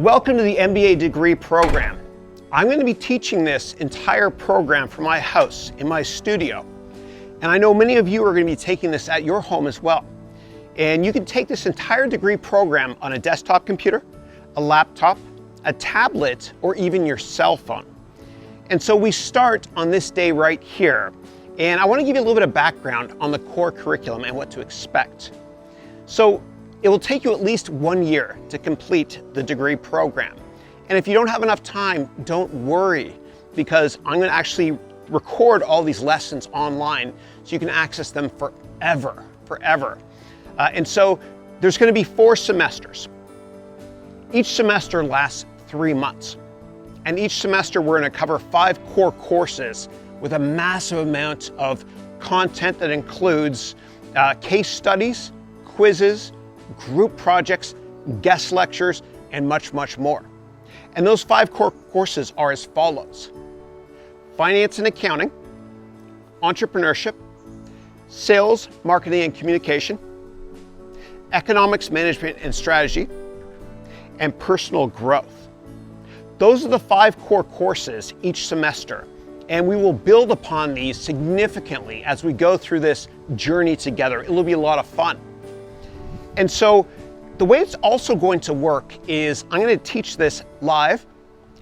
Welcome to the MBA degree program. I'm going to be teaching this entire program from my house, in my studio. And I know many of you are going to be taking this at your home as well. And you can take this entire degree program on a desktop computer, a laptop, a tablet, or even your cell phone. And so we start on this day right here. And I want to give you a little bit of background on the core curriculum and what to expect. So it will take you at least 1 year to complete the degree program. And if you don't have enough time, don't worry, because I'm going to actually record all these lessons online so you can access them forever. And so there's going to be 4 semesters. Each semester lasts 3 months. And each semester we're going to cover 5 core courses with a massive amount of content that includes case studies, quizzes, group projects, guest lectures, and much more. And those 5 core courses are as follows: finance and accounting, entrepreneurship, sales, marketing and communication, economics management and strategy, and personal growth. Those are the 5 core courses each semester, and we will build upon these significantly as we go through this journey together. It will be a lot of fun. And so the way it's also going to work is I'm going to teach this live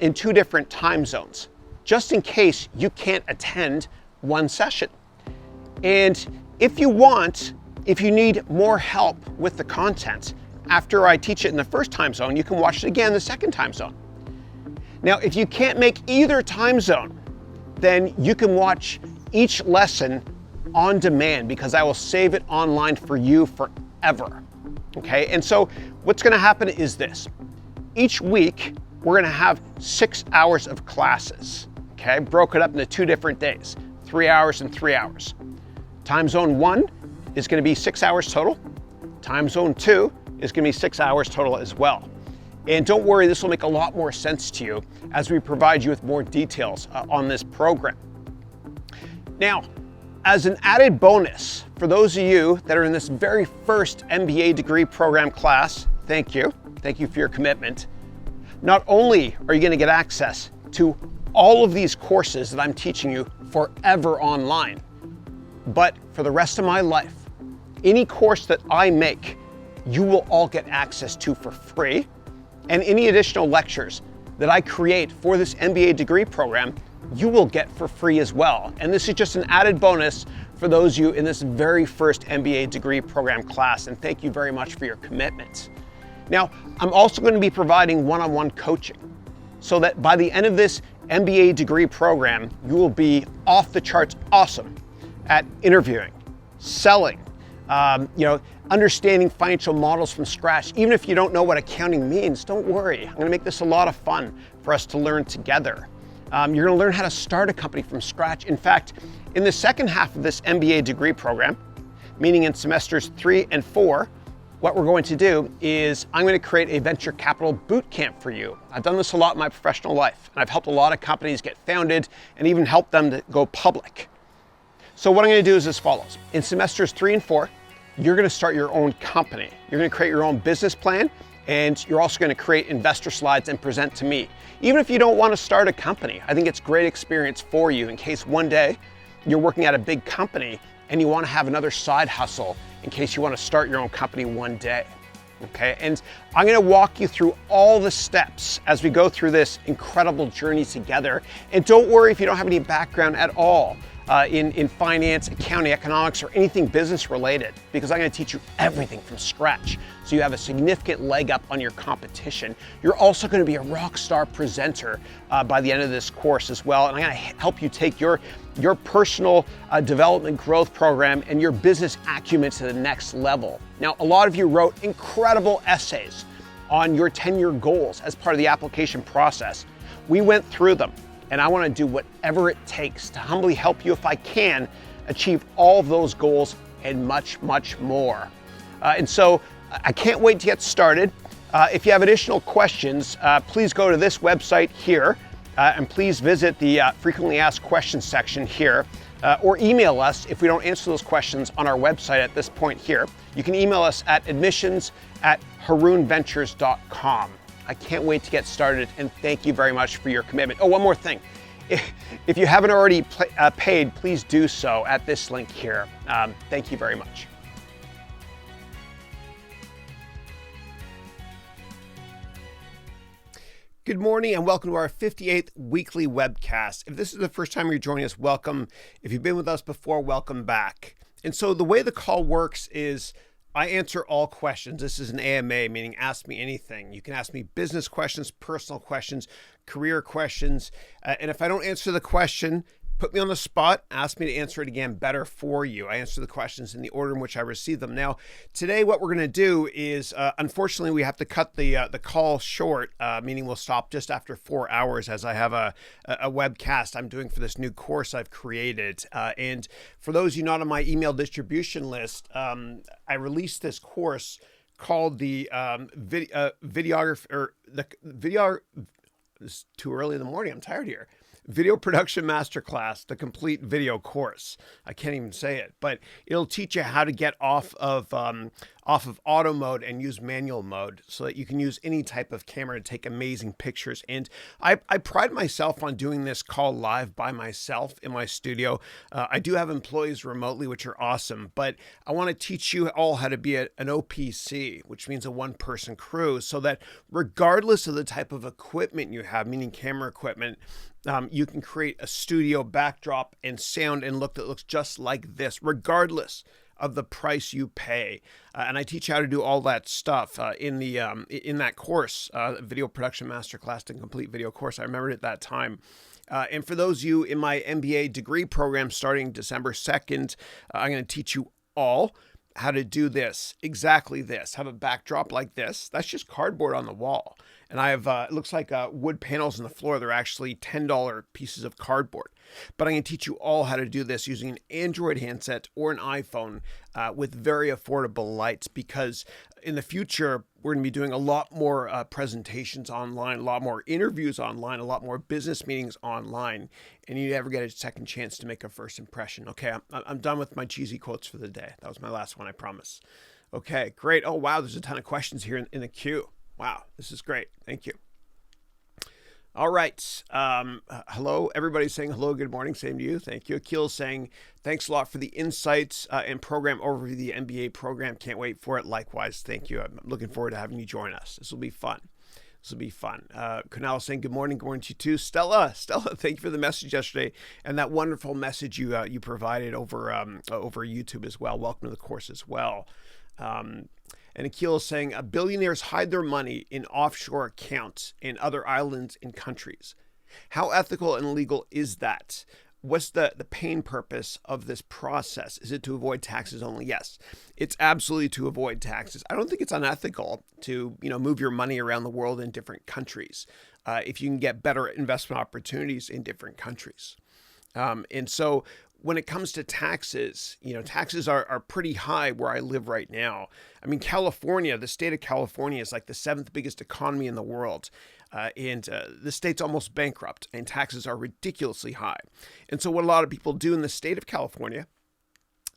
in 2 different time zones, just in case you can't attend one session. And if you need more help with the content, after I teach it in the first time zone, you can watch it again in the second time zone. Now, if you can't make either time zone, then you can watch each lesson on demand, because I will save it online for you forever. Okay, and so what's going to happen is this. Each week, we're going to have 6 hours of classes, okay, broken up into 2 different days, 3 hours and 3 hours. Time zone 1 is going to be 6 hours total. Time zone 2 is going to be 6 hours total as well. And don't worry, this will make a lot more sense to you as we provide you with more details on this program. Now, as an added bonus, for those of you that are in this very first MBA degree program class, thank you. Thank you for your commitment. Not only are you going to get access to all of these courses that I'm teaching you forever online, but for the rest of my life, any course that I make, you will all get access to for free. And any additional lectures that I create for this MBA degree program, you will get for free as well. And this is just an added bonus for those of you in this very first MBA degree program class. And thank you very much for your commitment. Now, I'm also going to be providing one-on-one coaching so that by the end of this MBA degree program, you will be off the charts awesome at interviewing, selling, understanding financial models from scratch. Even if you don't know what accounting means, don't worry. I'm going to make this a lot of fun for us to learn together. You're going to learn how to start a company from scratch. In fact, in the second half of this MBA degree program, meaning in semesters 3 and 4, what we're going to do is I'm going to create a venture capital boot camp for you. I've done this a lot in my professional life, and I've helped a lot of companies get founded and even helped them to go public. So what I'm going to do is as follows. In semesters 3 and 4, you're going to start your own company. You're going to create your own business plan, and you're also going to create investor slides and present to me. Even if you don't want to start a company, I think it's great experience for you in case one day you're working at a big company and you want to have another side hustle in case you want to start your own company one day. Okay, and I'm going to walk you through all the steps as we go through this incredible journey together. And don't worry if you don't have any background at all in finance, accounting, economics, or anything business related, because I'm going to teach you everything from scratch so you have a significant leg up on your competition. You're also going to be a rock star presenter by the end of this course as well, and I'm going to help you take your personal development growth program and your business acumen to the next level. Now, a lot of you wrote incredible essays on your 10-year goals as part of the application process. We went through them, and I want to do whatever it takes to humbly help you, if I can, achieve all of those goals and much more. And so I can't wait to get started. If you have additional questions, please go to this website here, and please visit the frequently asked questions section here, or email us if we don't answer those questions on our website at this point here. You can email us at admissions@harounventures.com. I can't wait to get started, and thank you very much for your commitment. Oh, one more thing. If you haven't already paid, please do so at this link here. Thank you very much. Good morning and welcome to our 58th weekly webcast. If this is the first time you're joining us, welcome. If you've been with us before, welcome back. And so the way the call works is I answer all questions. This is an AMA, meaning ask me anything. You can ask me business questions, personal questions, career questions. And if I don't answer the question, put me on the spot, ask me to answer it again better for you. I answer the questions in the order in which I receive them. Now, today what we're going to do is, unfortunately, we have to cut the call short, meaning we'll stop just after 4 hours as I have a webcast I'm doing for this new course I've created. And for those of you not on my email distribution list, I released this course called the it's too early in the morning. I'm tired here. Video Production Masterclass, the complete video course. I can't even say it, but it'll teach you how to get off of auto mode and use manual mode so that you can use any type of camera to take amazing pictures. And I pride myself on doing this call live by myself in my studio. I do have employees remotely, which are awesome, but I want to teach you all how to be an OPC, which means a one-person crew, so that regardless of the type of equipment you have, meaning camera equipment, you can create a studio backdrop and sound and look that looks just like this, regardless of the price you pay. And I teach how to do all that stuff in that course, Video Production Masterclass, the complete video course. I remembered at that time. And for those of you in my MBA degree program starting December 2nd, I'm going to teach you all how to do this, exactly this. Have a backdrop like this. That's just cardboard on the wall. And I have, it looks like wood panels on the floor. They're actually $10 pieces of cardboard. But I'm going to teach you all how to do this using an Android handset or an iPhone with very affordable lights, because in the future, we're going to be doing a lot more presentations online, a lot more interviews online, a lot more business meetings online, and you never get a second chance to make a first impression. Okay, I'm done with my cheesy quotes for the day. That was my last one, I promise. Okay, great. Oh, wow, there's a ton of questions here in the queue. Wow, this is great. Thank you. All right. Hello. Everybody's saying hello. Good morning. Same to you. Thank you. Akil's saying thanks a lot for the insights and program overview of the MBA program. Can't wait for it. Likewise. Thank you. I'm looking forward to having you join us. This will be fun. Kunal saying good morning. Good morning to you too. Stella, thank you for the message yesterday and that wonderful message you provided over YouTube as well. Welcome to the course as well. And Akil is saying, billionaires hide their money in offshore accounts in other islands and countries. How ethical and legal is that? What's the main purpose of this process? Is it to avoid taxes only? Yes, it's absolutely to avoid taxes. I don't think it's unethical to move your money around the world in different countries if you can get better investment opportunities in different countries. And so when it comes to taxes, taxes are pretty high where I live right now. I mean, California, the state of California is like the 7th biggest economy in the world. And the state's almost bankrupt and taxes are ridiculously high. And so what a lot of people do in the state of California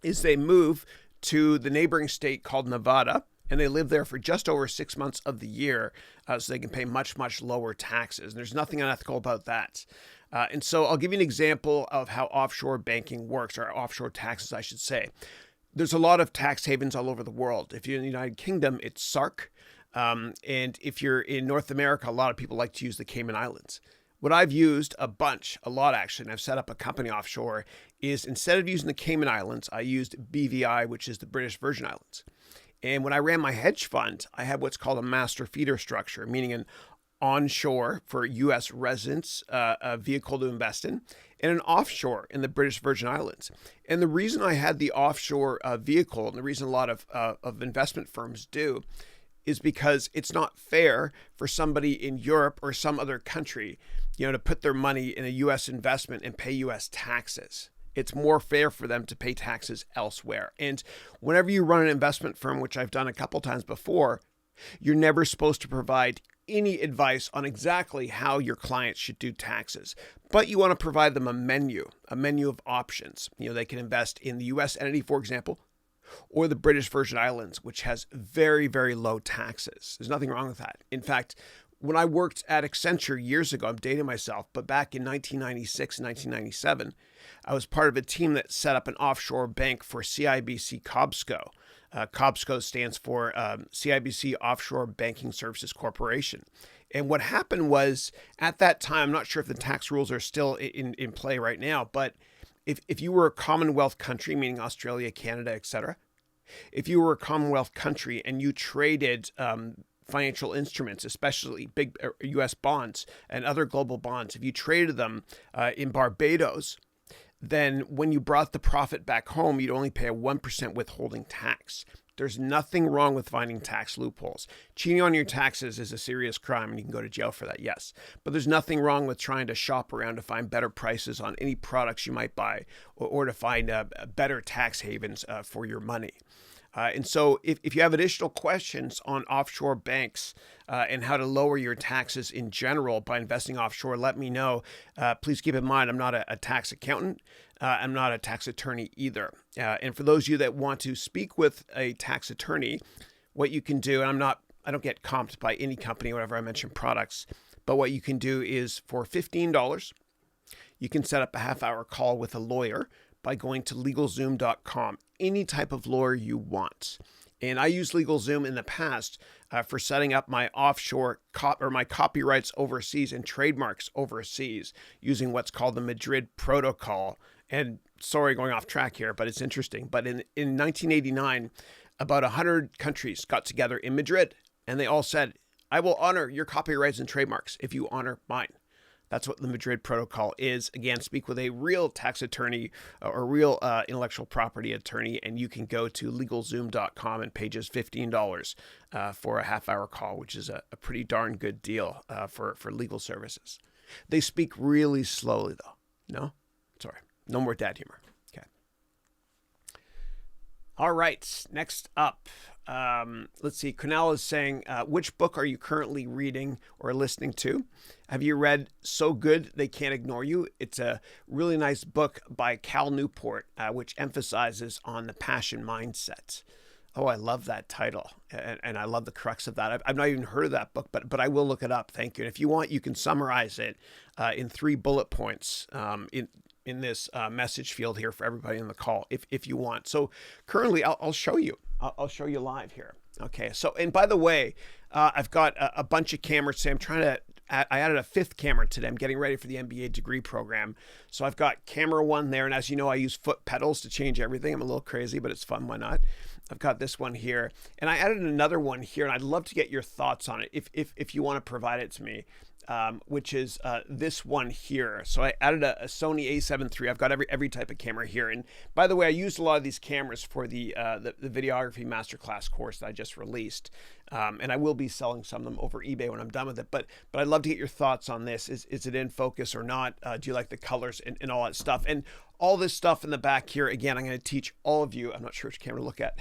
is they move to the neighboring state called Nevada, and they live there for just over 6 months of the year so they can pay much, much lower taxes. And there's nothing unethical about that. And so I'll give you an example of how offshore banking works, or offshore taxes, I should say. There's a lot of tax havens all over the world. If you're in the United Kingdom, it's SARC. And if you're in North America, a lot of people like to use the Cayman Islands. What I've used a lot actually, and I've set up a company offshore, is instead of using the Cayman Islands, I used BVI, which is the British Virgin Islands. And when I ran my hedge fund, I had what's called a master feeder structure, meaning an onshore for U.S. residents, a vehicle to invest in, and an offshore in the British Virgin Islands. And the reason I had the offshore vehicle, and the reason a lot of investment firms do, is because it's not fair for somebody in Europe or some other country, to put their money in a U.S. investment and pay U.S. taxes. It's more fair for them to pay taxes elsewhere. And whenever you run an investment firm, which I've done a couple times before, you're never supposed to provide any advice on exactly how your clients should do taxes, but you want to provide them a menu of options. They can invest in the U.S. entity, for example, or the British Virgin Islands, which has very, very low taxes. There's nothing wrong with that. In fact, when I worked at Accenture years ago, I'm dating myself, but back in 1996 and 1997, I was part of a team that set up an offshore bank for CIBC COBSCO. COBSCO stands for CIBC Offshore Banking Services Corporation. And what happened was, at that time, I'm not sure if the tax rules are still in play right now, but if you were a Commonwealth country, meaning Australia, Canada, etc., if you were a Commonwealth country and you traded financial instruments, especially big U.S. bonds and other global bonds, if you traded them in Barbados, then when you brought the profit back home, you'd only pay a 1% withholding tax. There's nothing wrong with finding tax loopholes. Cheating on your taxes is a serious crime, and you can go to jail for that, yes. But there's nothing wrong with trying to shop around to find better prices on any products you might buy, or to find better tax havens for your money. And so if you have additional questions on offshore banks and how to lower your taxes in general by investing offshore, let me know. Please keep in mind, I'm not a tax accountant. I'm not a tax attorney either. And for those of you that want to speak with a tax attorney, what you can do, and I don't get comped by any company whenever I mention products, but what you can do is for $15, you can set up a half-hour call with a lawyer by going to LegalZoom.com, any type of lawyer you want. And I used LegalZoom in the past for setting up my offshore my copyrights overseas and trademarks overseas using what's called the Madrid Protocol. And sorry, going off track here, but it's interesting. But in 1989, about 100 countries got together in Madrid, and they all said, I will honor your copyrights and trademarks if you honor mine. That's what the Madrid Protocol is. Again, speak with a real tax attorney or real intellectual property attorney, and you can go to LegalZoom.com and pay just $15 for a half-hour call, which is a pretty darn good deal for legal services. They speak really slowly, though. No? Sorry. No more dad humor. Okay. All right. Next up. Let's see. Kunal is saying, which book are you currently reading or listening to? Have you read So Good They Can't Ignore You? It's a really nice book by Cal Newport, which emphasizes on the passion mindset. Oh, I love that title. And I love the crux of that. I've not even heard of that book, but I will look it up. Thank you. And if you want, you can summarize it in 3 bullet points in this message field here for everybody in the call, if you want. So currently, I'll show you. I'll show you live here. Okay. So, and by the way, I've got a bunch of cameras today. I added a 5th camera today. I'm getting ready for the MBA degree program. So I've got camera 1 there. And as you know, I use foot pedals to change everything. I'm a little crazy, but it's fun. Why not? I've got this one here, and I added another one here, and I'd love to get your thoughts on it if you want to provide it to me. Which is this one here. So I added a Sony a7 III. I've got every type of camera here. And by the way, I used a lot of these cameras for the videography masterclass course that I just released. And I will be selling some of them over eBay when I'm done with it. But I'd love to get your thoughts on this. Is it in focus or not? Do you like the colors and all that stuff? And all this stuff in the back here, again, I'm going to teach all of you, I'm not sure which camera to look at,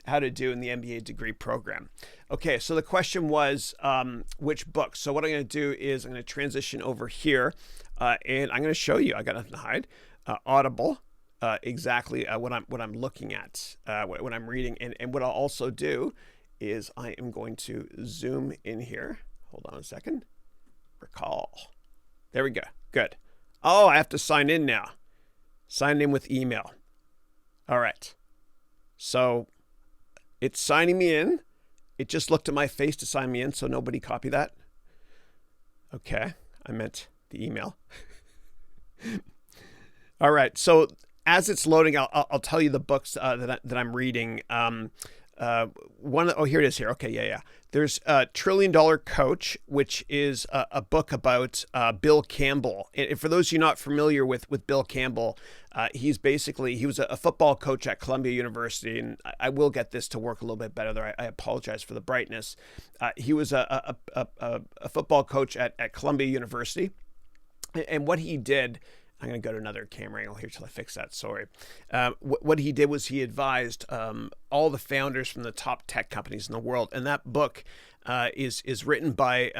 how to do in the MBA degree program. Okay, so the question was, which book? So what I'm going to do is I'm going to transition over here, and I'm going to show you, I got nothing to hide, Audible, exactly what I'm looking at, what I'm reading. And what I'll also do is I am going to zoom in here. Hold on a second. Recall. There we go. Good. Oh, I have to sign in now. Sign in with email. All right. So it's signing me in. It just looked at my face to sign me in, so nobody copy that. Okay. I meant the email. All right. So as it's loading, I'll tell you the books that I'm reading. Here it is here. Okay. Yeah. There's $1 Trillion Coach, which is a book about Bill Campbell. And for those of you not familiar with Bill Campbell, he was a football coach at Columbia University. And I will get this to work a little bit better there. I apologize for the brightness. He was a football coach at Columbia University. And what he did, I'm going to go to another camera angle here till I fix that. Sorry. What he did was he advised all the founders from the top tech companies in the world. And that book is written by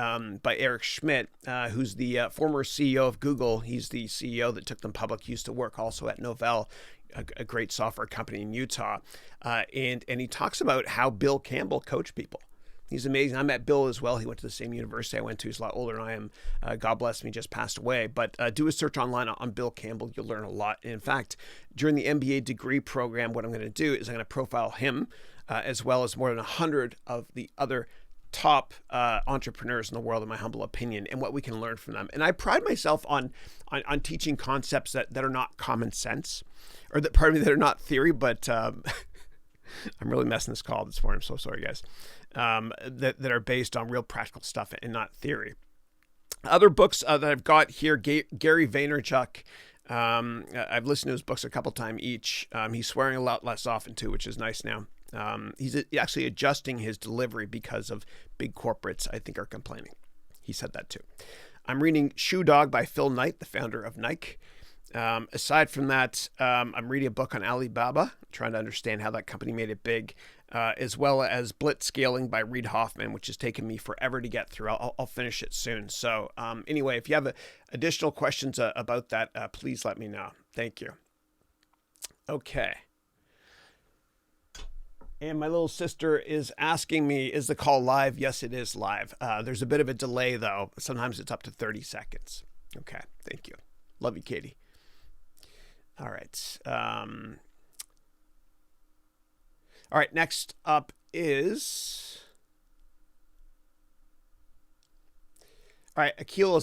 Eric Schmidt, who's the former CEO of Google. He's the CEO that took them public. He used to work also at Novell, a great software company in Utah. And he talks about how Bill Campbell coached people. He's amazing. I met Bill as well. He went to the same university I went to. He's a lot older than I am. God bless me, just passed away. But do a search online on Bill Campbell. You'll learn a lot. And in fact, during the MBA degree program, what I'm going to do is I'm going to profile him as well as more than 100 of the other top entrepreneurs in the world, in my humble opinion, and what we can learn from them. And I pride myself on teaching concepts that are not common sense, or that, pardon me, that are not theory, but I'm really messing this call this morning. I'm so sorry, guys. That are based on real practical stuff and not theory. Other books that I've got here, Gary Vaynerchuk. I've listened to his books a couple times each. He's swearing a lot less often too, which is nice now. He's actually adjusting his delivery because of big corporates, I think, are complaining. He said that too. I'm reading Shoe Dog by Phil Knight, the founder of Nike. Aside from that, I'm reading a book on Alibaba, trying to understand how that company made it big, as well as Blitz Scaling by Reid Hoffman, which has taken me forever to get through. I'll finish it soon. So anyway, if you have additional questions about that, please let me know. Thank you. Okay. And my little sister is asking me, is the call live? Yes, it is live. There's a bit of a delay, though. Sometimes it's up to 30 seconds. Okay, thank you. Love you, Katie. All right. All right, next up is... All right, Akil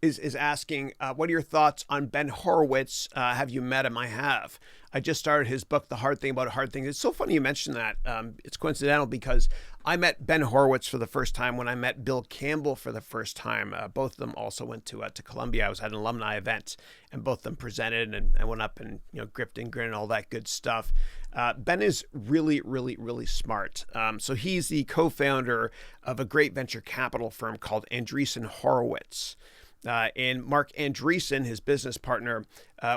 is asking, what are your thoughts on Ben Horowitz? Have you met him? I have. I just started his book, The Hard Thing About Hard Things. It's so funny you mentioned that. It's coincidental because I met Ben Horowitz for the first time when I met Bill Campbell for the first time. Both of them also went to Columbia. I was at an alumni event, and both of them presented, and I went up and gripped and grinned and all that good stuff. Ben is really, really, really smart. So he's the co-founder of a great venture capital firm called Andreessen Horowitz. And Mark Andreessen, his business partner,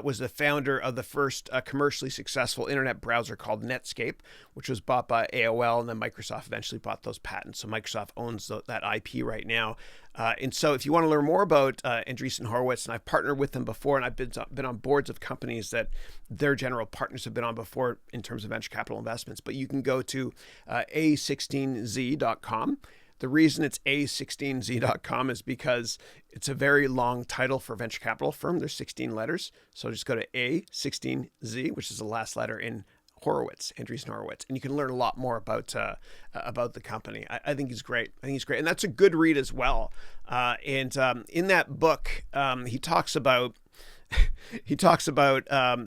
was the founder of the first commercially successful internet browser called Netscape, which was bought by AOL, and then Microsoft eventually bought those patents. So Microsoft owns that IP right now. And so if you want to learn more about Andreessen Horowitz, and I've partnered with them before, and I've been on boards of companies that their general partners have been on before in terms of venture capital investments, but you can go to a16z.com. The reason it's a16z.com is because it's a very long title for a venture capital firm. There's 16 letters. So just go to A16Z, which is the last letter in Horowitz, Andreessen Horowitz. And you can learn a lot more about the company. I think he's great. And that's a good read as well. And in that book, he talks about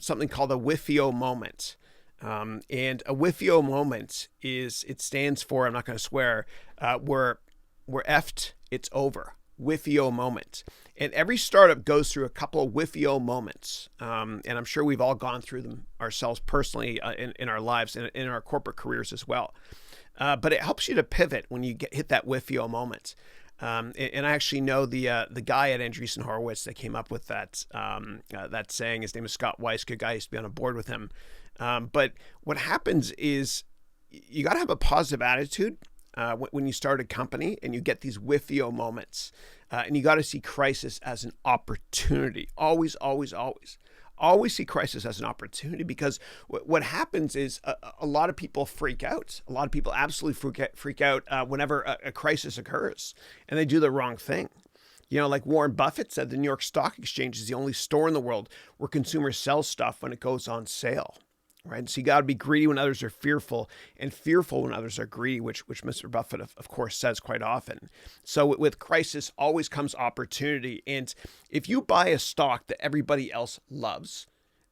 something called a Whiffio moment. And a Whiffio moment it stands for, I'm not going to swear, we're effed, it's over. Whiffio moment. And every startup goes through a couple of Whiffio moments. And I'm sure we've all gone through them ourselves personally in our lives and in our corporate careers as well. But it helps you to pivot when you hit that Whiffio moment. And I actually know the guy at Andreessen Horowitz that came up with that saying. His name is Scott Weiss, good guy. I used to be on a board with him. But what happens is you got to have a positive attitude when you start a company and you get these Whiffio moments. And you got to see crisis as an opportunity. Always, always, always. Always see crisis as an opportunity, because what happens is a lot of people freak out. A lot of people absolutely freak out whenever a crisis occurs, and they do the wrong thing. Like Warren Buffett said, the New York Stock Exchange is the only store in the world where consumers sell stuff when it goes on sale. Right. So you got to be greedy when others are fearful, and fearful when others are greedy, which Mr. Buffett, of course, says quite often. So with crisis always comes opportunity. And if you buy a stock that everybody else loves,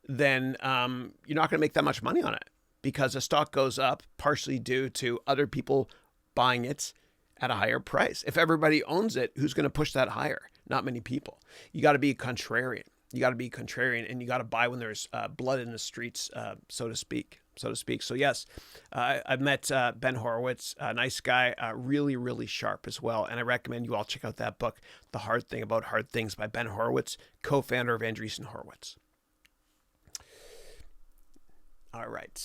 then you're not going to make that much money on it, because a stock goes up partially due to other people buying it at a higher price. If everybody owns it, who's going to push that higher? Not many people. You got to be a contrarian. You got to be contrarian, and you got to buy when there's blood in the streets, so to speak. So yes, I've met Ben Horowitz, a nice guy, really, really sharp as well. And I recommend you all check out that book, The Hard Thing About Hard Things by Ben Horowitz, co-founder of Andreessen Horowitz. All right.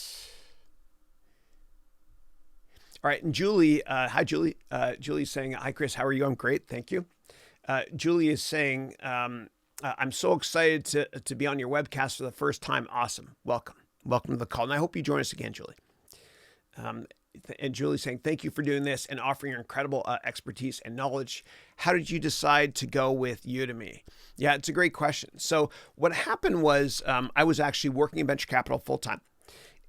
All right, and Julie, hi Julie. Julie's saying, hi Chris, how are you? I'm great, thank you. Julie is saying, I'm so excited to be on your webcast for the first time. Awesome. Welcome to the call. And I hope you join us again, Julie. and Julie's saying, thank you for doing this and offering your incredible expertise and knowledge. How did you decide to go with Udemy? Yeah, it's a great question. So what happened was I was actually working in venture capital full-time.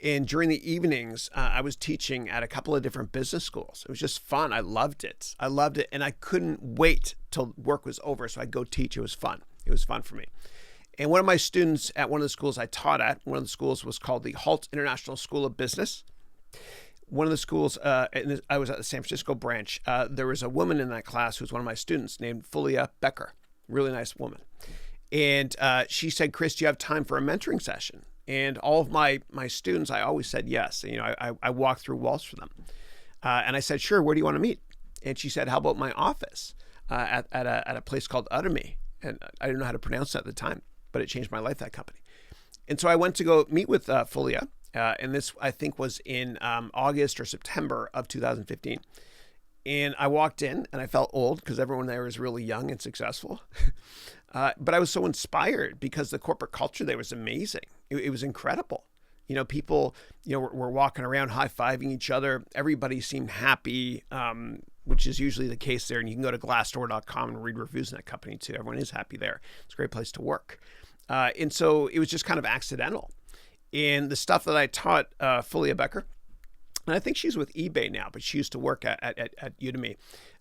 And during the evenings, I was teaching at a couple of different business schools. It was just fun. I loved it. And I couldn't wait till work was over so I'd go teach. It was fun. It was fun for me. And one of my students at one of the schools I taught at, one of the schools was called the Halt International School of Business. One of the schools, and I was at the San Francisco branch, there was a woman in that class who was one of my students named Fulia Becker, really nice woman. And she said, Chris, do you have time for a mentoring session? And all of my students, I always said yes. You know, I walked through walls for them. And I said, sure, where do you want to meet? And she said, how about my office at a place called Udemy? And I didn't know how to pronounce that at the time, but it changed my life, that company. And so I went to go meet with Fulia. And this, I think, was in August or September of 2015. And I walked in and I felt old because everyone there was really young and successful. But I was so inspired because the corporate culture there was amazing. It was incredible. You know, people, were walking around high-fiving each other. Everybody seemed happy, which is usually the case there. And you can go to glassdoor.com and read reviews in that company too. Everyone is happy there. It's a great place to work. And so it was just kind of accidental. And the stuff that I taught Fulia Becker, and I think she's with eBay now, but she used to work at Udemy.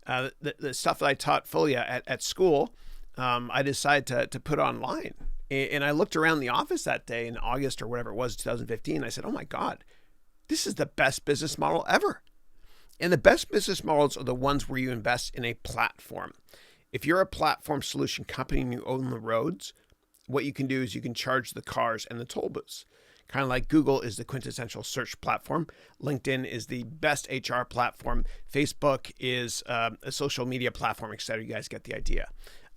The stuff that I taught Fulia at school, I decided to put online. And I looked around the office that day in August or whatever it was, 2015. I said, oh my God, this is the best business model ever. And the best business models are the ones where you invest in a platform. If you're a platform solution company and you own the roads, what you can do is you can charge the cars and the toll booths. Kind of like Google is the quintessential search platform. LinkedIn is the best HR platform. Facebook is a social media platform, et cetera. You guys get the idea.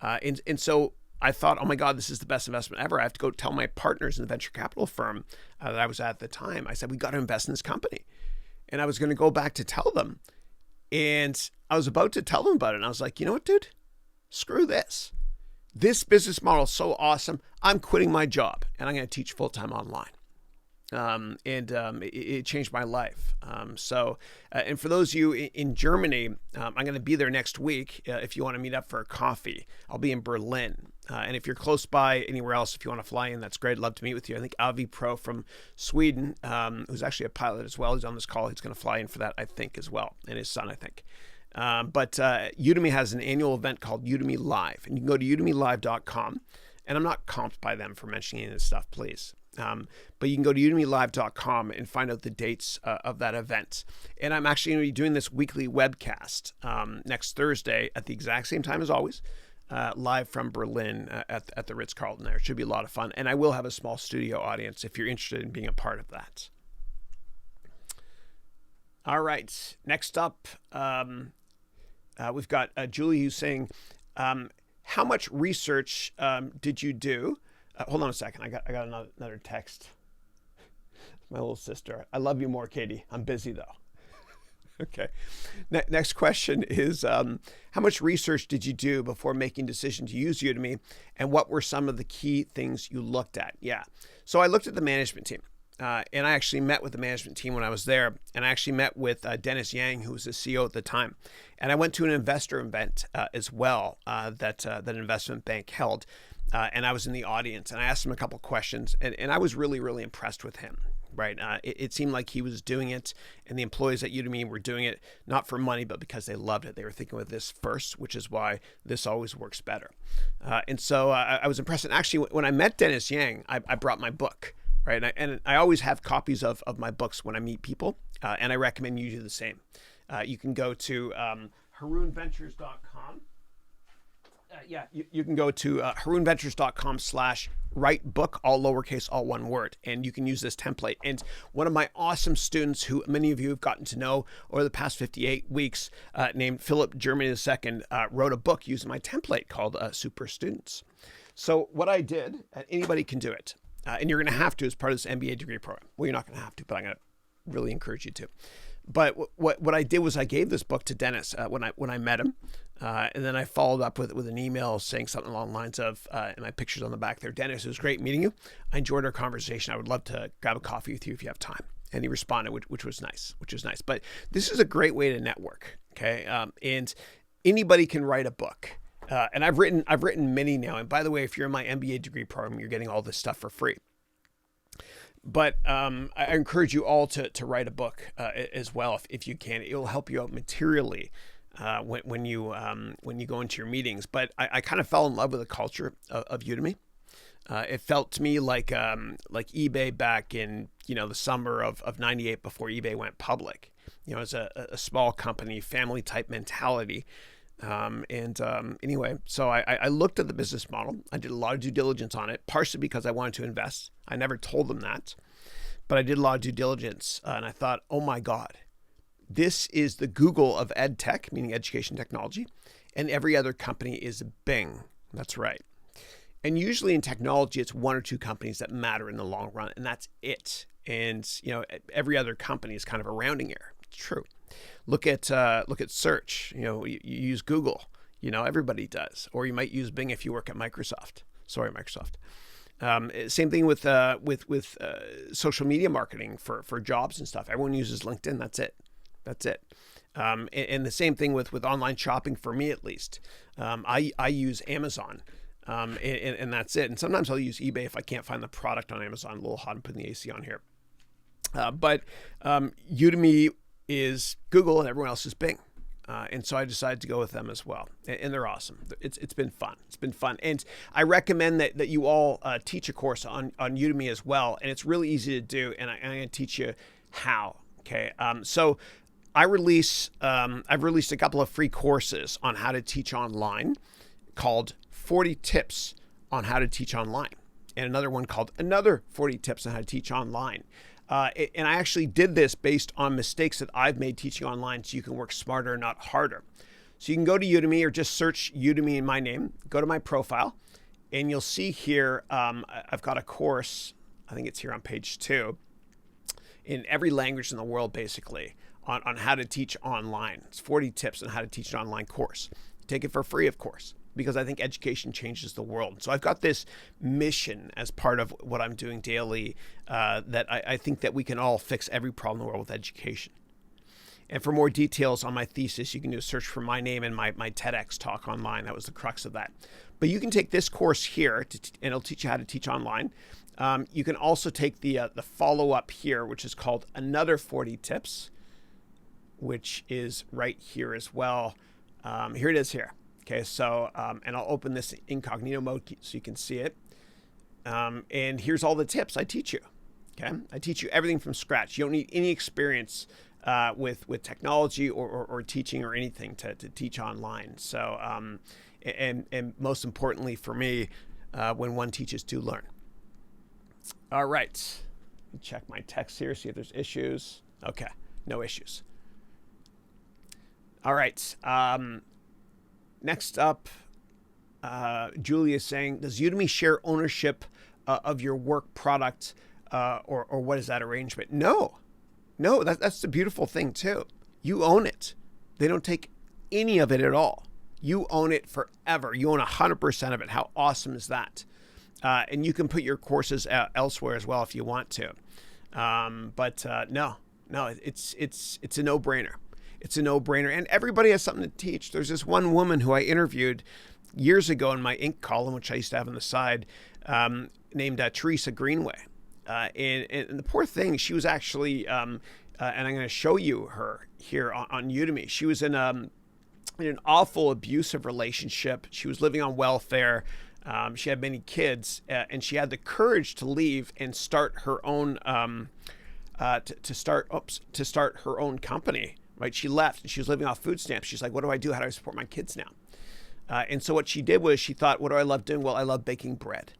And so I thought, oh my God, this is the best investment ever. I have to go tell my partners in the venture capital firm that I was at the time. I said, we got to invest in this company. And I was going to go back to tell them. And I was about to tell them about it. And I was like, you know what, dude? Screw this. This business model is so awesome. I'm quitting my job and I'm going to teach full-time online. It changed my life. And for those of you in Germany, I'm going to be there next week. If you want to meet up for a coffee, I'll be in Berlin. And if you're close by anywhere else, if you want to fly in, that's great. I'd love to meet with you. I think Avi Pro from Sweden, who's actually a pilot as well, he's on this call. He's going to fly in for that, I think, as well. And his son, I think. But Udemy has an annual event called Udemy Live. And you can go to udemylive.com. And I'm not comped by them for mentioning any of this stuff, please. But you can go to udemylive.com and find out the dates of that event. And I'm actually going to be doing this weekly webcast next Thursday at the exact same time as always, live from Berlin at the Ritz-Carlton there. It should be a lot of fun. And I will have a small studio audience if you're interested in being a part of that. All right. Next up, we've got Julie who's saying, how much research did you do? Hold on a second. I got another text. My little sister. I love you more, Katie. I'm busy though. Okay. Next question is, how much research did you do before making decision to use Udemy, and what were some of the key things you looked at? Yeah. So I looked at the management team, and I actually met with the management team when I was there, and I actually met with Dennis Yang, who was the CEO at the time, and I went to an investor event as well that investment bank held. And I was in the audience and I asked him a couple questions and I was really, really impressed with him, right? It seemed like he was doing it and the employees at Udemy were doing it, not for money, but because they loved it. They were thinking of this first, which is why this always works better. And so I was impressed. And actually, when I met Dennis Yang, I brought my book, right? And I always have copies of my books when I meet people. And I recommend you do the same. You can go to harounventures.com. You can go to harounventures.com/write-book, all lowercase, all one word, and you can use this template. And one of my awesome students who many of you have gotten to know over the past 58 weeks, named Philip Germany II, wrote a book using my template called Super Students. So what I did, and anybody can do it, and you're going to have to as part of this MBA degree program. Well, you're not going to have to, but I'm going to really encourage you to. But what I did was I gave this book to Dennis when I met him, and then I followed up with an email saying something along the lines of, and my picture's on the back there, Dennis, it was great meeting you. I enjoyed our conversation. I would love to grab a coffee with you if you have time. And he responded, which was nice, But this is a great way to network, okay? And anybody can write a book. And I've written many now. And by the way, if you're in my MBA degree program, you're getting all this stuff for free. But I encourage you all to write a book as well if you can. It will help you out materially when you go into your meetings. But I kind of fell in love with the culture of Udemy. It felt to me like eBay back in the summer of '98 before eBay went public. It was a small company, family type mentality. Anyway, so I looked at the business model. I did a lot of due diligence on it, partially because I wanted to invest. I never told them that, but I did a lot of due diligence, and I thought, oh my God, this is the Google of ed tech, meaning education technology, and every other company is Bing. That's right. And usually in technology, it's one or two companies that matter in the long run, and that's it. And every other company is kind of a rounding error. It's true. Look at search. You use Google. Everybody does. Or you might use Bing if you work at Microsoft. Sorry, Microsoft. Same thing with social media marketing for jobs and stuff. Everyone uses LinkedIn. That's it. And the same thing with online shopping for me, at least. I use Amazon. And that's it. And sometimes I'll use eBay if I can't find the product on Amazon. A little hot and putting the AC on here. But Udemy is Google and everyone else is Bing. And so I decided to go with them as well. And they're awesome. It's been fun. It's been fun. And I recommend that you all teach a course on Udemy as well. And it's really easy to do. And I'm going to teach you how. Okay. So I've released a couple of free courses on how to teach online called 40 Tips on How to Teach Online. And another one called Another 40 Tips on How to Teach Online. And I actually did this based on mistakes that I've made teaching online so you can work smarter, not harder. So you can go to Udemy or just search Udemy in my name, go to my profile, and you'll see here I've got a course, I think it's here on page 2, in every language in the world basically on how to teach online. It's 40 tips on how to teach an online course. Take it for free, of course, because I think education changes the world. So I've got this mission as part of what I'm doing daily that I think that we can all fix every problem in the world with education. And for more details on my thesis, you can do a search for my name and my TEDx talk online. That was the crux of that. But you can take this course here, and it'll teach you how to teach online. You can also take the follow-up here, which is called Another 40 Tips, which is right here as well. Here it is here. Okay, so, and I'll open this incognito mode so you can see it. And here's all the tips I teach you. Okay, I teach you everything from scratch. You don't need any experience with technology or teaching or anything to teach online. So, and most importantly for me, when one teaches to learn. All right, let me check my text here, see if there's issues. Okay, no issues. All right. Next up, Julie is saying, does Udemy share ownership of your work product or what is that arrangement? No, that's the beautiful thing too. You own it. They don't take any of it at all. You own it forever. You own 100% of it. How awesome is that? And you can put your courses elsewhere as well if you want to. But no, it's a no-brainer. It's a no-brainer. And everybody has something to teach. There's this one woman who I interviewed years ago in my Inc. column, which I used to have on the side, named Teresa Greenway. And the poor thing, she was actually, and I'm going to show you her here on Udemy. She was in an awful abusive relationship. She was living on welfare. She had many kids, and she had the courage to leave and start her own, to start her own company. Right? She left and she was living off food stamps. She's like, what do I do? How do I support my kids now? And so what she did was she thought, what do I love doing? Well, I love baking bread.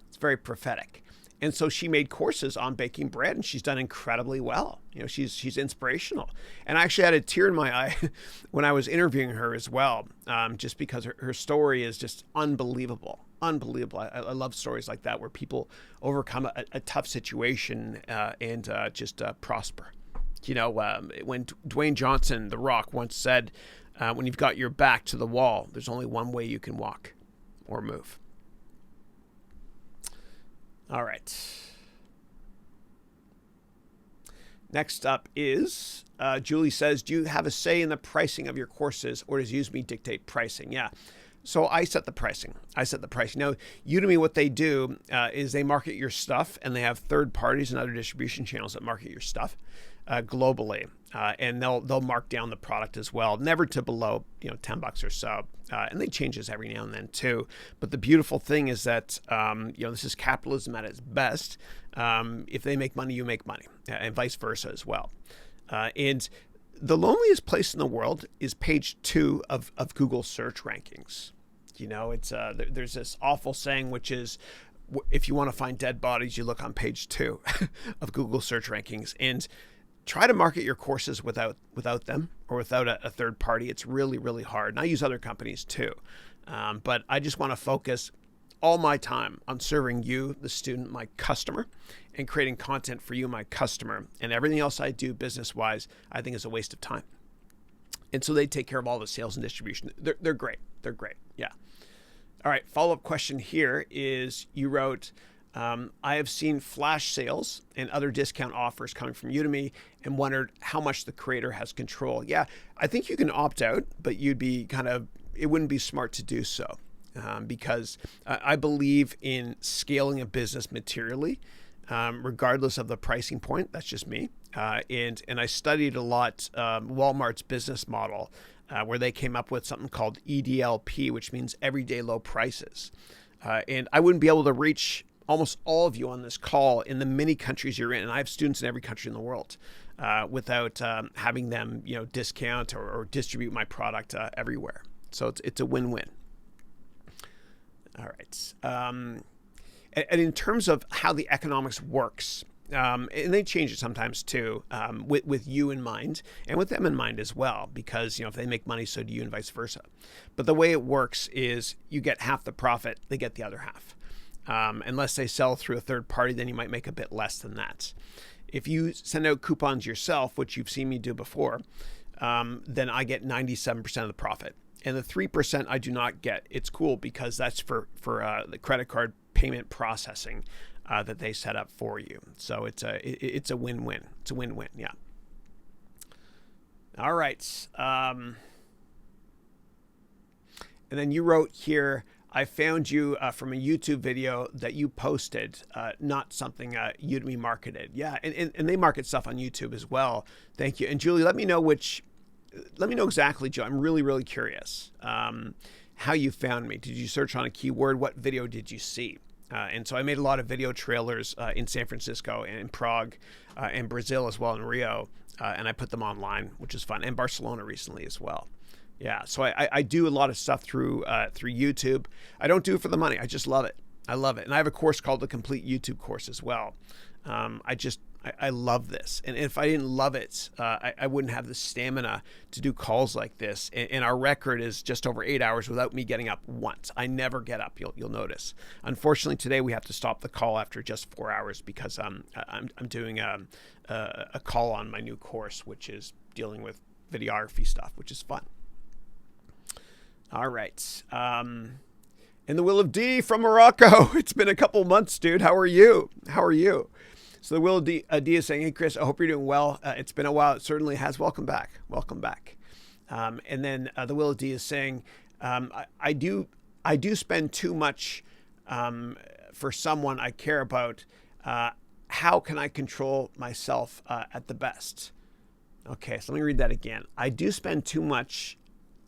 It's very prophetic. And so she made courses on baking bread and she's done incredibly well. She's inspirational. And I actually had a tear in my eye when I was interviewing her as well, just because her story is just unbelievable. Unbelievable. I love stories like that where people overcome a tough situation and just prosper. When Dwayne Johnson, The Rock, once said, when you've got your back to the wall, there's only one way you can walk or move. All right. Next up is Julie says, do you have a say in the pricing of your courses, or does Udemy dictate pricing? Yeah. So I set the pricing. Now, Udemy, what they do is they market your stuff, and they have third parties and other distribution channels that market your stuff globally, and they'll mark down the product as well, never to below $10 or so, and they change this every now and then too. But the beautiful thing is that this is capitalism at its best. If they make money, you make money, and vice versa as well. And the loneliest place in the world is page 2 of Google search rankings. It's there's this awful saying, which is, if you want to find dead bodies, you look on page 2 of Google search rankings, and try to market your courses without them, or without a third party. It's really, really hard. And I use other companies too. But I just want to focus all my time on serving you, the student, my customer, and creating content for you, my customer. And everything else I do business-wise, I think is a waste of time. And so they take care of all the sales and distribution. They're great. They're great. Yeah. All right. Follow-up question here is, you wrote, I have seen flash sales and other discount offers coming from Udemy and wondered how much the creator has control. Yeah, I think you can opt out, but it wouldn't be smart to do so, because I believe in scaling a business materially, regardless of the pricing point. That's just me. And I studied a lot Walmart's business model, where they came up with something called EDLP, which means everyday low prices. And I wouldn't be able to reach almost all of you on this call in the many countries you're in, and I have students in every country in the world, without having them discount or distribute my product everywhere. So it's a win-win. All right. And in terms of how the economics works, and they change it sometimes too, with you in mind and with them in mind as well, because if they make money, so do you, and vice versa. But the way it works is, you get half the profit, they get the other half. Unless they sell through a third party, then you might make a bit less than that. If you send out coupons yourself, which you've seen me do before, then I get 97% of the profit. And the 3% I do not get. It's cool because that's for the credit card payment processing that they set up for you. So it's a win-win. It's a win-win. Yeah. All right. And then you wrote here, I found you from a YouTube video that you posted, not something Udemy marketed. Yeah, and they market stuff on YouTube as well. Thank you. And Julie, let me know exactly, Joe. I'm really, really curious how you found me. Did you search on a keyword? What video did you see? And so I made a lot of video trailers in San Francisco and in Prague and Brazil as well, in Rio, and I put them online, which is fun, and Barcelona recently as well. Yeah, so I do a lot of stuff through YouTube. I don't do it for the money. I just love it. I love it. And I have a course called the Complete YouTube Course as well. I love this. And if I didn't love it, I wouldn't have the stamina to do calls like this. And our record is just over 8 hours without me getting up once. I never get up, you'll notice. Unfortunately, today we have to stop the call after just 4 hours because I'm doing a call on my new course, which is dealing with videography stuff, which is fun. All right. And the Will of D from Morocco. It's been a couple months, dude. How are you? So the Will of D is saying, hey, Chris, I hope you're doing well. It's been a while. It certainly has. Welcome back. And then the Will of D is saying, I do spend too much for someone I care about. How can I control myself at the best? Okay, so let me read that again. I do spend too much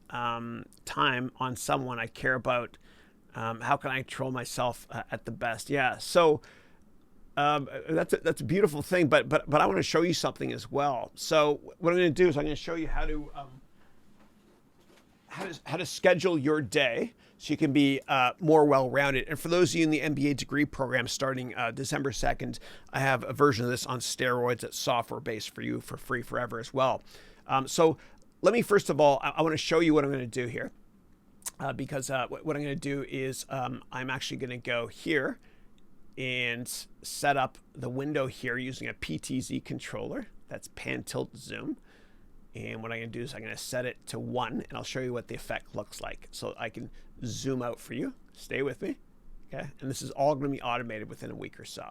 time on someone I care about. How can I control myself at the best? Yeah. So that's a beautiful thing, but I want to show you something as well. So what I'm going to do is I'm going to show you how to schedule your day so you can be more well-rounded. And for those of you in the MBA degree program starting December 2nd, I have a version of this on steroids that's software-based for you for free forever as well. So let me, first of all, I want to show you what I'm going to do here. Because what I'm going to do is I'm actually going to go here and set up the window here using a PTZ controller. That's pan, tilt, zoom. And what I'm going to do is I'm going to set it to 1, and I'll show you what the effect looks like. So I can zoom out for you. Stay with me. Okay. And this is all going to be automated within a week or so.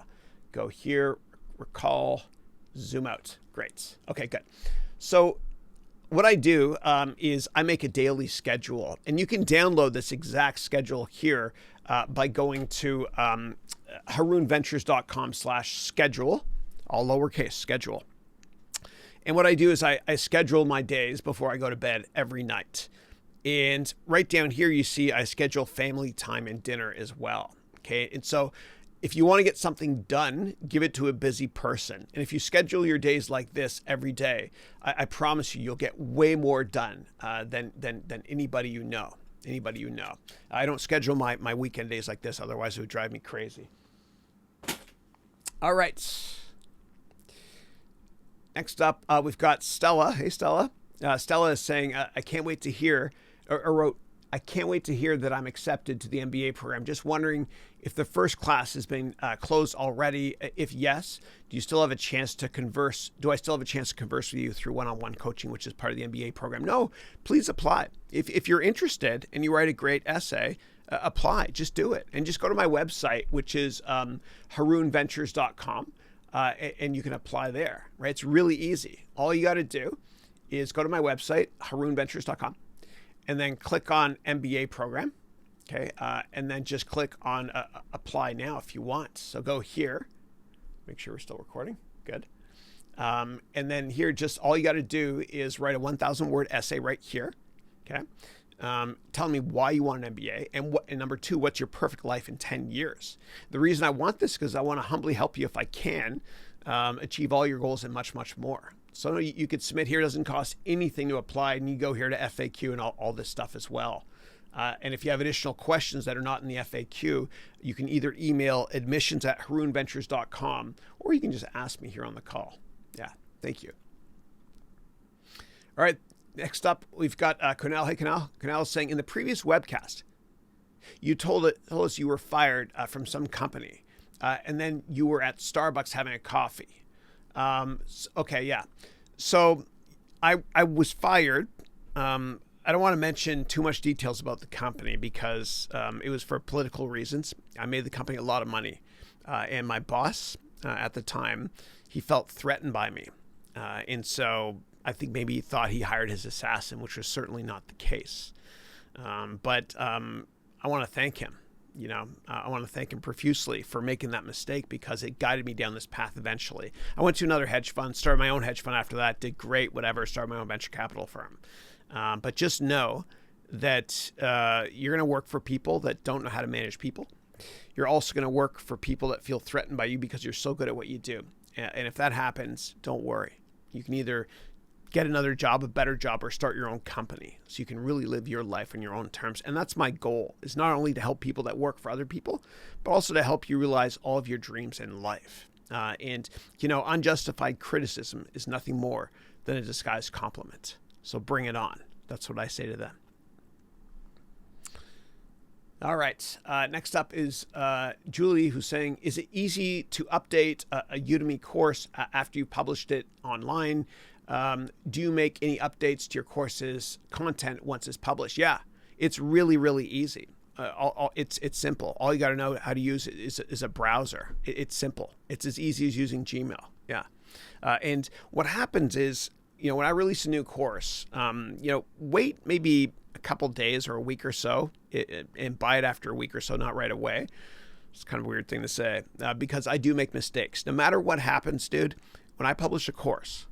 Go here, recall, Zoom out. Great. Okay, good. So what I do is I make a daily schedule, and you can download this exact schedule here by going to harounventures.com/schedule, all lowercase schedule. And what I do is I schedule my days before I go to bed every night. And right down here, you see I schedule family time and dinner as well. Okay. And so if you want to get something done, give it to a busy person. And if you schedule your days like this every day, I promise you'll get way more done than anybody you know. Anybody you know. I don't schedule my weekend days like this, otherwise it would drive me crazy. All right. Next up, we've got Stella. Hey, Stella. Stella is saying, I can't wait to hear, or wrote, I can't wait to hear that I'm accepted to the MBA program. Just wondering if the first class has been closed already. If yes, do you still have a chance to converse? Do I still have a chance to converse with you through one-on-one coaching, which is part of the MBA program? No, please apply. If you're interested and you write a great essay, apply. Just do it. And just go to my website, which is harounventures.com, and you can apply there, right? It's really easy. All you got to do is go to my website, harounventures.com, and then click on MBA program, okay? And then just click on apply now if you want. So go here, make sure we're still recording, good. And then here, just all you gotta do is write a 1,000-word essay right here, okay? Telling me why you want an MBA, and number two, what's your perfect life in 10 years? The reason I want this is because I wanna humbly help you if I can achieve all your goals and much, much more. So you could submit here. It doesn't cost anything to apply, and you go here to FAQ and all this stuff as well. And if you have additional questions that are not in the FAQ, you can either email admissions@harounventures.com, or you can just ask me here on the call. Yeah, thank you. All right, next up, we've got Kunal. Hey, Kunal. Kunal is saying, in the previous webcast, you told us you were fired from some company, and then you were at Starbucks having a coffee. Okay, yeah. So I was fired. I don't want to mention too much details about the company because it was for political reasons. I made the company a lot of money. And my boss at the time, he felt threatened by me. And so I think maybe he thought he hired his assassin, which was certainly not the case. But I want to thank him. I want to thank him profusely for making that mistake because it guided me down this path eventually. I went to another hedge fund, started my own hedge fund after that, did great, whatever, started my own venture capital firm. But just know that you're going to work for people that don't know how to manage people. You're also going to work for people that feel threatened by you because you're so good at what you do. And if that happens, don't worry. You can either get another job, a better job, or start your own company so you can really live your life on your own terms. And that's my goal, is not only to help people that work for other people, but also to help you realize all of your dreams in life. And unjustified criticism is nothing more than a disguised compliment. So bring it on. That's what I say to them. All right. Next up is Julie, who's saying, is it easy to update a Udemy course after you published it online? Do you make any updates to your course's content once it's published? Yeah, it's really, really easy. It's simple. All you got to know how to use it is a browser. It's simple. It's as easy as using Gmail. Yeah. And what happens is, when I release a new course, wait maybe a couple days or a week or so and buy it after a week or so, not right away. It's kind of a weird thing to say because I do make mistakes. No matter what happens, dude, when I publish a course,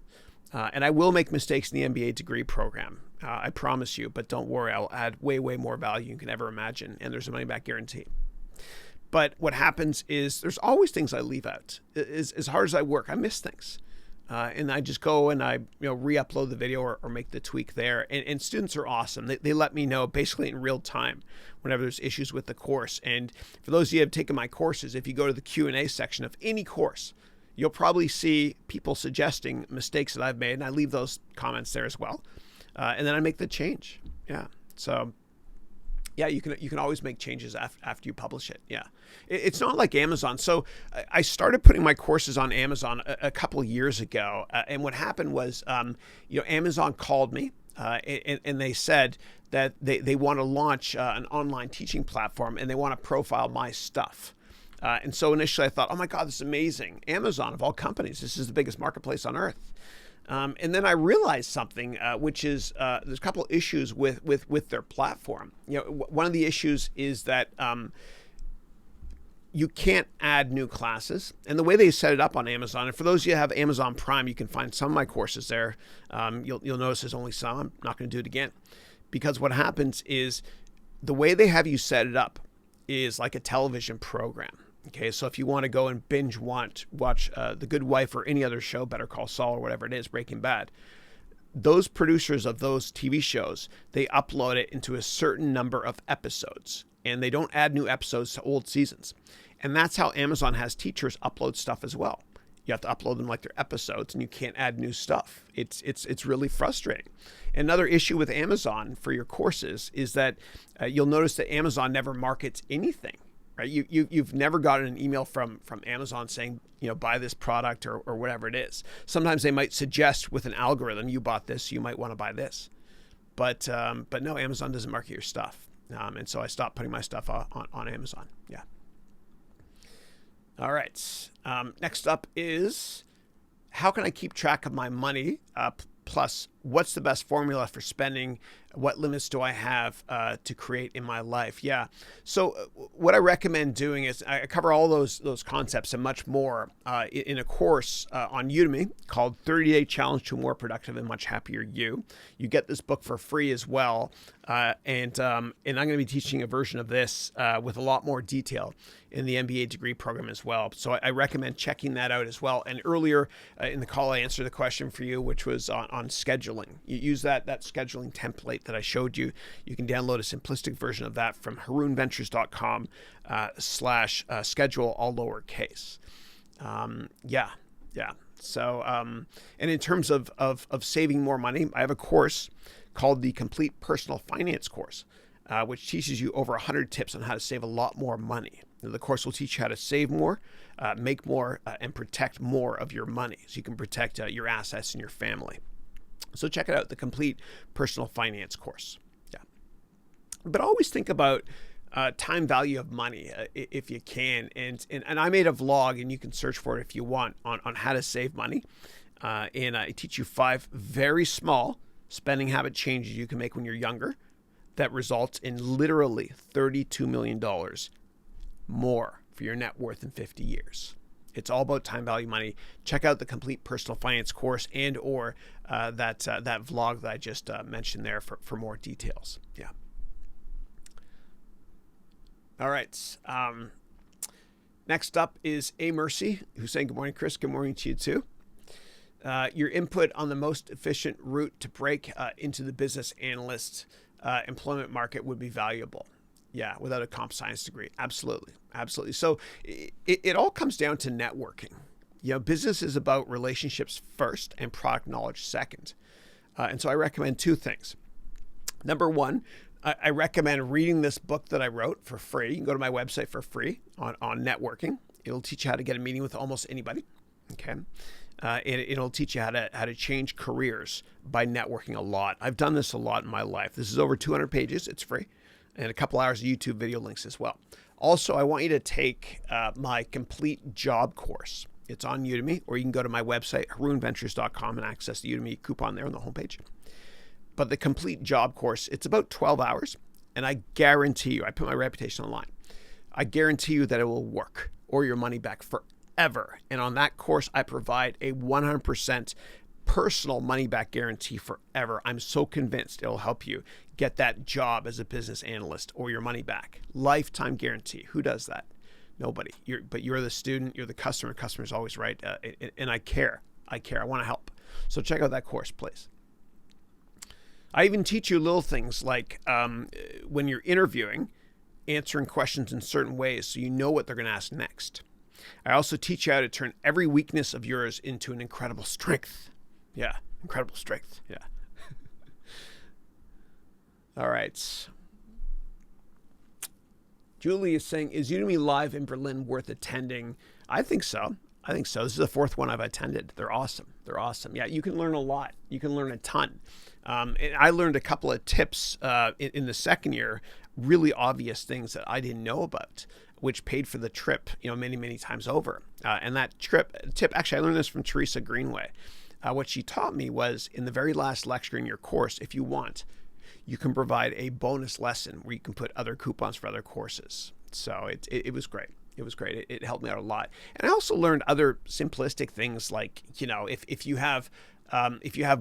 and I will make mistakes in the MBA degree program, I promise you, but don't worry, I'll add way, way more value than you can ever imagine, and there's a money-back guarantee. But what happens is there's always things I leave out. As hard as I work, I miss things. And I just go and I re-upload the video or make the tweak there. And students are awesome. They let me know basically in real time whenever there's issues with the course. And for those of you who have taken my courses, if you go to the Q&A section of any course, you'll probably see people suggesting mistakes that I've made, and I leave those comments there as well. And then I make the change. Yeah. So yeah, you can always make changes after you publish it. Yeah. It's not like Amazon. So I started putting my courses on Amazon a couple of years ago. And what happened was, Amazon called me and they said that they want to launch an online teaching platform and they want to profile my stuff. And so initially I thought, oh my God, this is amazing. Amazon, of all companies, this is the biggest marketplace on earth. And then I realized something, which is there's a couple issues with their platform. One of the issues is that you can't add new classes. And the way they set it up on Amazon, and for those of you who have Amazon Prime, you can find some of my courses there. You'll notice there's only some. I'm not going to do it again. Because what happens is the way they have you set it up is like a television program. Okay, so if you want to go and binge watch The Good Wife or any other show, Better Call Saul or whatever it is, Breaking Bad, those producers of those TV shows, they upload it into a certain number of episodes, and they don't add new episodes to old seasons. And that's how Amazon has teachers upload stuff as well. You have to upload them like they're episodes, and you can't add new stuff. It's really frustrating. Another issue with Amazon for your courses is that you'll notice that Amazon never markets anything. Right? You've never gotten an email from Amazon saying, buy this product or whatever it is. Sometimes they might suggest with an algorithm, you bought this, so you might want to buy this. But no, Amazon doesn't market your stuff. And so I stopped putting my stuff on Amazon. Yeah. All right. Next up is, how can I keep track of my money? Plus, what's the best formula for spending? What limits do I have to create in my life? Yeah. So what I recommend doing is I cover all those concepts and much more in a course on Udemy called 30-Day Challenge to a More Productive and Much Happier You. You get this book for free as well. And I'm going to be teaching a version of this with a lot more detail in the MBA degree program as well. So I recommend checking that out as well. And earlier in the call, I answered the question for you, which was on scheduling. You use that scheduling template that I showed you. You can download a simplistic version of that from harounventures.com/schedule, all lowercase. Yeah. So, and in terms of saving more money, I have a course called the Complete Personal Finance Course, which teaches you over 100 tips on how to save a lot more money. The course will teach you how to save more, make more, and protect more of your money, so you can protect your assets and your family. So check it out, the Complete Personal Finance Course. Yeah. But always think about time value of money if you can. And I made a vlog, and you can search for it if you want, on how to save money. And I teach you 5 very small spending habit changes you can make when you're younger that results in literally $32 million more for your net worth in 50 years. It's all about time value money. Check out the Complete Personal Finance course and or that vlog that I just mentioned there for more details. Yeah. All right. Next up is A Mercy, who's saying, good morning, Chris. Good morning to you too. Your input on the most efficient route to break into the business analyst employment market would be valuable. Yeah, without a comp science degree. Absolutely. So it all comes down to networking. Business is about relationships first and product knowledge second. And so I recommend 2 things. Number 1, I recommend reading this book that I wrote for free. You can go to my website for free on networking. It'll teach you how to get a meeting with almost anybody. Okay. It'll teach you how to change careers by networking a lot. I've done this a lot in my life. This is over 200 pages. It's free. And a couple hours of YouTube video links as well. Also, I want you to take my complete job course. It's on Udemy, or you can go to my website, harounventures.com, and access the Udemy coupon there on the homepage. But the complete job course, it's about 12 hours, and I guarantee you, I put my reputation on the line, I guarantee you that it will work, or your money back forever. And on that course, I provide a 100% personal money back guarantee forever. I'm so convinced it'll help you get that job as a business analyst or your money back. Lifetime guarantee. Who does that? Nobody. But you're the student, you're the customer. Customer's always right. And I care. I want to help. So check out that course, please. I even teach you little things like when you're interviewing, answering questions in certain ways so you know what they're going to ask next. I also teach you how to turn every weakness of yours into an incredible strength. Yeah, incredible strength. Yeah. All right. Julie is saying, is Udemy Live in Berlin worth attending? I think so. This is the 4th one I've attended. They're awesome. They're awesome. Yeah, you can learn a lot. You can learn a ton. And I learned a couple of tips in the second year, really obvious things that I didn't know about, which paid for the trip, many, many times over. And that tip, actually, I learned this from Teresa Greenway. What she taught me was, in the very last lecture in your course, if you want, you can provide a bonus lesson where you can put other coupons for other courses. So it was great. It was great. It helped me out a lot. And I also learned other simplistic things like, if you have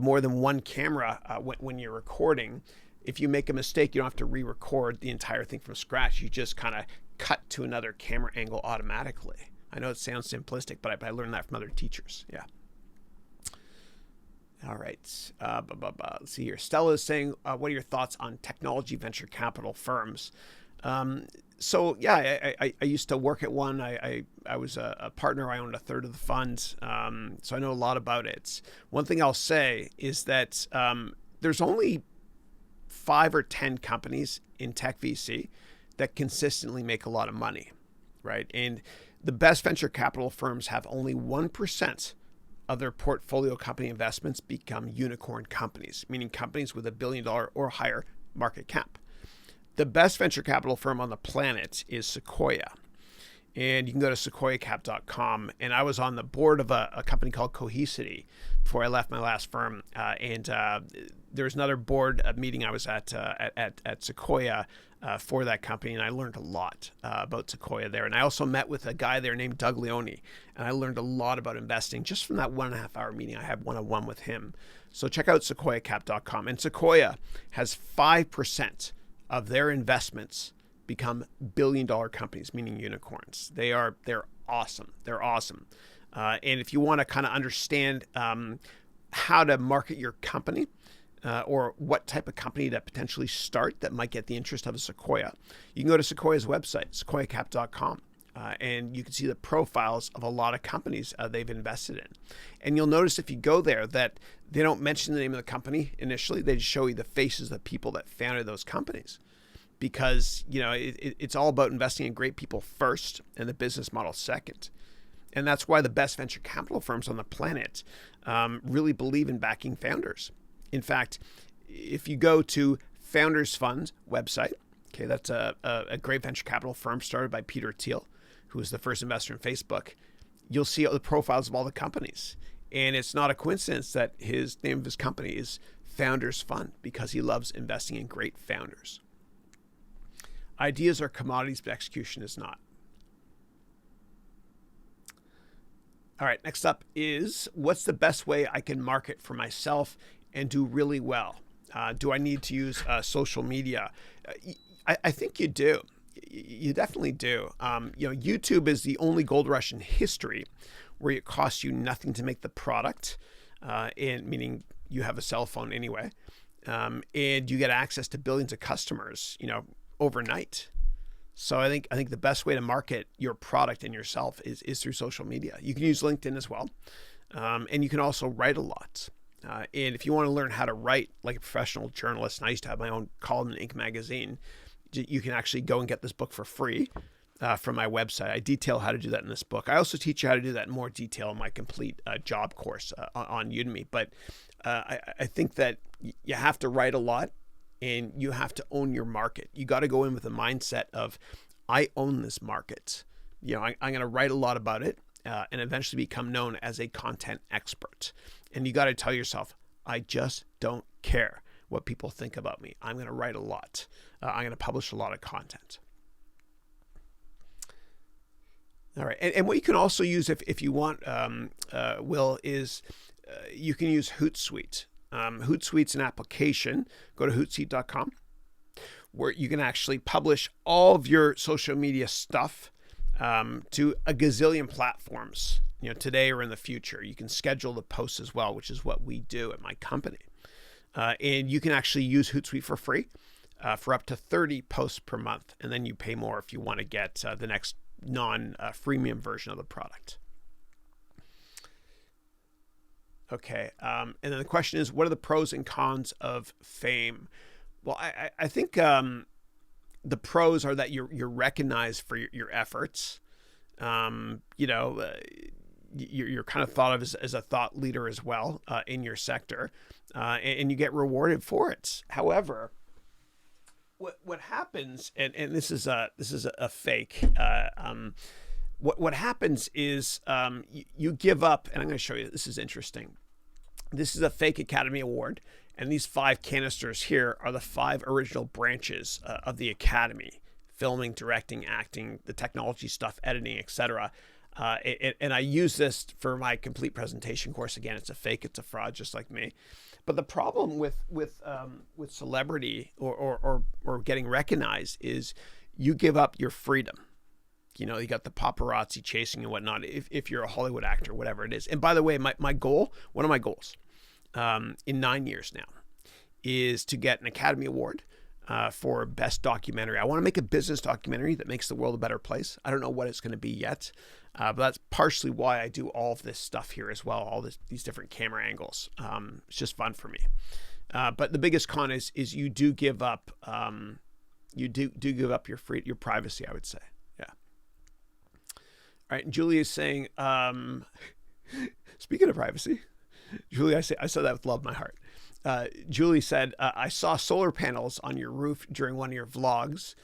more than one camera when you're recording, if you make a mistake, you don't have to re-record the entire thing from scratch. You just kind of cut to another camera angle automatically. I know it sounds simplistic, but I learned that from other teachers. Yeah. All right. Let's see here. Stella is saying, what are your thoughts on technology venture capital firms? So yeah, I used to work at one. I was a partner. I owned a third of the fund. So I know a lot about it. One thing I'll say is that there's only 5 or 10 companies in tech VC that consistently make a lot of money, right? And the best venture capital firms have only 1% of their portfolio company investments become unicorn companies, meaning companies with $1 billion or higher market cap. The best venture capital firm on the planet is Sequoia. And you can go to sequoiacap.com. And I was on the board of a company called Cohesity before I left my last firm. And there was another board meeting I was at Sequoia for that company, and I learned a lot about Sequoia there. And I also met with a guy there named Doug Leone, and I learned a lot about investing just from that 1.5 hour meeting I had one-on-one with him. So check out sequoiacap.com. And Sequoia has 5% of their investments become billion-dollar companies, meaning unicorns. They're awesome. They're awesome. And if you want to kind of understand how to market your company, or what type of company to potentially start that might get the interest of a Sequoia, you can go to Sequoia's website, sequoiacap.com, and you can see the profiles of a lot of companies they've invested in. And you'll notice if you go there that they don't mention the name of the company initially. They just show you the faces of the people that founded those companies, because it's all about investing in great people first and the business model second. And that's why the best venture capital firms on the planet really believe in backing founders. In fact, if you go to Founders Fund website, okay, that's a great venture capital firm started by Peter Thiel, who was the first investor in Facebook. You'll see the profiles of all the companies. And it's not a coincidence that his name of his company is Founders Fund, because he loves investing in great founders. Ideas are commodities, but execution is not. All right, next up is, what's the best way I can market for myself and do really well? Do I need to use social media? I think you do. You definitely do. YouTube is the only gold rush in history where it costs you nothing to make the product, meaning you have a cell phone anyway, and you get access to billions of customers, overnight. So I think the best way to market your product and yourself is through social media. You can use LinkedIn as well, and you can also write a lot. And if you want to learn how to write like a professional journalist, and I used to have my own column in Inc. magazine, you can actually go and get this book for free from my website. I detail how to do that in this book. I also teach you how to do that in more detail in my complete job course on Udemy. But I think that you have to write a lot, and you have to own your market. You got to go in with a mindset of, I own this market. I'm going to write a lot about it and eventually become known as a content expert. And you got to tell yourself, I just don't care what people think about me. I'm going to write a lot. I'm going to publish a lot of content. All right. And what you can also use if you want, Will, is you can use Hootsuite. Hootsuite's an application. Go to hootsuite.com, where you can actually publish all of your social media stuff to a gazillion platforms, today or in the future. You can schedule the posts as well, which is what we do at my company. And you can actually use Hootsuite for free for up to 30 posts per month. And then you pay more if you want to get the next non-freemium version of the product. Okay. And then the question is, what are the pros and cons of fame? Well, I think the pros are that you're recognized for your efforts. you're kind of thought of as a thought leader as well in your sector, and you get rewarded for it. However, what happens, and this is a fake. What happens is you give up, and I'm going to show you. This is interesting. This is a fake Academy Award, and these 5 canisters here are the 5 original branches of the Academy: filming, directing, acting, the technology stuff, editing, etc. And I use this for my complete presentation course. Again, it's a fake, it's a fraud, just like me. But the problem with celebrity or getting recognized is you give up your freedom. You know, you got the paparazzi chasing and whatnot. If you're a Hollywood actor, whatever it is. And by the way, my goal, one of my goals, in 9 years now, is to get an Academy Award for Best Documentary. I want to make a business documentary that makes the world a better place. I don't know what it's going to be yet, but that's partially why I do all of this stuff here as well, all these different camera angles. It's just fun for me. But the biggest con is you do give up give up your privacy, I would say. Yeah. All right. And Julie is saying, speaking of privacy, Julie, I said that with love in my heart. Julie said, I saw solar panels on your roof during one of your vlogs,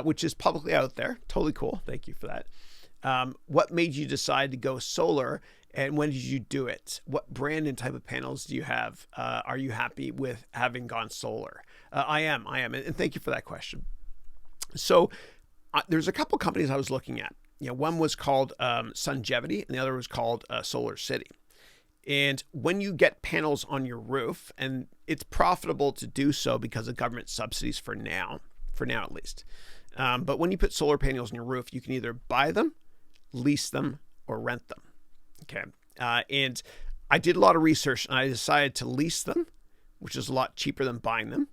which is publicly out there. Totally cool. Thank you for that. What made you decide to go solar, and when did you do it? What brand and type of panels do you have? Are you happy with having gone solar? I am. And thank you for that question. So there's a couple companies I was looking at. You know, one was called Sungevity, and the other was called Solar City. And when you get panels on your roof, and it's profitable to do so because of government subsidies for now at least. But when you put solar panels on your roof, you can either buy them, lease them, or rent them. Okay. And I did a lot of research, and I decided to lease them, which is a lot cheaper than buying them,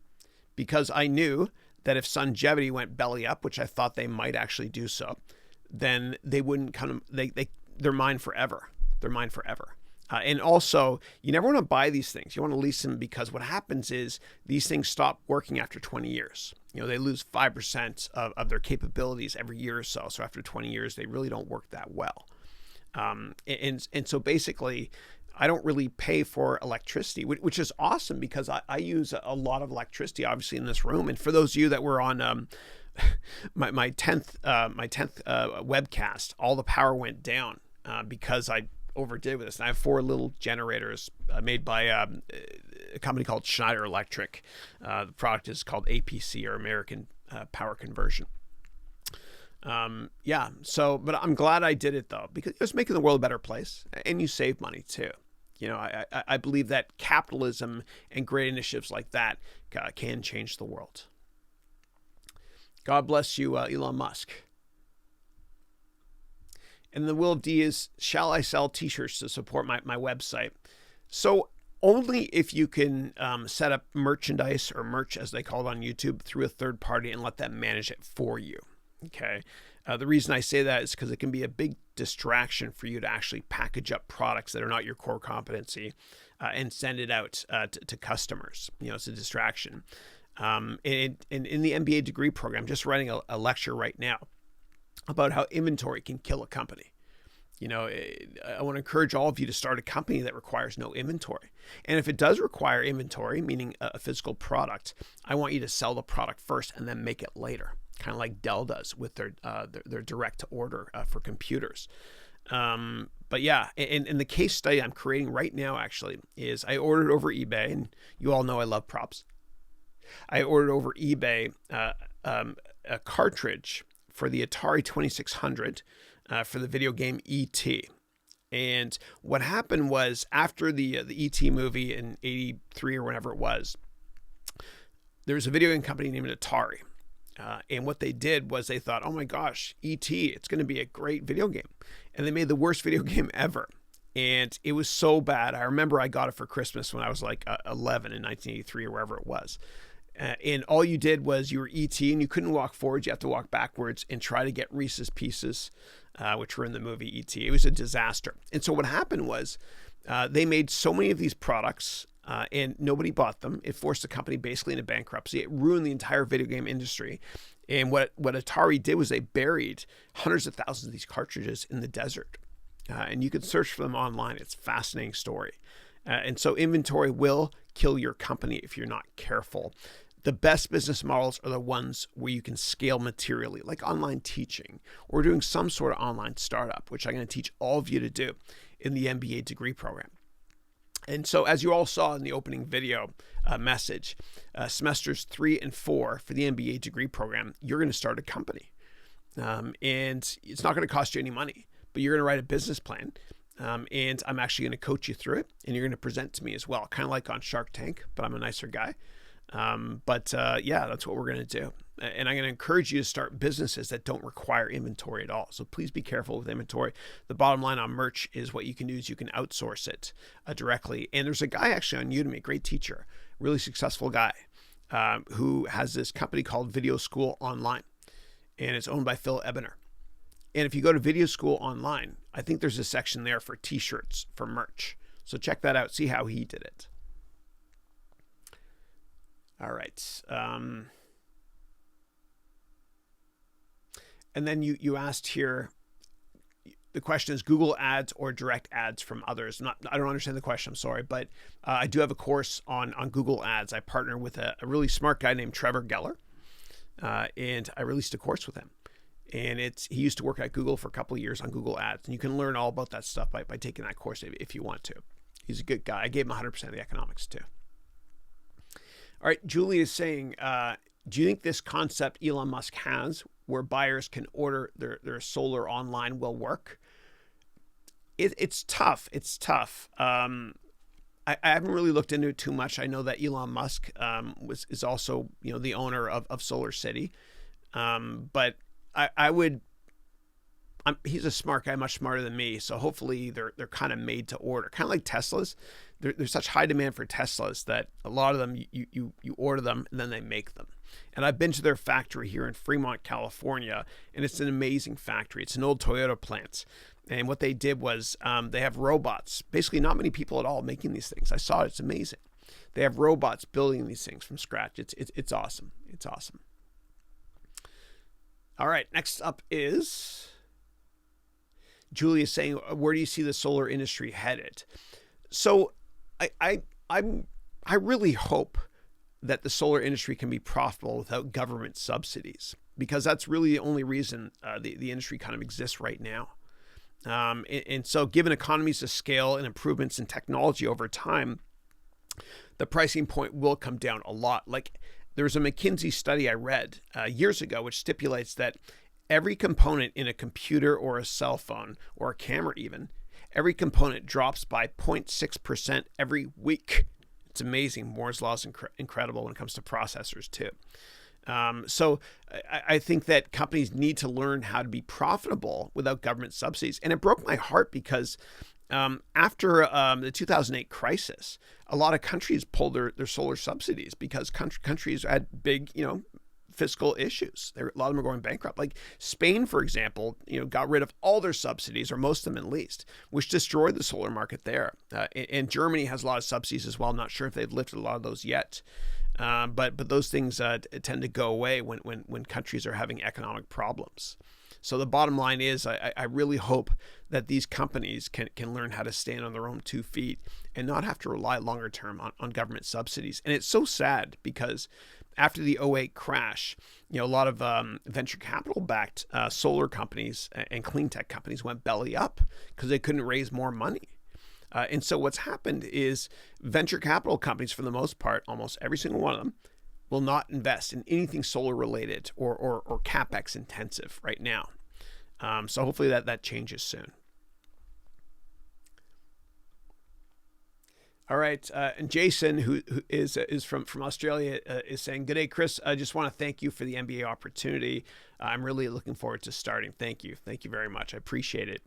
because I knew that if Sungevity went belly up, which I thought they might actually do so, then they wouldn't they're mine forever. They're mine forever. And also, you never want to buy these things. You want to lease them, because what happens is these things stop working after 20 years. You know, they lose 5% of their capabilities every year or so. So after 20 years, they really don't work that well. And so basically, I don't really pay for electricity, which is awesome, because I use a lot of electricity, obviously, in this room. And for those of you that were on my 10th webcast, all the power went down because I overdid with this. And I have 4 little generators made by a company called Schneider Electric. The product is called APC, or American Power Conversion. But I'm glad I did it, though, because it was making the world a better place, and you save money too. You know, I believe that capitalism and great initiatives like that can change the world. God bless you, Elon Musk. And the Will of D is, shall I sell t-shirts to support my website? So only if you can set up merchandise, or merch as they call it on YouTube, through a third party and let them manage it for you. Okay. The reason I say that is because it can be a big distraction for you to actually package up products that are not your core competency and send it out to customers. You know, it's a distraction. And in the MBA degree program, I'm just writing a lecture right now about how inventory can kill a company. You know, I want to encourage all of you to start a company that requires no inventory. And if it does require inventory, meaning a physical product, I want you to sell the product first and then make it later, kind of like Dell does with their direct to order for computers. But yeah, and the case study I'm creating right now actually is I ordered over eBay, and you all know I love props. I ordered over eBay a cartridge for the Atari 2600 for the video game E.T. And what happened was, after the E.T. movie in '83 or whenever it was, there was a video game company named Atari. And what they did was they thought, oh my gosh, E.T., it's going to be a great video game. And they made the worst video game ever. And it was so bad. I remember I got it for Christmas when I was like 11 in 1983 or wherever it was. And all you did was you were E.T. and you couldn't walk forward. You have to walk backwards and try to get Reese's Pieces, which were in the movie E.T. It was a disaster. And so what happened was they made so many of these products and nobody bought them. It forced the company basically into bankruptcy. It ruined the entire video game industry. And what Atari did was they buried hundreds of thousands of these cartridges in the desert. and you can search for them online. It's a fascinating story. And so inventory will kill your company if you're not careful. The best business models are the ones where you can scale materially, like online teaching or doing some sort of online startup, which I'm going to teach all of you to do in the MBA degree program. And so as you all saw in the opening video message, semesters 3 and 4 for the MBA degree program, you're going to start a company. And it's not going to cost you any money, but you're going to write a business plan. And I'm actually going to coach you through it, and you're going to present to me as well, kind of like on Shark Tank, but I'm a nicer guy. Yeah, that's what we're going to do. And I'm going to encourage you to start businesses that don't require inventory at all. So please be careful with inventory. The bottom line on merch is what you can do is you can outsource it directly. And there's a guy actually on Udemy, great teacher, really successful guy, who has this company called Video School Online, and it's owned by Phil Ebener. And if you go to Video School Online, I think there's a section there for t-shirts, for merch. So check that out, see how he did it. All right. And then you asked here, the question is Google ads or direct ads from others. I don't understand the question, I'm sorry, but I do have a course on Google ads. I partner with a really smart guy named Trevor Geller, and I released a course with him. And he used to work at Google for a couple of years on Google ads, and you can learn all about that stuff by taking that course if you want to. He's a good guy. I gave him 100% of the economics too. All right, Julie is saying, do you think this concept Elon Musk has where buyers can order their solar online will work? It's tough. It's tough. I haven't really looked into it too much. I know that Elon Musk is also the owner of Solar City, but he's a smart guy, much smarter than me. So hopefully they're kind of made to order, kind of like Teslas. There's such high demand for Teslas that a lot of them, you order them and then they make them. And I've been to their factory here in Fremont, California, and it's an amazing factory. It's an old Toyota plant. And what they did was they have robots, basically not many people at all making these things. I saw it, it's amazing. They have robots building these things from scratch. It's awesome. It's awesome. All right, next up is Julia saying, where do you see the solar industry headed? So I really hope that the solar industry can be profitable without government subsidies, because that's really the only reason the industry kind of exists right now. And so given economies of scale and improvements in technology over time, the pricing point will come down a lot. Like there's a McKinsey study I read years ago, which stipulates that every component in a computer or a cell phone or a camera even, every component drops by 0.6% every week. It's amazing. Moore's law is incredible when it comes to processors too. So I think that companies need to learn how to be profitable without government subsidies. And it broke my heart because after the 2008 crisis, a lot of countries pulled their solar subsidies because countries had big, fiscal issues. A lot of them are going bankrupt. Like Spain, for example, got rid of all their subsidies, or most of them at least, which destroyed the solar market there. And Germany has a lot of subsidies as well. I'm not sure if they've lifted a lot of those yet. But those things tend to go away when countries are having economic problems. So the bottom line is I really hope that these companies can learn how to stand on their own 2 feet and not have to rely longer term on government subsidies. And it's so sad because after the 2008 crash, a lot of venture capital backed solar companies and clean tech companies went belly up because they couldn't raise more money. And so what's happened is venture capital companies, for the most part, almost every single one of them, will not invest in anything solar related or CapEx intensive right now. So hopefully that changes soon. All right, and Jason, who is from Australia, is saying, "Good day, Chris. I just want to thank you for the MBA opportunity. I'm really looking forward to starting. Thank you very much. I appreciate it.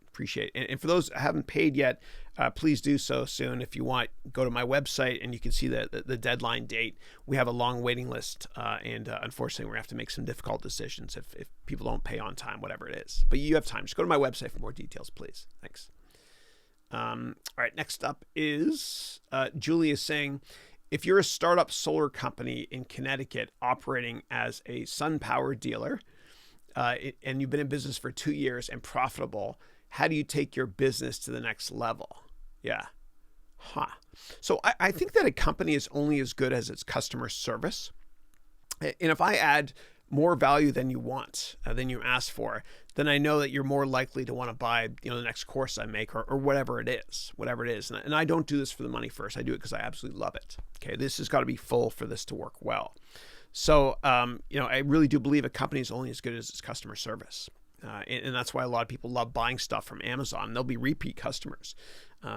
And for those who haven't paid yet, please do so soon. If you want, go to my website and you can see the deadline date. We have a long waiting list, and unfortunately, we have to make some difficult decisions if people don't pay on time, whatever it is. But you have time. Just go to my website for more details, please. Thanks." All right, next up is Julie is saying, if you're a startup solar company in Connecticut operating as a SunPower dealer, and you've been in business for 2 years and profitable, how do you take your business to the next level? Yeah. So I think that a company is only as good as its customer service. And if I add more value than you want, than you ask for, then I know that you're more likely to want to buy, the next course I make or whatever it is. And I don't do this for the money first. I do it because I absolutely love it. Okay, this has got to be full for this to work well. So, I really do believe a company is only as good as its customer service. And that's why a lot of people love buying stuff from Amazon. They'll be repeat customers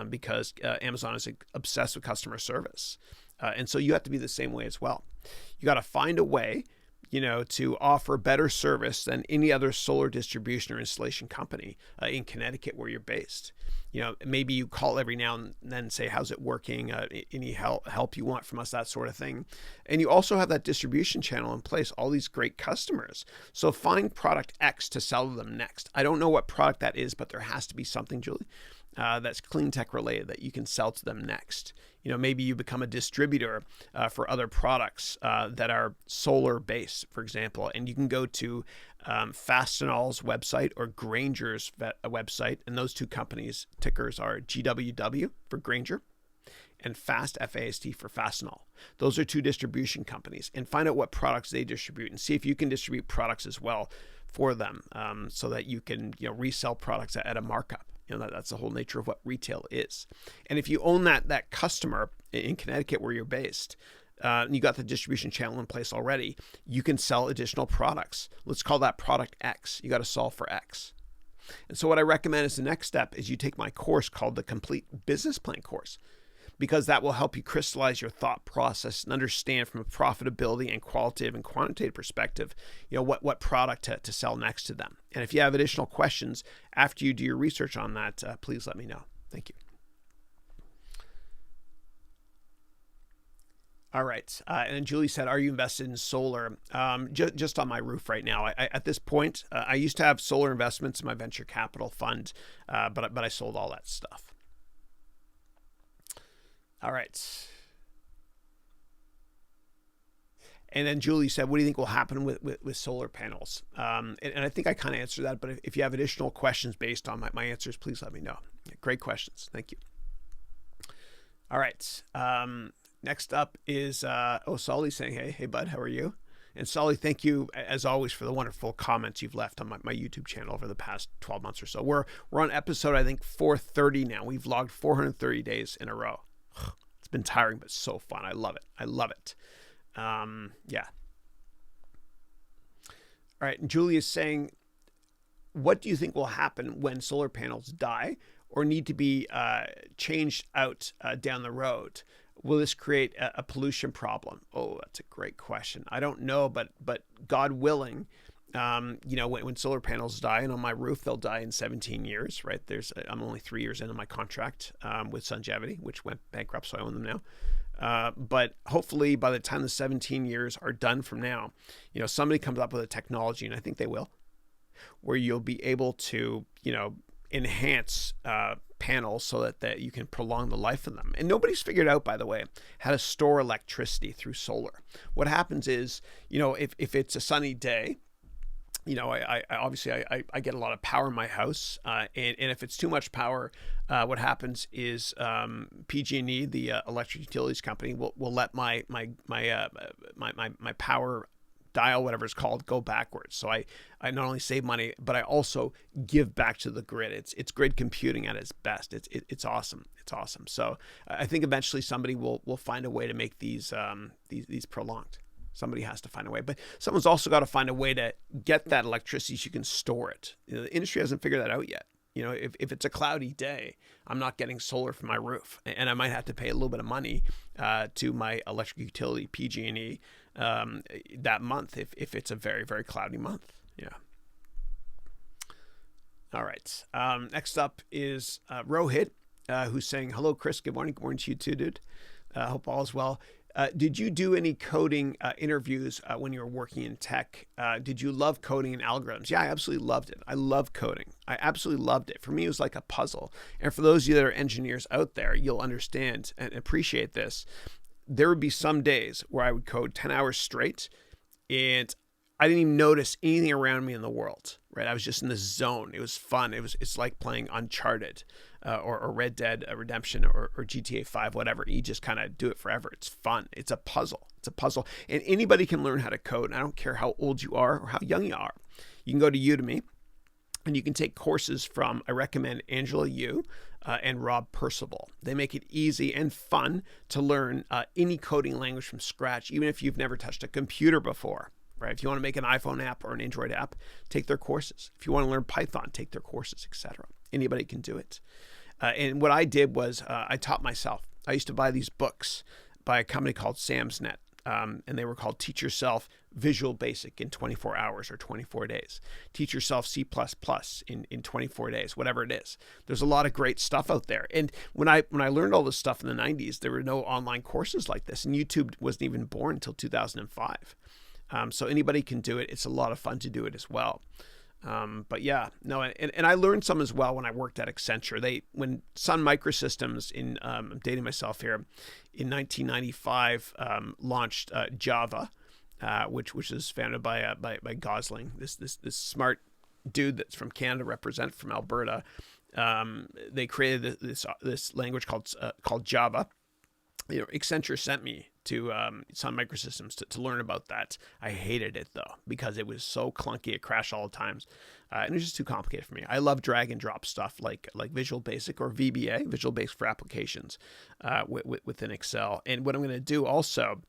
because Amazon is obsessed with customer service. And so you have to be the same way as well. You got to find a way, to offer better service than any other solar distribution or installation company in Connecticut where you're based. Maybe you call every now and then and say, how's it working? Any help you want from us, that sort of thing. And you also have that distribution channel in place, all these great customers. So find product X to sell to them next. I don't know what product that is, but there has to be something, Julie, that's clean tech related that you can sell to them next. Maybe you become a distributor for other products that are solar based, for example, and you can go to Fastenal's website or Grainger's website, and those two companies' tickers are GWW for Grainger and FAST, FAST for Fastenal. Those are two distribution companies, and find out what products they distribute and see if you can distribute products as well for them, so that you can resell products at a markup. That's the whole nature of what retail is. And if you own that customer in Connecticut where you're based, and you got the distribution channel in place already, you can sell additional products. Let's call that product X. You got to solve for X. And so what I recommend as the next step is you take my course called the Complete Business Plan course, because that will help you crystallize your thought process and understand from a profitability and qualitative and quantitative perspective, what product to sell next to them. And if you have additional questions after you do your research on that, please let me know. Thank you. All right. And then Julie said, are you invested in solar? Just on my roof right now. At this point, I used to have solar investments in my venture capital fund, but I sold all that stuff. All right. And then Julie said, what do you think will happen with solar panels? And I think I kind of answered that, but if you have additional questions based on my answers, please let me know. Great questions. Thank you. All right. Next up is, Solly saying, hey, bud, how are you? And Solly, thank you, as always, for the wonderful comments you've left on my YouTube channel over the past 12 months or so. We're on episode, I think, 430 now. We've logged 430 days in a row. It's been tiring, but so fun. I love it. Yeah. All right. And Julie is saying, what do you think will happen when solar panels die or need to be changed out down the road? Will this create a pollution problem? Oh, that's a great question. I don't know, but God willing, when solar panels die, and on my roof, they'll die in 17 years, right? I'm only 3 years into my contract with Sungevity, which went bankrupt, so I own them now. But hopefully by the time the 17 years are done from now, somebody comes up with a technology, and I think they will, where you'll be able to, enhance panels so that you can prolong the life of them. And nobody's figured out, by the way, how to store electricity through solar. What happens is, if it's a sunny day, I obviously get a lot of power in my house, and if it's too much power, what happens is PG&E, the electric utilities company, will let my power dial, whatever it's called, go backwards. So I not only save money, but I also give back to the grid. It's grid computing at its best. It's awesome. It's awesome. So I think eventually somebody will find a way to make these prolonged. Somebody has to find a way, but someone's also got to find a way to get that electricity so you can store it. The industry hasn't figured that out yet. If it's a cloudy day, I'm not getting solar from my roof, and I might have to pay a little bit of money to my electric utility, PG&E, that month if it's a very, very cloudy month. Yeah. All right. Next up is Rohit, who's saying, hello, Chris. Good morning. Good morning to you too, dude. Hope all is well. Did you do any coding interviews when you were working in tech? Did you love coding and algorithms? Yeah, I absolutely loved it. I love coding. I absolutely loved it. For me, it was like a puzzle. And for those of you that are engineers out there, you'll understand and appreciate this. There would be some days where I would code 10 hours straight, and I didn't even notice anything around me in the world, right? I was just in the zone. It was fun. It's like playing Uncharted or Red Dead Redemption or GTA 5, whatever. You just kind of do it forever. It's fun. It's a puzzle. It's a puzzle. And anybody can learn how to code. And I don't care how old you are or how young you are. You can go to Udemy and you can take courses from, I recommend Angela Yu and Rob Percival. They make it easy and fun to learn any coding language from scratch, even if you've never touched a computer before. Right? If you want to make an iPhone app or an Android app, take their courses. If you want to learn Python, take their courses, etc. Anybody can do it. And what I did was I taught myself. I used to buy these books by a company called SamsNet, and they were called Teach Yourself Visual Basic in 24 hours or 24 days. Teach Yourself C++ in 24 days, whatever it is. There's a lot of great stuff out there. And when I learned all this stuff in the 90s, there were no online courses like this, and YouTube wasn't even born until 2005. So anybody can do it. It's a lot of fun to do it as well. But yeah, no, and I learned some as well when I worked at Accenture. When Sun Microsystems I'm dating myself here, in 1995 launched Java, which was founded by Gosling, this smart dude that's from Canada, represent from Alberta. They created this language called Java. Accenture sent me to Sun Microsystems to learn about that. I hated it though, because it was so clunky. It crashed all the times. And it was just too complicated for me. I love drag and drop stuff like Visual Basic or VBA, Visual Basic for Applications within Excel. And what I'm going to do also,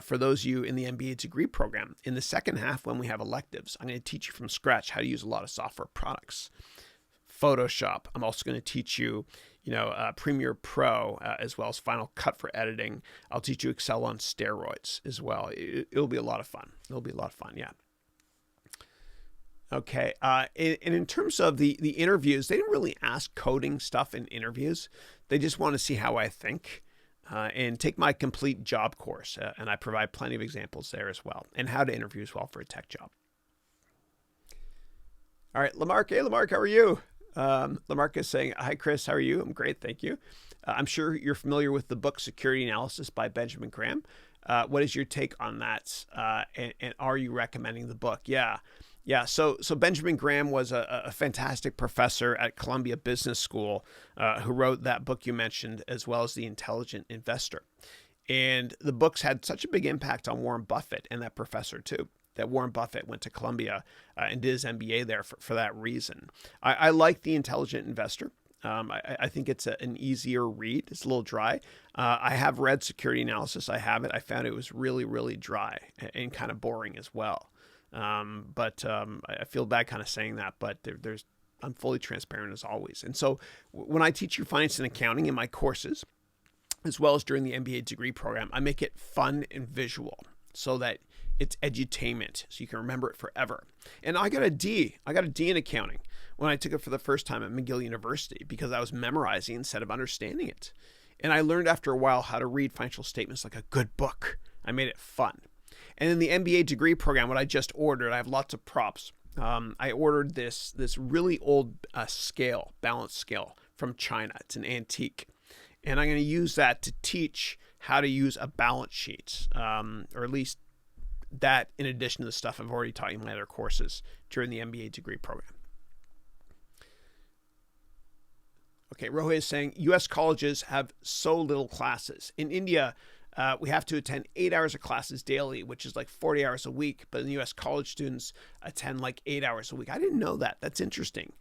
for those of you in the MBA degree program, in the second half when we have electives, I'm going to teach you from scratch how to use a lot of software products. Photoshop. I'm also going to teach you, Premiere Pro, as well as Final Cut for editing. I'll teach you Excel on steroids as well. It'll be a lot of fun. Yeah. Okay. And in terms of the interviews, they didn't really ask coding stuff in interviews. They just want to see how I think. And take my complete job course. And I provide plenty of examples there as well. And how to interview as well for a tech job. All right, Lamarck. Hey, Lamarck, how are you? Lamarck is saying, hi, Chris, how are you? I'm great, thank you. I'm sure you're familiar with the book Security Analysis by Benjamin Graham. What is your take on that? And are you recommending the book? Yeah. So Benjamin Graham was a fantastic professor at Columbia Business School who wrote that book you mentioned, as well as The Intelligent Investor. And the books had such a big impact on Warren Buffett and that professor too, that Warren Buffett went to Columbia and did his MBA there for that reason. I like The Intelligent Investor. I think it's an easier read. It's a little dry. I have read Security Analysis. I have it. I found it was really, really dry and kind of boring as well. But I feel bad kind of saying that, but I'm fully transparent as always. And so when I teach you finance and accounting in my courses, as well as during the MBA degree program, I make it fun and visual so that it's edutainment, so you can remember it forever. And I got a D in accounting when I took it for the first time at McGill University, because I was memorizing instead of understanding it. And I learned after a while how to read financial statements like a good book. I made it fun. And in the MBA degree program, what I just ordered, I have lots of props. I ordered this really old balance scale from China. It's an antique. And I'm going to use that to teach how to use a balance sheet, or at least that in addition to the stuff I've already taught you in my other courses during the MBA degree program. Okay, Rohit is saying, U.S. colleges have so little classes. In India, we have to attend 8 hours of classes daily, which is like 40 hours a week. But in the U.S., college students attend like 8 hours a week. I didn't know that. That's interesting.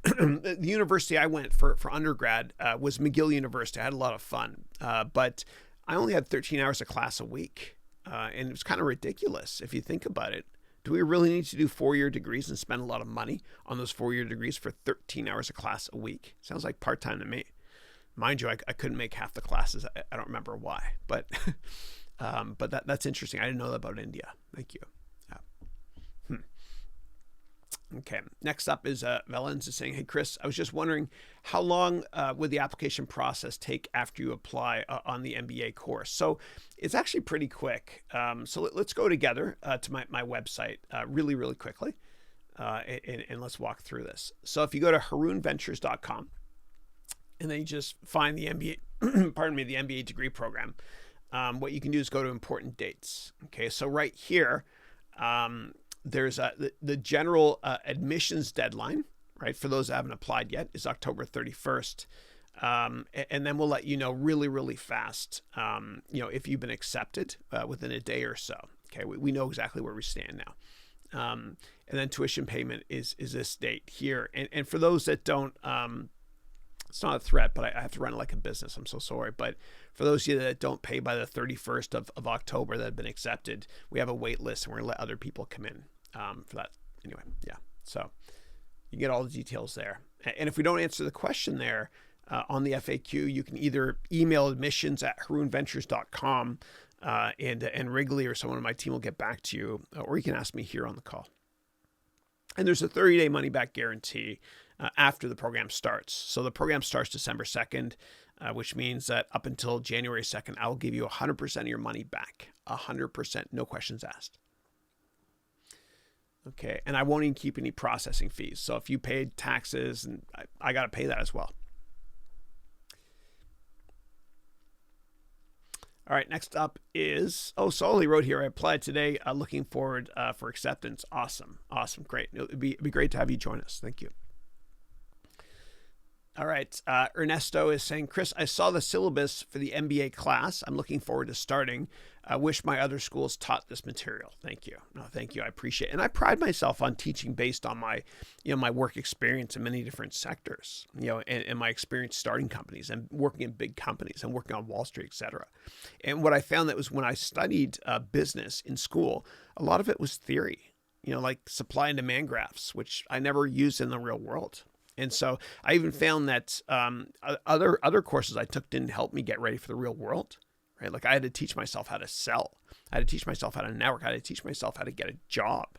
The university I went for undergrad was McGill University. I had a lot of fun, but I only had 13 hours of class a week. And it was kind of ridiculous if you think about it. Do we really need to do 4-year degrees and spend a lot of money on those 4-year degrees for 13 hours of class a week? Sounds like part-time to me. Mind you, I couldn't make half the classes. I don't remember why, but that's interesting. I didn't know that about India. Thank you. Okay, next up is Valens is saying, hey, Chris, I was just wondering how long would the application process take after you apply on the MBA course? So it's actually pretty quick. So let's go together to my website really, really quickly, and let's walk through this. So if you go to harounventures.com, and then you just find the MBA, the MBA degree program, what you can do is go to important dates. Okay, so right here, there's the general admissions deadline, right? For those that haven't applied yet, is October 31st. And then we'll let you know really, really fast, if you've been accepted within a day or so. Okay, we know exactly where we stand now. And then tuition payment is this date here. And for those that don't, it's not a threat, but I have to run it like a business. I'm so sorry. But for those of you that don't pay by the 31st of October that have been accepted, we have a wait list, and we're going to let other people come in for that. Anyway, yeah. So you get all the details there. And if we don't answer the question there on the FAQ, you can either email admissions@harounventures.com and Wrigley or someone on my team will get back to you, or you can ask me here on the call. And there's a 30-day money-back guarantee after the program starts. So the program starts December 2nd, which means that up until January 2nd, I will give you 100% of your money back. 100%, no questions asked. Okay, and I won't even keep any processing fees. So if you paid taxes, and I got to pay that as well. All right, next up is, Solly wrote here, I applied today, looking forward for acceptance. Awesome, great. It'd be great to have you join us. Thank you. All right, Ernesto is saying, Chris, I saw the syllabus for the MBA class. I'm looking forward to starting. I wish my other schools taught this material. Thank you. No, thank you. I appreciate it. And I pride myself on teaching based on my, my work experience in many different sectors, and my experience starting companies and working in big companies and working on Wall Street, et cetera. And what I found that was when I studied business in school, a lot of it was theory, like supply and demand graphs, which I never used in the real world. And so I even found that other courses I took didn't help me get ready for the real world, right? Like I had to teach myself how to sell. I had to teach myself how to network. I had to teach myself how to get a job.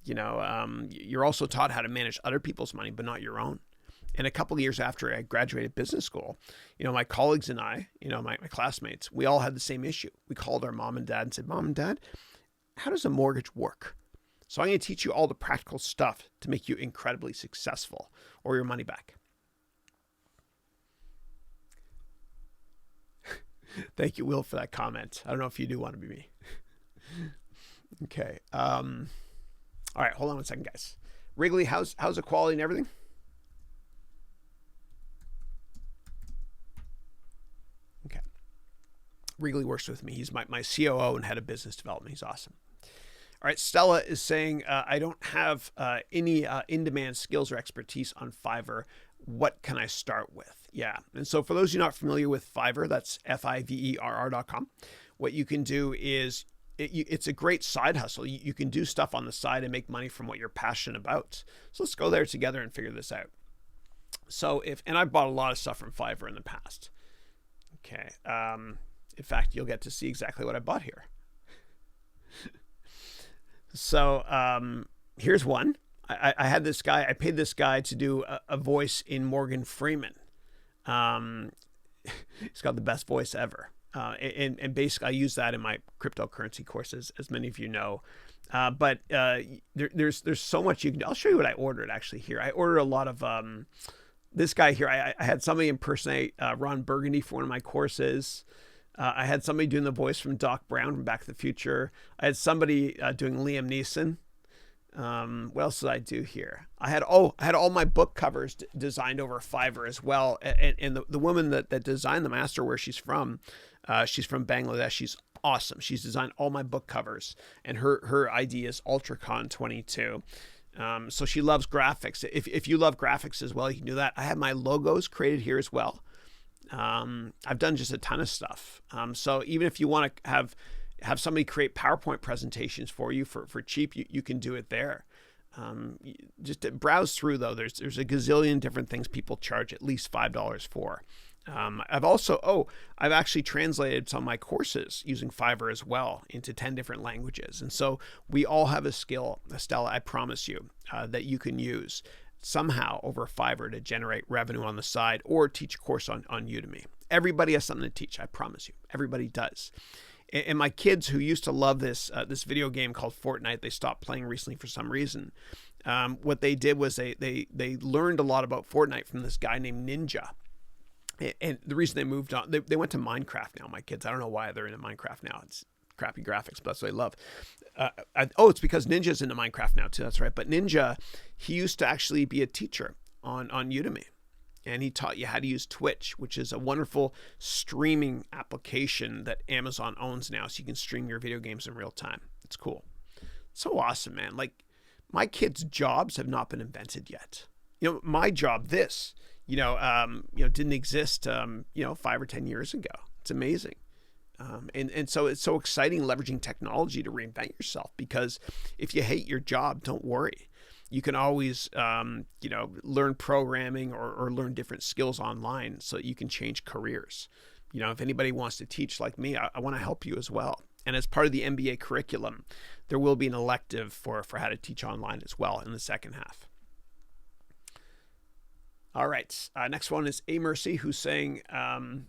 You're also taught how to manage other people's money, but not your own. And a couple of years after I graduated business school, my colleagues and I, my classmates, we all had the same issue. We called our mom and dad and said, Mom and Dad, how does a mortgage work? So I'm going to teach you all the practical stuff to make you incredibly successful or your money back. Thank you, Will, for that comment. I don't know if you do want to be me. Okay. All right. Hold on one second, guys. Wrigley, how's the quality and everything? Okay. Wrigley works with me. He's my COO and head of business development. He's awesome. All right, Stella is saying, I don't have any in-demand skills or expertise on Fiverr. What can I start with? Yeah, and so for those of you not familiar with Fiverr, that's Fiverr.com. What you can do is, it's a great side hustle. You can do stuff on the side and make money from what you're passionate about. So let's go there together and figure this out. So and I bought a lot of stuff from Fiverr in the past. Okay, in fact, you'll get to see exactly what I bought here. So here's one. I had this guy. I paid this guy to do a voice in Morgan Freeman. He's got the best voice ever. And basically, I use that in my cryptocurrency courses, as many of you know. But there's so much you can do. I'll show you what I ordered actually here. I ordered a lot of this guy here. I had somebody impersonate Ron Burgundy for one of my courses. I had somebody doing the voice from Doc Brown from Back to the Future. I had somebody doing Liam Neeson. What else did I do here? I had all my book covers designed over Fiverr as well. And the woman that designed them, I asked her where she's from. She's from Bangladesh. She's awesome. She's designed all my book covers, and her ID is UltraCon22. So she loves graphics. If you love graphics as well, you can do that. I have my logos created here as well. I've done just a ton of stuff. So even if you want to have somebody create PowerPoint presentations for you for cheap, you can do it there. Just to browse through though, there's a gazillion different things people charge at least $5 for. I've actually translated some of my courses using Fiverr as well into 10 different languages. And so we all have a skill, Estella, I promise you, that you can use somehow over Fiverr to generate revenue on the side or teach a course on Udemy. Everybody has something to teach, I promise you. Everybody does. And my kids who used to love this video game called Fortnite, they stopped playing recently for some reason. What they did was they learned a lot about Fortnite from this guy named Ninja. And the reason they moved on, they went to Minecraft now, my kids. I don't know why they're into Minecraft now. It's crappy graphics, but that's what I love. It's because Ninja's into Minecraft now too. That's right. But Ninja, he used to actually be a teacher on Udemy. And he taught you how to use Twitch, which is a wonderful streaming application that Amazon owns now. So you can stream your video games in real time. It's cool. So awesome, man. Like, my kids' jobs have not been invented yet. My job, didn't exist, 5 or 10 years ago. It's amazing. And so it's so exciting leveraging technology to reinvent yourself, because if you hate your job, don't worry. You can always, learn programming or learn different skills online so that you can change careers. If anybody wants to teach like me, I want to help you as well. And as part of the MBA curriculum, there will be an elective for how to teach online as well in the second half. All right. Next one is A Mercy, who's saying, it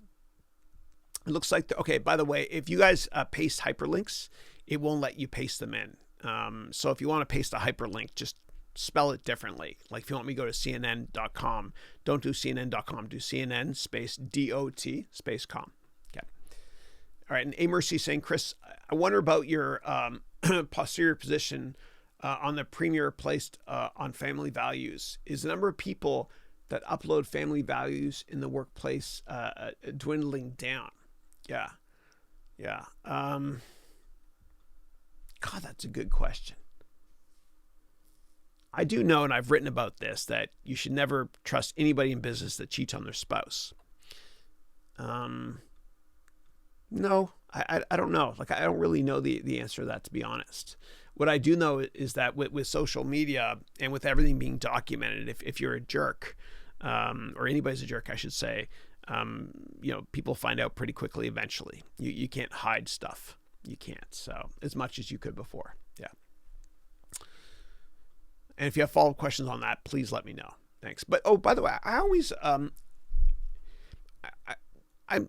looks like, by the way, if you guys paste hyperlinks, it won't let you paste them in. So if you want to paste a hyperlink, just spell it differently. Like if you want me to go to CNN.com, don't do CNN.com, do CNN space DOT space com. Okay. All right. And A Mercy saying, Chris, I wonder about your posterior position on the premier placed on family values. Is the number of people that upload family values in the workplace dwindling down? Yeah. God, that's a good question. I do know, and I've written about this, that you should never trust anybody in business that cheats on their spouse. No, I don't know. Like, I don't really know the answer to that, to be honest. What I do know is that with social media and with everything being documented, if you're a jerk, or anybody's a jerk, I should say, people find out pretty quickly eventually. You can't hide stuff. You can't. So as much as you could before. Yeah. And if you have follow-up questions on that, please let me know. Thanks. But, by the way, I always, I've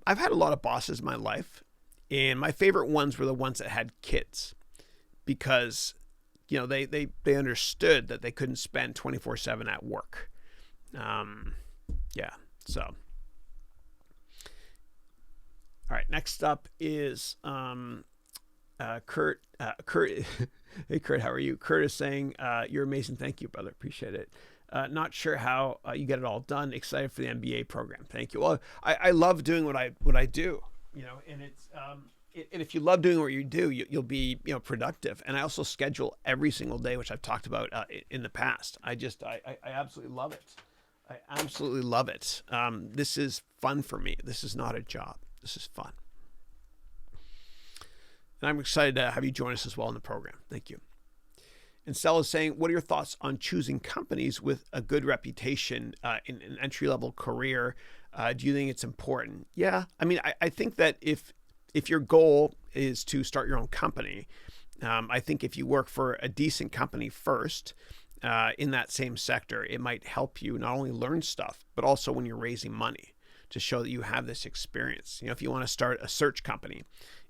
had a lot of bosses in my life, and my favorite ones were the ones that had kids, because, they understood that they couldn't spend 24/7 at work. So. All right. Next up is, Kurt. Hey, Kurt, how are you? Kurt is saying, you're amazing. Thank you, brother. Appreciate it. Not sure how you get it all done. Excited for the MBA program. Thank you. Well, I love doing what I do, and it's, and if you love doing what you do, you'll be, productive. And I also schedule every single day, which I've talked about in the past. I absolutely love it. I absolutely love it. This is fun for me. This is not a job. This is fun. And I'm excited to have you join us as well in the program. Thank you. And Stella is saying, what are your thoughts on choosing companies with a good reputation in an entry-level career? Do you think it's important? Yeah. I mean, I think that if your goal is to start your own company, I think if you work for a decent company first in that same sector, it might help you not only learn stuff, but also when you're raising money, to show that you have this experience. If you want to start a search company,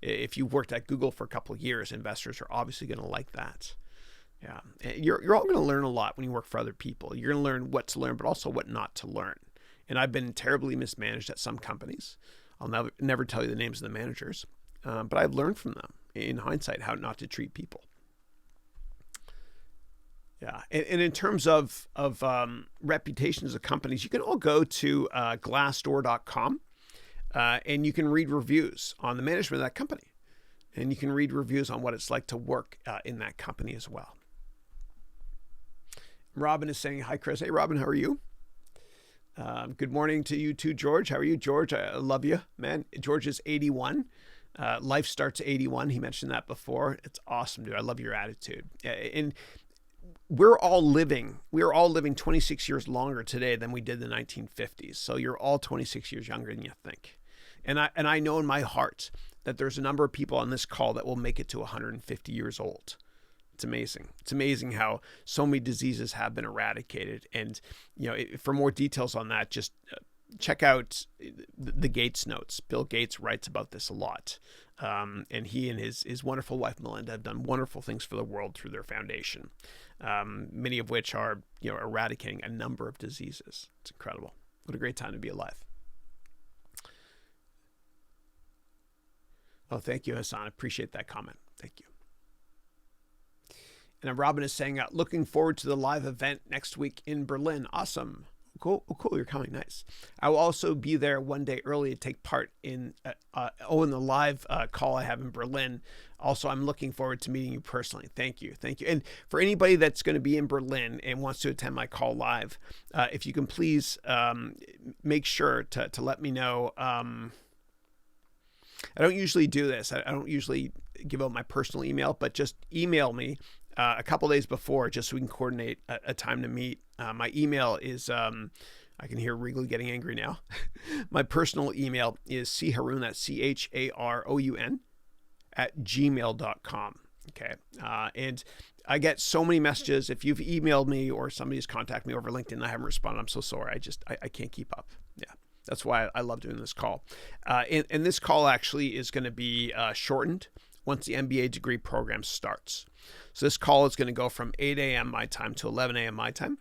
if you worked at Google for a couple of years, investors are obviously going to like that. Yeah, you're all going to learn a lot when you work for other people. You're going to learn what to learn, but also what not to learn. And I've been terribly mismanaged at some companies. I'll never tell you the names of the managers, but I've learned from them in hindsight how not to treat people. Yeah, and in terms of reputations of companies, you can all go to glassdoor.com and you can read reviews on the management of that company. And you can read reviews on what it's like to work in that company as well. Robin is saying, hi, Chris. Hey, Robin, how are you? Good morning to you too, George. How are you, George? I love you, man. George is 81. Life starts at 81. He mentioned that before. It's awesome, dude. I love your attitude. And we're all living 26 years longer today than we did in the 1950s. So you're all 26 years younger than you think. And I know in my heart that there's a number of people on this call that will make it to 150 years old. It's amazing. It's amazing how so many diseases have been eradicated. And, for more details on that, just check out the Gates notes. Bill Gates writes about this a lot. And he and his wonderful wife, Melinda, have done wonderful things for the world through their foundation. Many of which are, eradicating a number of diseases. It's incredible. What a great time to be alive. Oh, thank you, Hassan. I appreciate that comment. Thank you. And Robin is saying, looking forward to the live event next week in Berlin. Awesome. Cool. Oh, cool. You're coming. Nice. I will also be there one day early to take part in in the live call I have in Berlin. Also, I'm looking forward to meeting you personally. Thank you. Thank you. And for anybody that's going to be in Berlin and wants to attend my call live, if you can please make sure to let me know. I don't usually do this. I don't usually give out my personal email, but just email me a couple days before, just so we can coordinate a time to meet. My email is, I can hear Wrigley getting angry now. My personal email is charoun, that's CHAROUN, @gmail.com. Okay. And I get so many messages. If you've emailed me or somebody's contacted me over LinkedIn and I haven't responded, I'm so sorry. I can't keep up. Yeah. That's why I love doing this call. And this call actually is going to be shortened once the MBA degree program starts. So this call is going to go from 8 a.m. my time to 11 a.m. my time.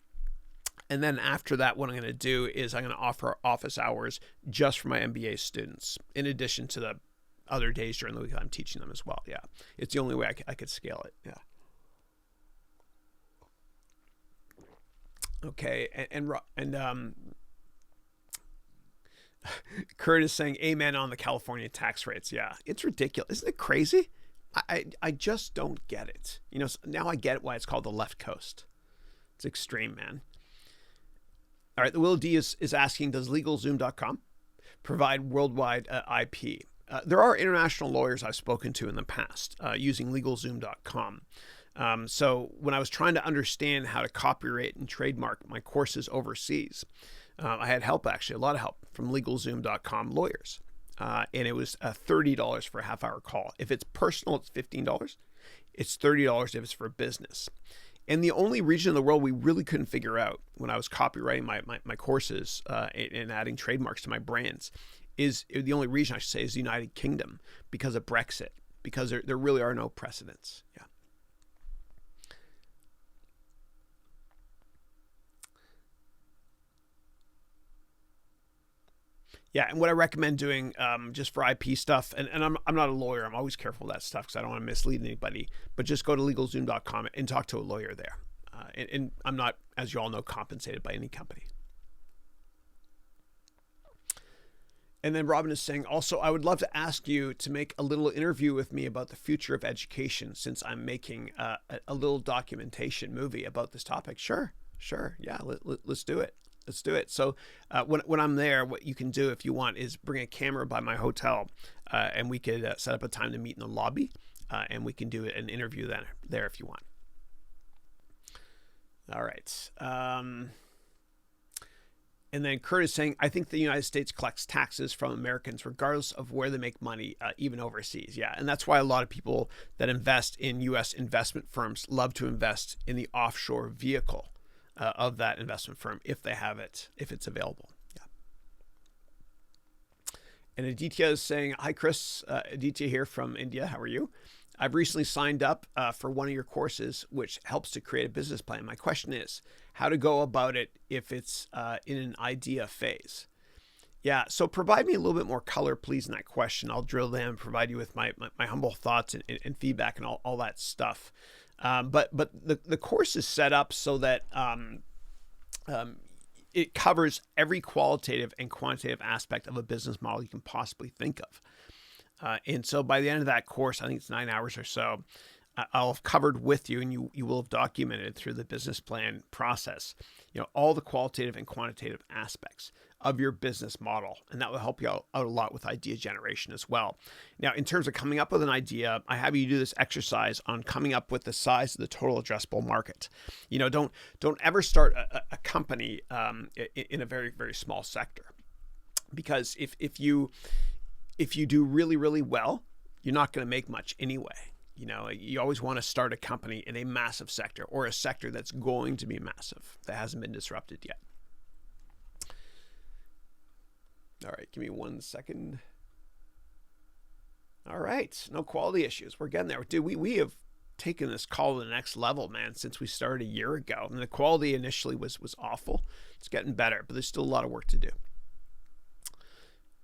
And then after that, what I'm going to do is I'm going to offer office hours just for my MBA students, in addition to the other days during the week I'm teaching them as well. Yeah, it's the only way I could scale it. Yeah. Okay, and Kurt is saying amen on the California tax rates. Yeah, it's ridiculous. Isn't it crazy? I just don't get it. You know, now I get why it's called the left coast. It's extreme, man. All right, the Will D is asking, does LegalZoom.com provide worldwide IP? There are international lawyers I've spoken to in the past using LegalZoom.com. So when I was trying to understand how to copyright and trademark my courses overseas, I had help, actually, a lot of help from LegalZoom.com lawyers. And it was $30 for a half-hour call. If it's personal, it's $15. It's $30 if it's for business. And the only region in the world we really couldn't figure out when I was copywriting my courses and adding trademarks to my brands is the only region, I should say, is the United Kingdom because of Brexit, because there really are no precedents. Yeah. Yeah, and what I recommend doing just for IP stuff, and I'm not a lawyer. I'm always careful of that stuff because I don't want to mislead anybody. But just go to LegalZoom.com and talk to a lawyer there. And I'm not, as you all know, compensated by any company. And then Robin is saying, also, I would love to ask you to make a little interview with me about the future of education, since I'm making a little documentation movie about this topic. Sure. Yeah, let's do it. Let's do it. So when I'm there, what you can do if you want is bring a camera by my hotel and we could set up a time to meet in the lobby and we can do an interview there if you want. All right. And then Kurt is saying, I think the United States collects taxes from Americans regardless of where they make money, even overseas. Yeah, and that's why a lot of people that invest in U.S. investment firms love to invest in the offshore vehicle of that investment firm if they have it, if it's available. Yeah. And Aditya is saying, hi, Chris. Aditya here from India. How are you? I've recently signed up for one of your courses, which helps to create a business plan. My question is how to go about it if it's in an idea phase. Yeah, so provide me a little bit more color, please, in that question. I'll drill down and provide you with my humble thoughts and feedback and all that stuff. But the course is set up so that it covers every qualitative and quantitative aspect of a business model you can possibly think of. And so by the end of that course, I think it's 9 hours or so, I'll have covered with you, and you will have documented through the business plan process, all the qualitative and quantitative aspects of your business model. And that will help you out a lot with idea generation as well. Now, in terms of coming up with an idea, I have you do this exercise on coming up with the size of the total addressable market. Don't ever start a company in a very, very small sector, because if you do really, really well, you're not going to make much anyway. You always want to start a company in a massive sector, or a sector that's going to be massive, that hasn't been disrupted yet. All right, give me 1 second. All right, no quality issues. We're getting there. Dude, we have taken this call to the next level, man, since we started a year ago. And the quality initially was awful. It's getting better, but there's still a lot of work to do.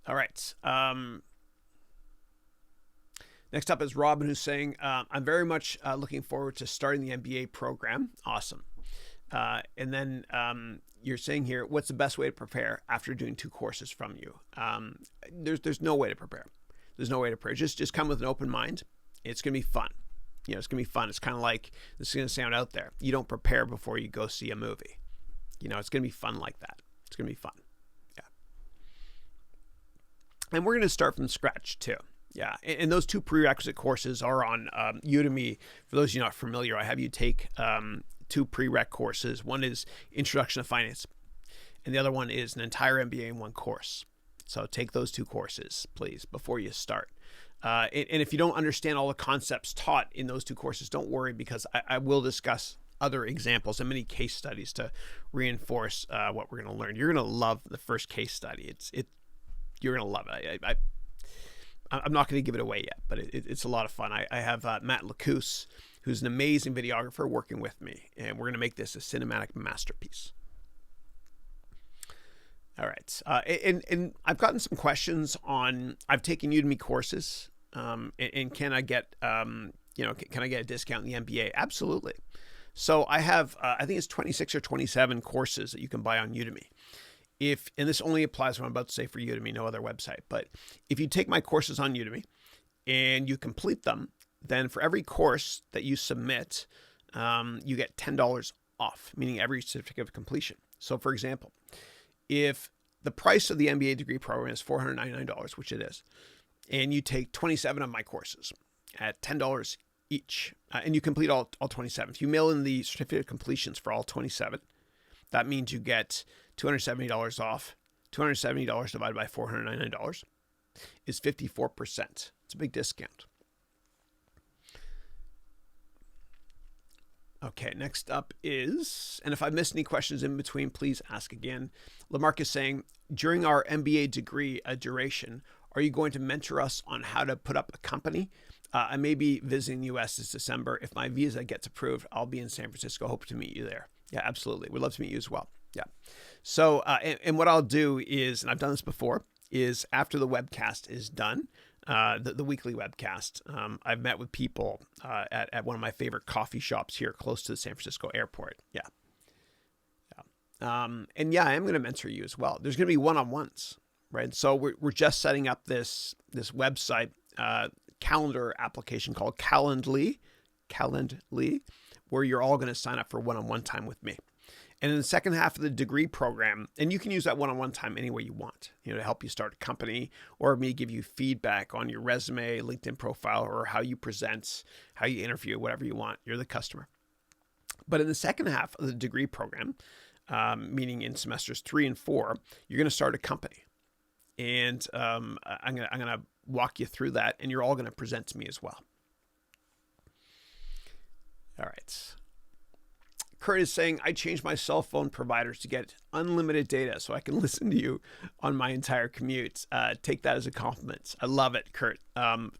All right. Next up is Robin, who's saying, I'm very much looking forward to starting the MBA program. Awesome. And then you're saying here, what's the best way to prepare after doing 2 courses from you? There's no way to prepare. There's no way to prepare. Just come with an open mind. It's going to be fun. It's going to be fun. It's kind of like, this is going to sound out there, you don't prepare before you go see a movie. It's going to be fun like that. It's going to be fun. Yeah. And we're going to start from scratch too. Yeah. And those 2 prerequisite courses are on Udemy. For those of you not familiar, I have you take 2 prereq courses. One is Introduction to Finance, and the other one is an entire MBA in one course. So take those 2 courses, please, before you start. And if you don't understand all the concepts taught in those 2 courses, don't worry, because I will discuss other examples and many case studies to reinforce what we're going to learn. You're going to love the first case study. You're going to love it. I'm not going to give it away yet, but it's a lot of fun. I have Matt Lacousse, who's an amazing videographer, working with me, and we're going to make this a cinematic masterpiece. All right. And I've gotten some questions on, I've taken Udemy courses, and can I get, can I get a discount in the MBA? Absolutely. So I have, I think it's 26 or 27 courses that you can buy on Udemy. And this only applies to what I'm about to say for Udemy, no other website. But if you take my courses on Udemy and you complete them, then for every course that you submit, you get $10 off, meaning every certificate of completion. So for example, if the price of the MBA degree program is $499, which it is, and you take 27 of my courses at $10 each, and you complete all 27. If you mail in the certificate of completions for all 27, that means you get $270 off. $270 divided by $499 is 54%. It's a big discount. Okay, next up is, and if I missed any questions in between, please ask again. Lamarck is saying, during our MBA degree duration, are you going to mentor us on how to put up a company? I may be visiting the US this December. If my visa gets approved, I'll be in San Francisco. Hope to meet you there. Yeah, absolutely. We'd love to meet you as well. Yeah. So, and what I'll do is, and I've done this before, is after the webcast is done, the weekly webcast, I've met with people at one of my favorite coffee shops here close to the San Francisco airport. Yeah. And yeah, I am going to mentor you as well. There's going to be one-on-ones, right? So we're just setting up this website calendar application called Calendly, where you're all going to sign up for one-on-one time with me. And in the second half of the degree program, and you can use that one-on-one time any way you want, to help you start a company, or me give you feedback on your resume, LinkedIn profile, or how you present, how you interview, whatever you want. You're the customer. But in the second half of the degree program, meaning in semesters 3 and 4, you're going to start a company. And I'm going to walk you through that, and you're all going to present to me as well. All right. Kurt is saying, I changed my cell phone providers to get unlimited data so I can listen to you on my entire commute. Take that as a compliment. I love it, Kurt.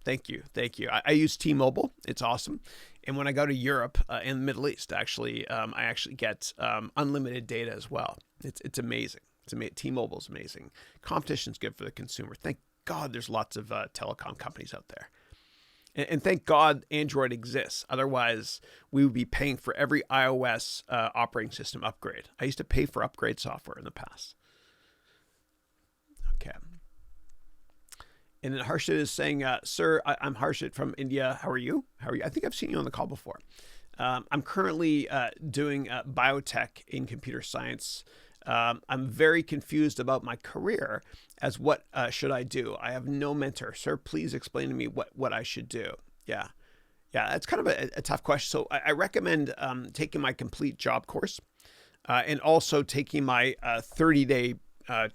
Thank you. I use T-Mobile. It's awesome. And when I go to Europe and the Middle East, actually, I actually get unlimited data as well. It's amazing. T-Mobile is amazing. Competition's good for the consumer. Thank God there's lots of telecom companies out there. And thank God Android exists. Otherwise, we would be paying for every iOS operating system upgrade. I used to pay for upgrade software in the past. Okay. And then Harshit is saying, sir, I'm Harshit from India. How are you? I think I've seen you on the call before. I'm currently doing biotech in computer science. I'm very confused about my career as what should I do? I have no mentor. Sir, please explain to me what I should do. Yeah, that's kind of a tough question. So I recommend taking my complete job course and also taking my 30-day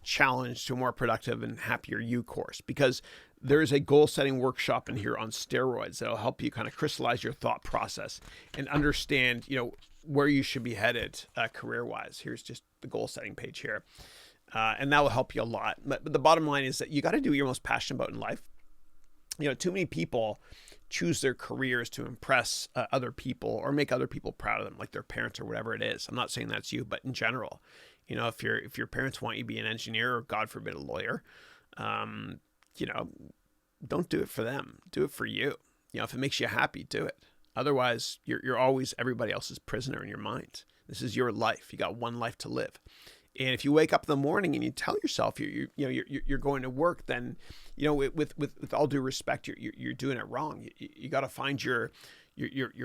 challenge to a more productive and happier you course, because there is a goal setting workshop in here on steroids that'll help you kind of crystallize your thought process and understand, where you should be headed career-wise. Here's just the goal setting page here. And that will help you a lot. But the bottom line is that you got to do what you're most passionate about in life. Too many people choose their careers to impress other people or make other people proud of them, like their parents or whatever it is. I'm not saying that's you, but in general, if your parents want you to be an engineer or, God forbid, a lawyer, don't do it for them. Do it for you. If it makes you happy, do it. Otherwise, you're always everybody else's prisoner in your mind. This is your life. You got one life to live. And if you wake up in the morning and you tell yourself you're going to work, then with all due respect, you're doing it wrong. You got to find your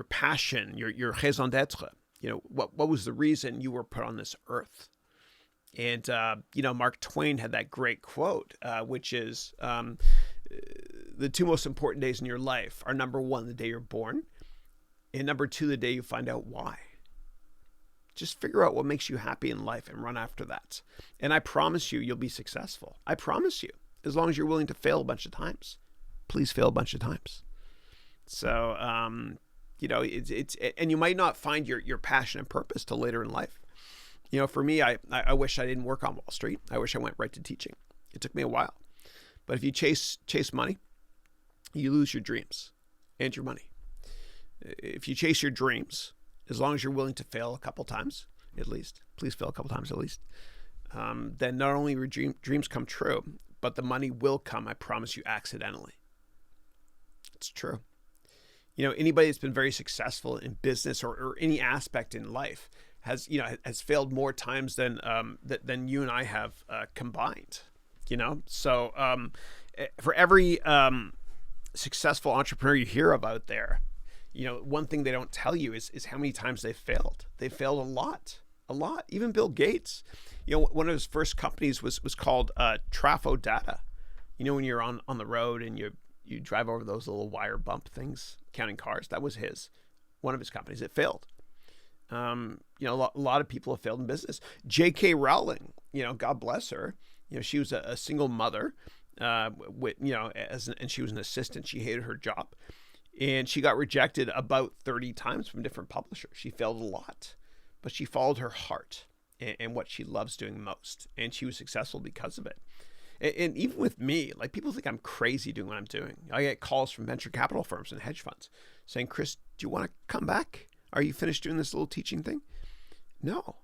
passion, your raison d'être. What was the reason you were put on this earth? And Mark Twain had that great quote, which is the two most important days in your life are, number one, the day you're born, and number two, the day you find out why. Just figure out what makes you happy in life and run after that. And I promise you'll be successful. I promise you, as long as you're willing to fail a bunch of times. Please fail a bunch of times. So, it's and you might not find your passion and purpose till later in life. For me, I wish I didn't work on Wall Street. I wish I went right to teaching. It took me a while. But if you chase money, you lose your dreams and your money. If you chase your dreams, as long as you're willing to fail a couple times, at least, please fail a couple times at least, then not only will your dreams come true, but the money will come, I promise you, accidentally. It's true. Anybody that's been very successful in business or any aspect in life has failed more times than you and I have combined. So for every successful entrepreneur you hear of out there, one thing they don't tell you is how many times they failed. They failed a lot. Even Bill Gates, one of his first companies was called Trafo Data. When you're on the road and you drive over those little wire bump things, counting cars. That was one of his companies. It failed. A lot of people have failed in business. J.K. Rowling, God bless her. She was a single mother, and she was an assistant. She hated her job, and she got rejected about 30 times from different publishers. She failed a lot, but she followed her heart and what she loves doing most, and she was successful because of it. And even with me, like, people think I'm crazy doing what I'm doing. I get calls from venture capital firms and hedge funds saying, "Chris, do you want to come back? Are you finished doing this little teaching thing?" No,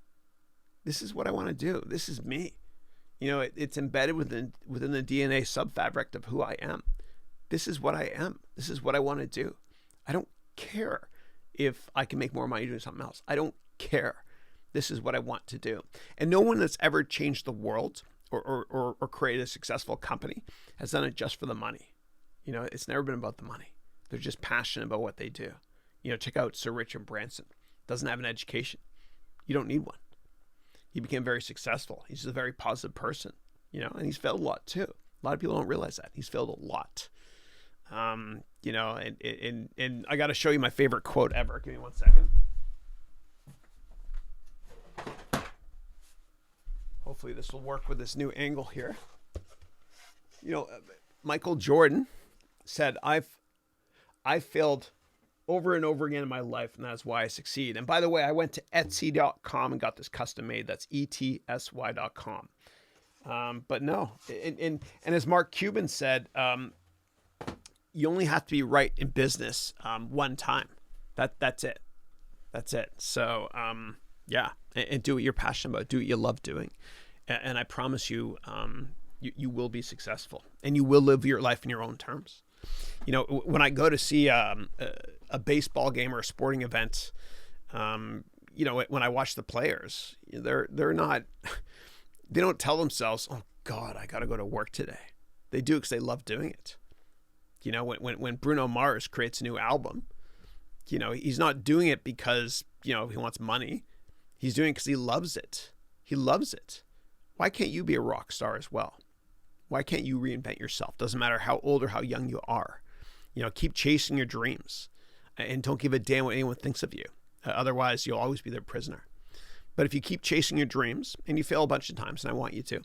this is what I want to do. This is me. It's embedded within the DNA subfabric of who I am. This is what I am. This is what I want to do. I don't care if I can make more money doing something else. I don't care. This is what I want to do. And no one that's ever changed the world or created a successful company has done it just for the money. It's never been about the money. They're just passionate about what they do. Check out Sir Richard Branson. Doesn't have an education. You don't need one. He became very successful. He's a very positive person, and he's failed a lot too. A lot of people don't realize that. He's failed a lot. And I got to show you my favorite quote ever. Give me 1 second. Hopefully this will work with this new angle here. Michael Jordan said, I've failed over and over again in my life, and that's why I succeed. And by the way, I went to Etsy.com and got this custom made. That's ETSY.com. But no, and as Mark Cuban said, you only have to be right in business one time. That's it. So yeah, and do what you're passionate about. Do what you love doing, and I promise you, you will be successful, and you will live your life in your own terms. When I go to see a baseball game or a sporting event, when I watch the players, they're not, they don't tell themselves, "Oh God, I got to go to work today." They do it because they love doing it. When Bruno Mars creates a new album, he's not doing it because, he wants money. He's doing it because he loves it. He loves it. Why can't you be a rock star as well? Why can't you reinvent yourself? Doesn't matter how old or how young you are. Keep chasing your dreams and don't give a damn what anyone thinks of you. Otherwise, you'll always be their prisoner. But if you keep chasing your dreams and you fail a bunch of times, and I want you to,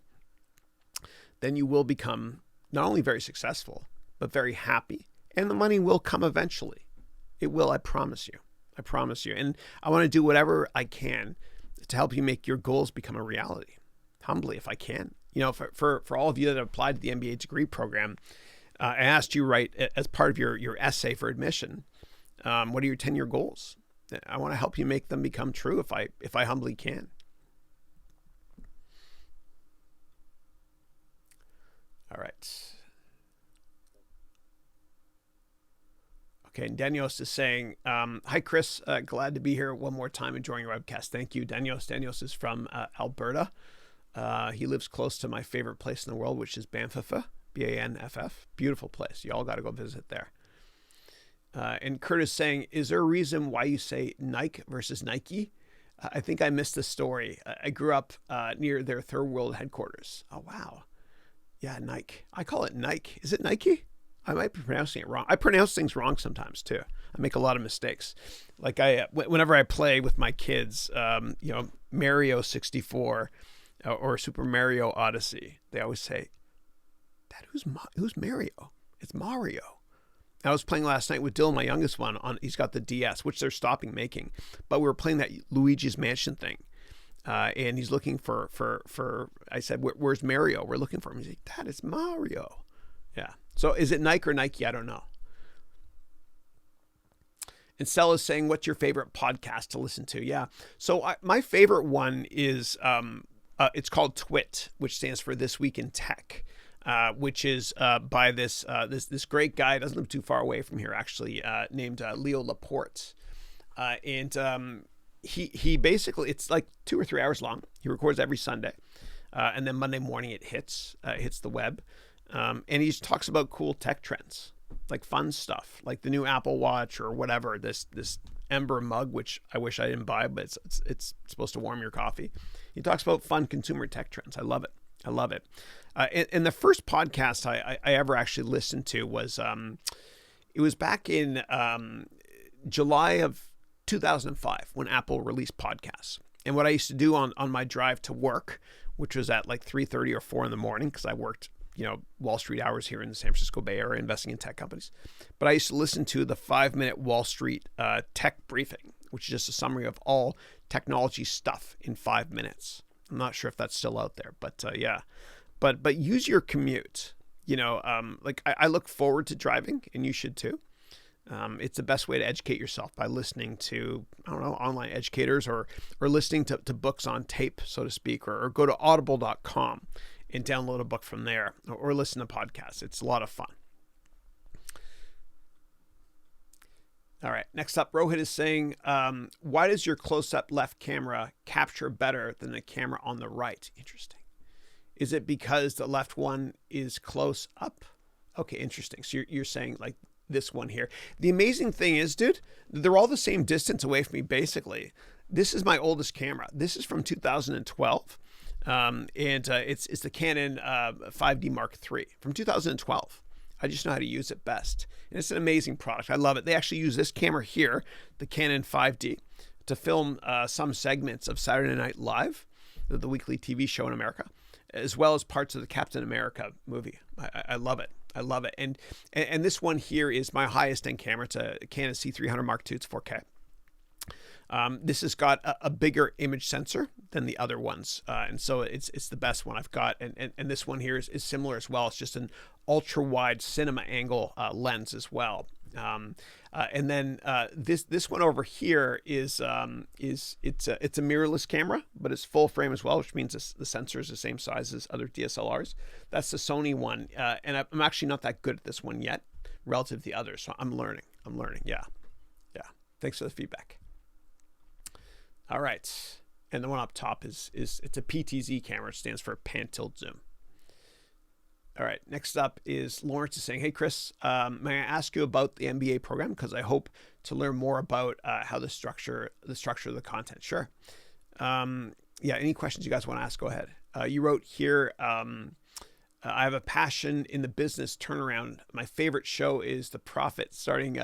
then you will become not only very successful, but very happy. And the money will come eventually. It will, I promise you. I promise you. And I want to do whatever I can to help you make your goals become a reality. Humbly, if I can. For all of you that have applied to the MBA degree program, I asked you, right, as part of your essay for admission, what are your 10-year goals? I want to help you make them become true if I humbly can. All right. Okay, and Danios is saying, hi, Chris. Glad to be here one more time enjoying your webcast. Thank you, Danios. Danios is from Alberta. He lives close to my favorite place in the world, which is Banff, B-A-N-F-F. Beautiful place. You all got to go visit there. And Kurt is saying, is there a reason why you say Nike versus Nike? I think I missed the story. I grew up near their third world headquarters. Oh, wow. Yeah, Nike. I call it Nike. Is it Nike? I might be pronouncing it wrong. I pronounce things wrong sometimes too. I make a lot of mistakes. Like whenever I play with my kids, Mario 64 or Super Mario Odyssey, they always say, "Dad, who's Mario? It's Mario." I was playing last night with Dylan, my youngest one. He's got the DS, which they're stopping making, but we were playing that Luigi's Mansion thing. And he's looking for I said, where's Mario? We're looking for him. He's like, Dad, it's Mario. Yeah. So is it Nike or Nike? I don't know. And Stella's saying, what's your favorite podcast to listen to? Yeah. So my favorite one is, it's called TWIT, which stands for This Week in Tech, which is by this great guy, doesn't live too far away from here, actually, named Leo Laporte. He basically, it's like 2 or 3 hours long. He records every Sunday. And then Monday morning it hits the web. And he talks about cool tech trends, like fun stuff, like the new Apple Watch or whatever, this Ember mug, which I wish I didn't buy, but it's supposed to warm your coffee. He talks about fun consumer tech trends. I love it. And the first podcast I ever actually listened to was, it was back in July of 2005 when Apple released podcasts. And what I used to do on my drive to work, which was at like 3:30 or 4 in the morning, because I worked, Wall Street hours here in the San Francisco Bay Area investing in tech companies. But I used to listen to the 5-minute Wall Street tech briefing, which is just a summary of all technology stuff in 5 minutes. I'm not sure if that's still out there, but yeah. But use your commute. Like I look forward to driving, and you should too. It's the best way to educate yourself by listening to, online educators or listening to books on tape, so to speak, or go to audible.com and download a book from there or listen to podcasts. It's a lot of fun. All right. Next up, Rohit is saying, why does your close-up left camera capture better than the camera on the right? Interesting. Is it because the left one is close up? Okay, interesting. So you're saying like this one here. The amazing thing is, dude, they're all the same distance away from me, basically. This is my oldest camera. This is from 2012. It's the Canon 5D Mark III from 2012. I just know how to use it best. And it's an amazing product. I love it. They actually use this camera here, the Canon 5D, to film some segments of Saturday Night Live, the weekly TV show in America, as well as parts of the Captain America movie. I love it. I love it. And this one here is my highest end camera. It's a Canon C300 Mark II. It's 4K. This has got a bigger image sensor than the other ones. And so it's the best one I've got. And this one here is similar as well. It's just an ultra wide cinema angle lens as well. And then this one over here it's a mirrorless camera, but it's full frame as well, which means the sensor is the same size as other DSLRs. That's the Sony one. And I'm actually not that good at this one yet relative to the others. So I'm learning. Yeah. Thanks for the feedback. All right. And the one up top it's a PTZ camera. It stands for pan tilt zoom. All right. Next up is Lawrence is saying, hey, Chris, may I ask you about the MBA program? Because I hope to learn more about how the structure of the content. Sure. Yeah. Any questions you guys want to ask, go ahead. You wrote here, I have a passion in the business turnaround. My favorite show is The Prophet, starring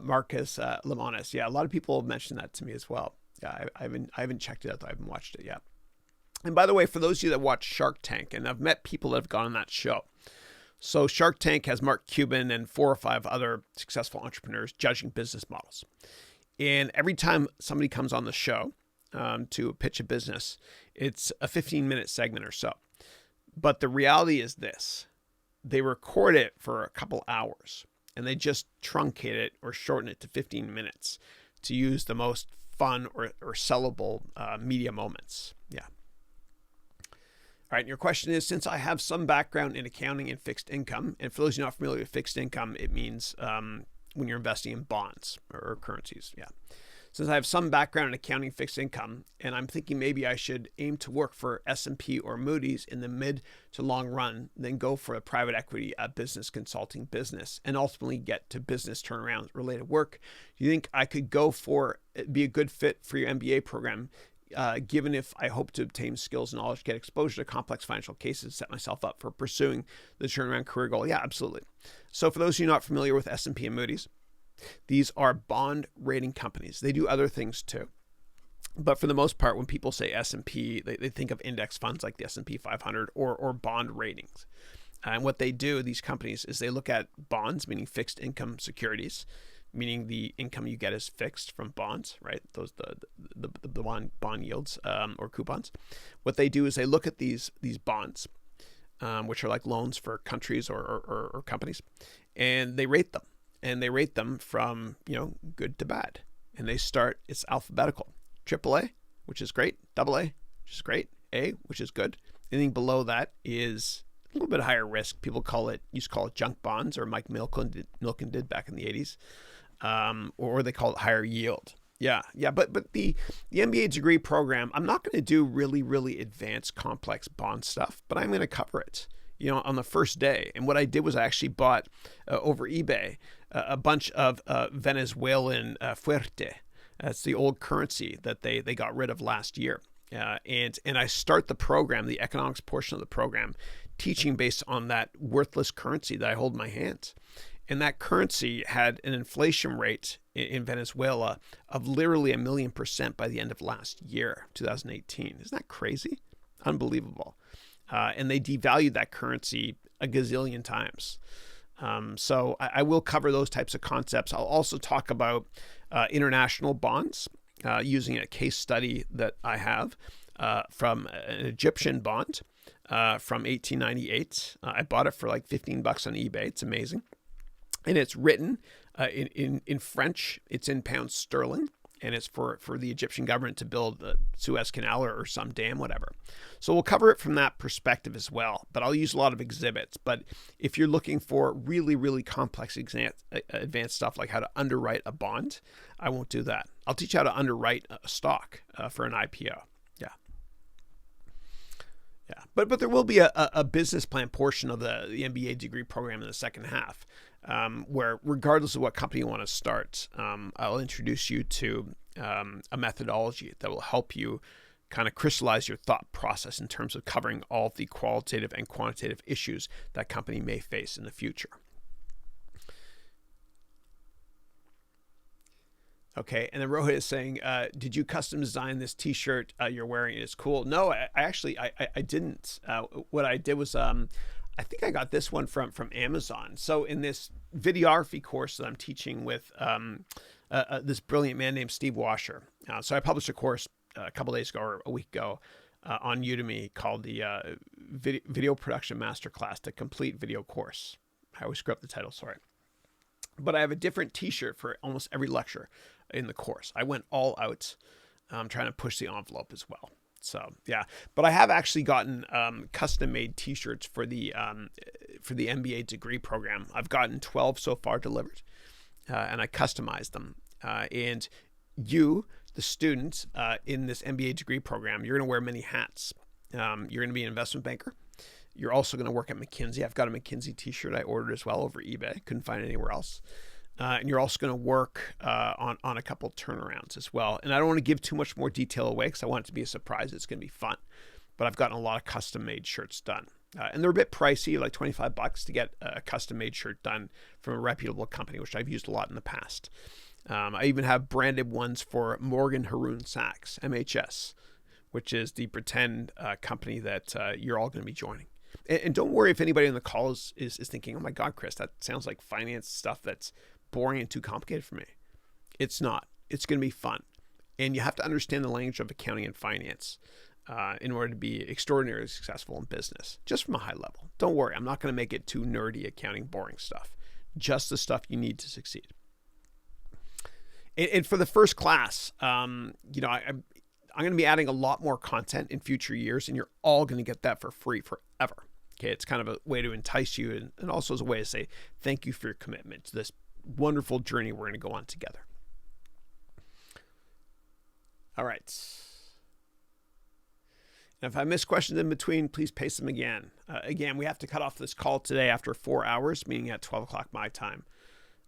Marcus Lemonis. Yeah. A lot of people have mentioned that to me as well. Yeah, I haven't checked it out though. I haven't watched it yet. And by the way, for those of you that watch Shark Tank, and I've met people that have gone on that show. So Shark Tank has Mark Cuban and 4 or 5 other successful entrepreneurs judging business models. And every time somebody comes on the show to pitch a business, it's a 15-minute segment or so. But the reality is this: they record it for a couple hours, and they just truncate it or shorten it to 15 minutes to use the most fun or sellable media moments. Yeah. All right. And your question is, since I have some background in accounting and fixed income, and for those who are not familiar with fixed income, it means when you're investing in bonds or currencies. Yeah. Since I have some background in accounting fixed income, and I'm thinking maybe I should aim to work for S&P or Moody's in the mid to long run, then go for a private equity business consulting business, and ultimately get to business turnaround related work. Do you think I could be a good fit for your MBA program, given if I hope to obtain skills and knowledge, get exposure to complex financial cases, set myself up for pursuing the turnaround career goal? Yeah, absolutely. So for those of you not familiar with S&P and Moody's, these are bond rating companies. They do other things too. But for the most part, when people say S&P, they think of index funds like the S&P 500 or bond ratings. And what they do, these companies, is they look at bonds, meaning fixed income securities, meaning the income you get is fixed from bonds, right? Those the bond yields or coupons. What they do is they look at these bonds, which are like loans for countries or companies, and they rate them. And they rate them from, good to bad. And they start, it's alphabetical. AAA, which is great. AA, which is great. A, which is good. Anything below that is a little bit higher risk. People used to call it junk bonds, or Mike Milken did back in the 80s. Or they call it higher yield. Yeah. But the MBA degree program, I'm not going to do really, really advanced, complex bond stuff, but I'm going to cover it, on the first day. And what I did was I actually bought over eBay a bunch of Venezuelan fuerte. That's the old currency that they got rid of last year. And I start the program, the economics portion of the program, teaching based on that worthless currency that I hold in my hands. And that currency had an inflation rate in Venezuela of literally 1,000,000% by the end of last year, 2018. Isn't that crazy? Unbelievable. And they devalued that currency a gazillion times. So I will cover those types of concepts. I'll also talk about international bonds using a case study that I have from an Egyptian bond from 1898. I bought it for like $15 on eBay. It's amazing. And it's written in French. It's in pounds sterling. And it's for the Egyptian government to build the Suez Canal or some dam, whatever. So we'll cover it from that perspective as well. But I'll use a lot of exhibits. But if you're looking for really, really complex advanced stuff like how to underwrite a bond, I won't do that. I'll teach you how to underwrite a stock for an IPO. Yeah. But there will be a business plan portion of the MBA degree program in the second half. Where regardless of what company you want to start, I'll introduce you to a methodology that will help you kind of crystallize your thought process in terms of covering all of the qualitative and quantitative issues that company may face in the future. Okay, and then Rohit is saying, did you custom design this t-shirt you're wearing? It's cool. No, I didn't. What I did was I think I got this one from Amazon. So in this videography course that I'm teaching with this brilliant man named Steve Washer. So I published a course a couple days ago or a week ago on Udemy called the Video Production Masterclass, the complete video course. I always screw up the title, sorry. But I have a different t-shirt for almost every lecture in the course. I went all out. I'm trying to push the envelope as well. So yeah, but I have actually gotten custom-made T-shirts for the MBA degree program. I've gotten 12 so far delivered, and I customized them. And you, the student in this MBA degree program, you're going to wear many hats. You're going to be an investment banker. You're also going to work at McKinsey. I've got a McKinsey T-shirt I ordered as well over eBay. Couldn't find it anywhere else. And you're also going to work on a couple turnarounds as well. And I don't want to give too much more detail away because I want it to be a surprise. It's going to be fun. But I've gotten a lot of custom-made shirts done. And they're a bit pricey, like $25 to get a custom-made shirt done from a reputable company, which I've used a lot in the past. I even have branded ones for Morgan Haroun Sachs, MHS, which is the pretend company that you're all going to be joining. And don't worry if anybody on the call is thinking, oh my God, Chris, that sounds like finance stuff that's boring and too complicated for me. It's not. It's going to be fun. And you have to understand the language of accounting and finance in order to be extraordinarily successful in business, just from a high level. Don't worry. I'm not going to make it too nerdy accounting, boring stuff. Just the stuff you need to succeed. And for the first class, I'm going to be adding a lot more content in future years, and you're all going to get that for free forever. Okay, it's kind of a way to entice you and also as a way to say thank you for your commitment to this wonderful journey we're going to go on together. All right. And if I miss questions in between, please paste them again. Again, we have to cut off this call today after 4 hours, meaning at 12 o'clock my time.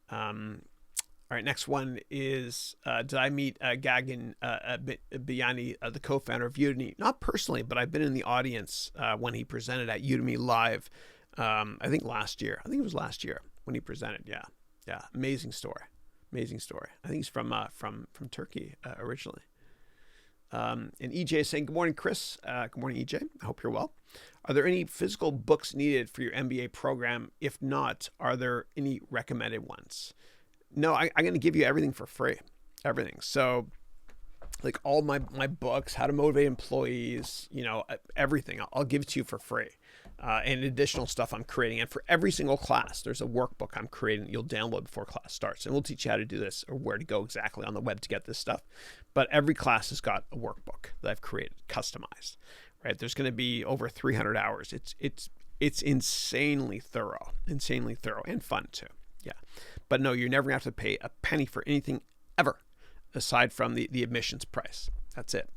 All right, next one is, did I meet Gagan Biyani, the co-founder of Udemy? Not personally, but I've been in the audience when he presented at Udemy Live, I think last year. I think it was last year when he presented, yeah. Amazing story. I think he's from Turkey originally. And EJ is saying, good morning, Chris. Good morning, EJ. I hope you're well. Are there any physical books needed for your MBA program? If not, are there any recommended ones? No, I'm going to give you everything for free. Everything. So like all my books, how to motivate employees, everything, I'll give it to you for free. And additional stuff I'm creating. And for every single class, there's a workbook I'm creating that you'll download before class starts. And we'll teach you how to do this or where to go exactly on the web to get this stuff. But every class has got a workbook that I've created, customized, right? There's going to be over 300 hours. It's insanely thorough and fun too. Yeah. But no, you're never going to have to pay a penny for anything ever aside from the admissions price. That's it.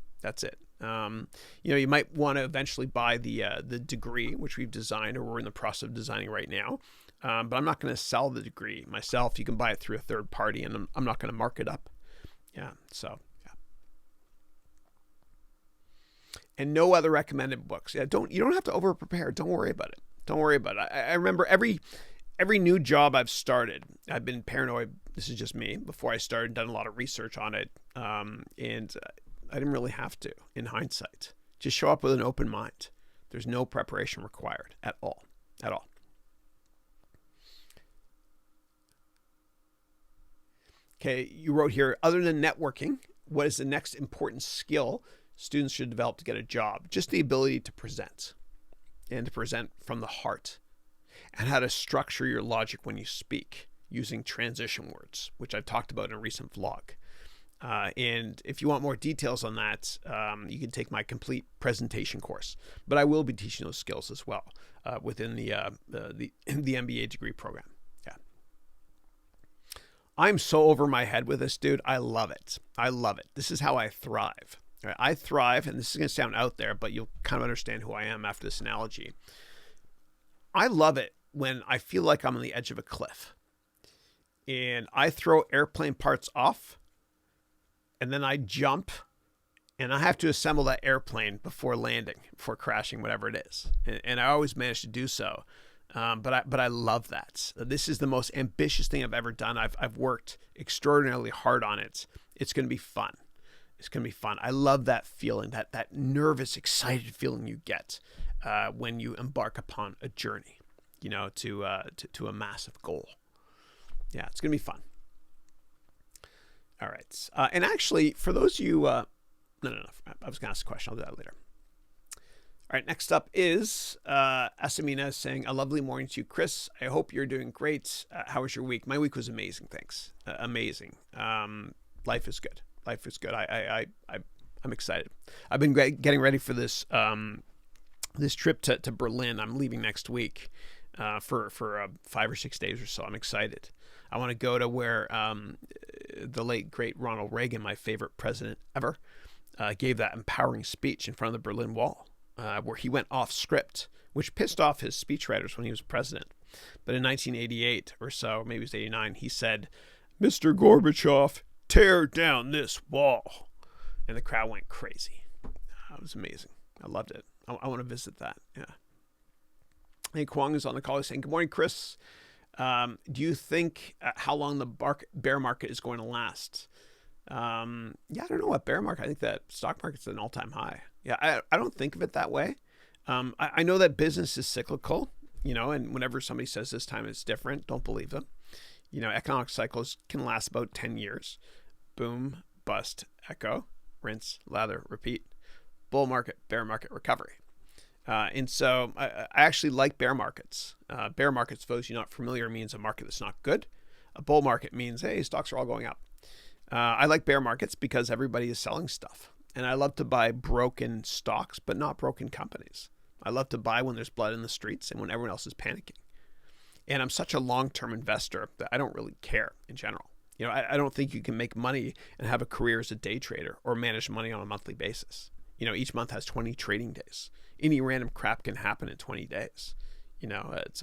You might want to eventually buy the degree, which we've designed or we're in the process of designing right now. But I'm not going to sell the degree myself. You can buy it through a third party, and I'm not going to mark it up. Yeah. So, yeah. And no other recommended books. Yeah. You don't have to over prepare. Don't worry about it. I remember every new job I've started, I've been paranoid. This is just me. Before I started, done a lot of research on it. And I didn't really have to, in hindsight. Just show up with an open mind. There's no preparation required at all. Okay, you wrote here, other than networking, what is the next important skill students should develop to get a job? Just the ability to present, and to present from the heart, and how to structure your logic when you speak using transition words, which I've talked about in a recent vlog. And if you want more details on that, you can take my complete presentation course. But I will be teaching those skills as well within the MBA degree program. Yeah, I'm so over my head with this, dude. I love it. This is how I thrive. Right? I thrive, and this is going to sound out there, but you'll kind of understand who I am after this analogy. I love it when I feel like I'm on the edge of a cliff, and I throw airplane parts off. And then I jump, and I have to assemble that airplane before landing, before crashing, whatever it is. And I always manage to do so. But I love that. This is the most ambitious thing I've ever done. I've worked extraordinarily hard on it. It's going to be fun. I love that feeling, that nervous, excited feeling you get when you embark upon a journey, to a massive goal. Yeah, it's going to be fun. All right. And actually, for those of you, no. I was going to ask a question. I'll do that later. All right. Next up is Asamina saying, a lovely morning to you, Chris. I hope you're doing great. How was your week? My week was amazing. Thanks. Amazing. Life is good. I'm excited. I've been getting ready for this this trip to Berlin. I'm leaving next week for 5 or 6 days or so. I'm excited. I want to go to where the late, great Ronald Reagan, my favorite president ever, gave that empowering speech in front of the Berlin Wall, where he went off script, which pissed off his speechwriters when he was president. But in 1988 or so, maybe it was 89, he said, "Mr. Gorbachev, tear down this wall." And the crowd went crazy. It was amazing. I loved it. I want to visit that. Yeah. Hey, Kwong is on the call saying, good morning, Chris. Do you think how long the bear market is going to last? I don't know what bear market. I think that stock market's at an all-time high. Yeah, I don't think of it that way. I know that business is cyclical, and whenever somebody says this time it's different, don't believe them. Economic cycles can last about 10 years. Boom, bust, echo, rinse, lather, repeat. Bull market, bear market, recovery. And so I actually like bear markets. Bear markets, for those of you not familiar, means a market that's not good. A bull market means, hey, stocks are all going up. I like bear markets because everybody is selling stuff. And I love to buy broken stocks, but not broken companies. I love to buy when there's blood in the streets and when everyone else is panicking. And I'm such a long-term investor that I don't really care in general. I don't think you can make money and have a career as a day trader or manage money on a monthly basis. Each month has 20 trading days. Any random crap can happen in 20 days. It's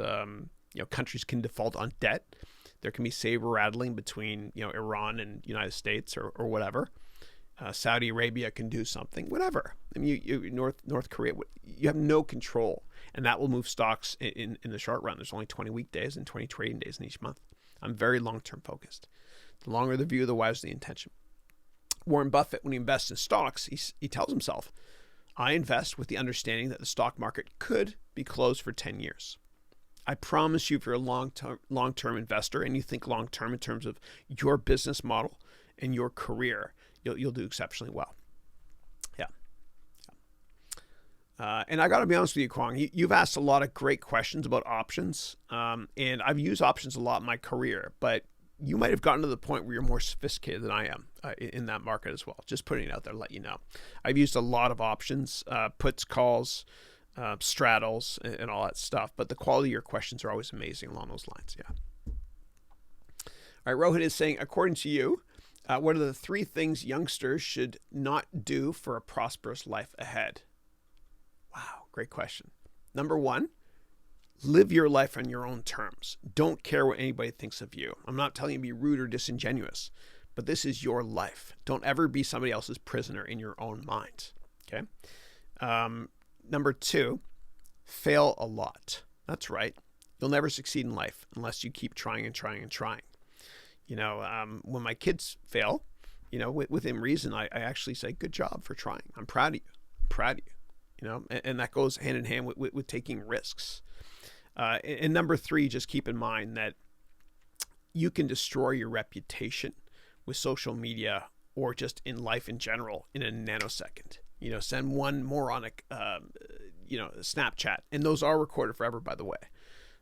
countries can default on debt. There can be saber rattling between Iran and United States or whatever. Saudi Arabia can do something, whatever. I mean, North Korea, you have no control, and that will move stocks in the short run. There's only 20 weekdays and 20 trading days in each month. I'm very long-term focused. The longer the view, the wiser the intention. Warren Buffett, when he invests in stocks, he tells himself, I invest with the understanding that the stock market could be closed for 10 years. I promise you, if you're a long-term investor and you think long-term in terms of your business model and your career, you'll do exceptionally well. Yeah. And I got to be honest with you, Kwong, you've asked a lot of great questions about options. And I've used options a lot in my career, but you might have gotten to the point where you're more sophisticated than I am in that market as well. Just putting it out there to let you know. I've used a lot of options, puts, calls, straddles, and all that stuff. But the quality of your questions are always amazing along those lines. Yeah. All right, Rohit is saying, according to you, what are the 3 things youngsters should not do for a prosperous life ahead? Wow, great question. Number 1, live your life on your own terms. Don't care what anybody thinks of you. I'm not telling you to be rude or disingenuous, but this is your life. Don't ever be somebody else's prisoner in your own mind. Okay. Number 2, fail a lot. That's right. You'll never succeed in life unless you keep trying and trying and trying. When my kids fail, within reason, I actually say, good job for trying. I'm proud of you. I'm proud of you. And that goes hand in hand with taking risks. And number 3, just keep in mind that you can destroy your reputation with social media or just in life in general in a nanosecond. Send one moronic, Snapchat, and those are recorded forever, by the way.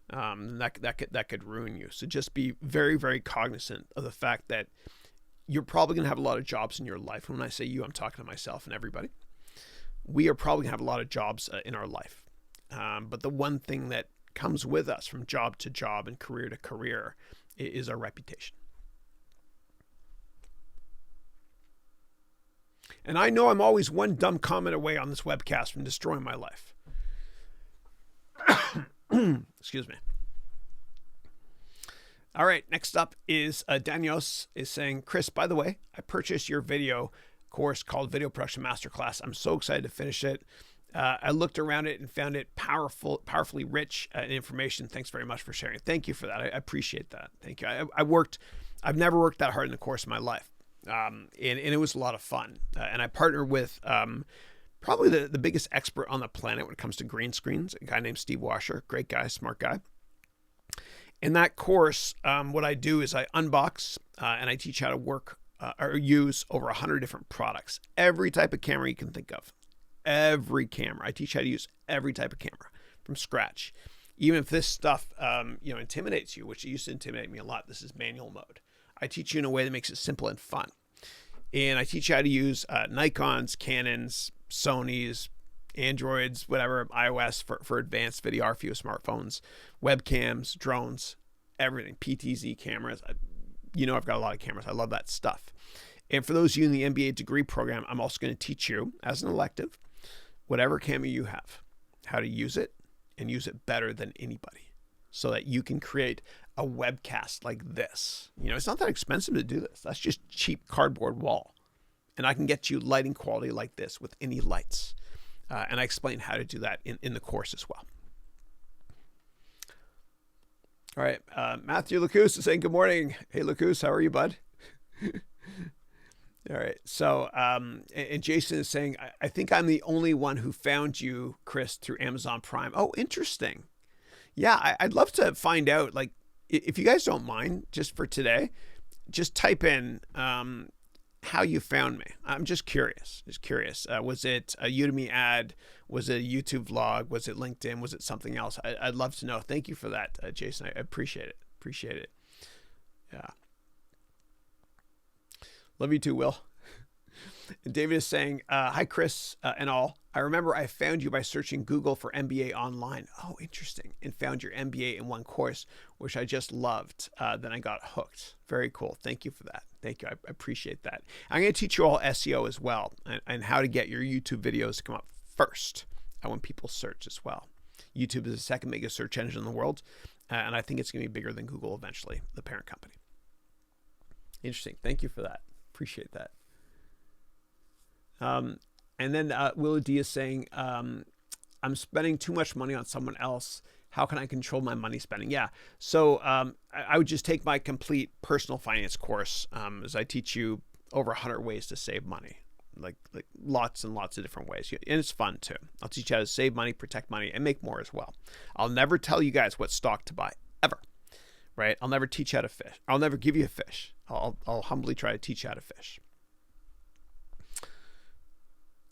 That could ruin you. So just be very, very cognizant of the fact that you're probably going to have a lot of jobs in your life. When I say you, I'm talking to myself and everybody. We are probably going to have a lot of jobs in our life. But the one thing that comes with us from job to job and career to career is our reputation. And I know I'm always one dumb comment away on this webcast from destroying my life. Excuse me. All right, next up is Danios is saying, Chris, by the way, I purchased your video course called Video Production Masterclass. I'm so excited to finish it. I looked around it and found it powerfully rich in information. Thanks very much for sharing. Thank you for that. I appreciate that. Thank you. I've never worked that hard in the course of my life. And it was a lot of fun. And I partnered with probably the biggest expert on the planet when it comes to green screens, a guy named Steve Washer. Great guy, smart guy. In that course, what I do is I unbox and I teach how to work or use over 100 different products. Every type of camera you can think of. Every camera. I teach how to use every type of camera from scratch. Even if this stuff intimidates you, which it used to intimidate me a lot, this is manual mode. I teach you in a way that makes it simple and fun. And I teach you how to use Nikons, Canons, Sonys, Androids, whatever, iOS for advanced videography with smartphones, webcams, drones, everything, PTZ cameras. I've got a lot of cameras. I love that stuff. And for those of you in the MBA degree program, I'm also going to teach you as an elective, whatever camera you have, how to use it and use it better than anybody so that you can create a webcast like this. It's not that expensive to do this. That's just cheap cardboard wall. And I can get you lighting quality like this with any lights. And I explain how to do that in the course as well. All right. Matthew Lacus is saying, good morning. Hey, Lacus, how are you, bud? All right. So, and Jason is saying, I think I'm the only one who found you, Chris, through Amazon Prime. Oh, interesting. Yeah, I'd love to find out, like, if you guys don't mind, just for today, just type in how you found me. I'm just curious. Was it a Udemy ad? Was it a YouTube vlog? Was it LinkedIn? Was it something else? I'd love to know. Thank you for that, Jason. I appreciate it. Yeah. Love you too, Will. David is saying, hi, Chris and all. I remember I found you by searching Google for MBA online. Oh, interesting. And found your MBA in one course, which I just loved. Then I got hooked. Very cool. Thank you for that. Thank you. I appreciate that. I'm going to teach you all SEO as well, and how to get your YouTube videos to come up first when people search as well. YouTube is the second biggest search engine in the world, and I think it's going to be bigger than Google eventually, the parent company. Interesting. Thank you for that. Appreciate that. And then Willow D is saying, I'm spending too much money on someone else. How can I control my money spending? Yeah. So I would just take my complete personal finance course, as I teach you over 100 ways to save money, like lots and lots of different ways. And it's fun too. I'll teach you how to save money, protect money, and make more as well. I'll never tell you guys what stock to buy, ever. Right? I'll never teach you how to fish. I'll never give you a fish. I'll humbly try to teach you how to fish.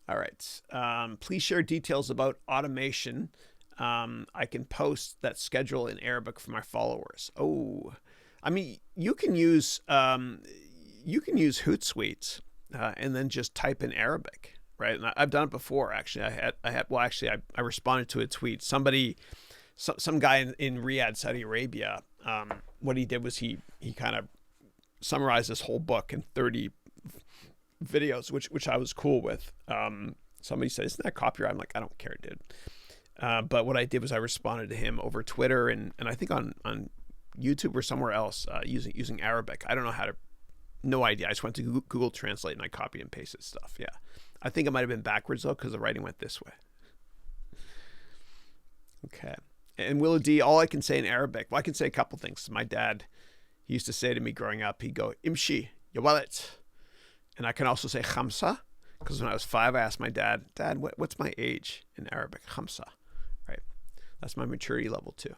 All right. Please share details about automation. I can post that schedule in Arabic for my followers. Oh, I mean, you can use Hootsuite and then just type in Arabic, right? And I've done it before. Actually, I responded to a tweet. Some guy in Riyadh, Saudi Arabia. What he did was he kind of summarized this whole book in 30 videos, which I was cool with. Somebody said, "Isn't that copyright?" I'm like, I don't care, dude. But what I did was I responded to him over Twitter and I think on YouTube or somewhere else using Arabic. I don't know how to. No idea. I just went to Google Translate and I copied and pasted stuff. Yeah, I think it might have been backwards though because the writing went this way. Okay. And Willow D, all I can say in Arabic, well, I can say a couple things. My dad, he used to say to me growing up, he'd go, Imshi, ya wallet. And I can also say khamsa, because when I was 5, I asked my dad, what's my age in Arabic? Khamsa, right? That's my maturity level too.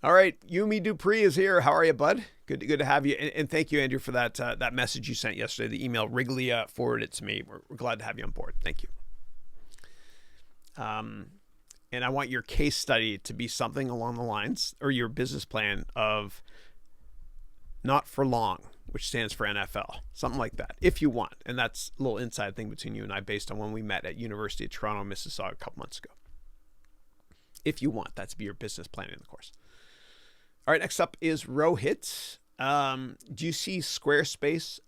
All right, Yumi Dupree is here. How are you, bud? Good to have you. And thank you, Andrew, for that message you sent yesterday, the email. Wrigley forwarded it to me. We're glad to have you on board. Thank you. And I want your case study to be something along the lines, or your business plan of not for long, which stands for NFL, something like that, if you want. And that's a little inside thing between you and I based on when we met at University of Toronto, Mississauga a couple months ago. If you want that to be your business plan in the course. All right, next up is Rohit. Do you see Squarespace?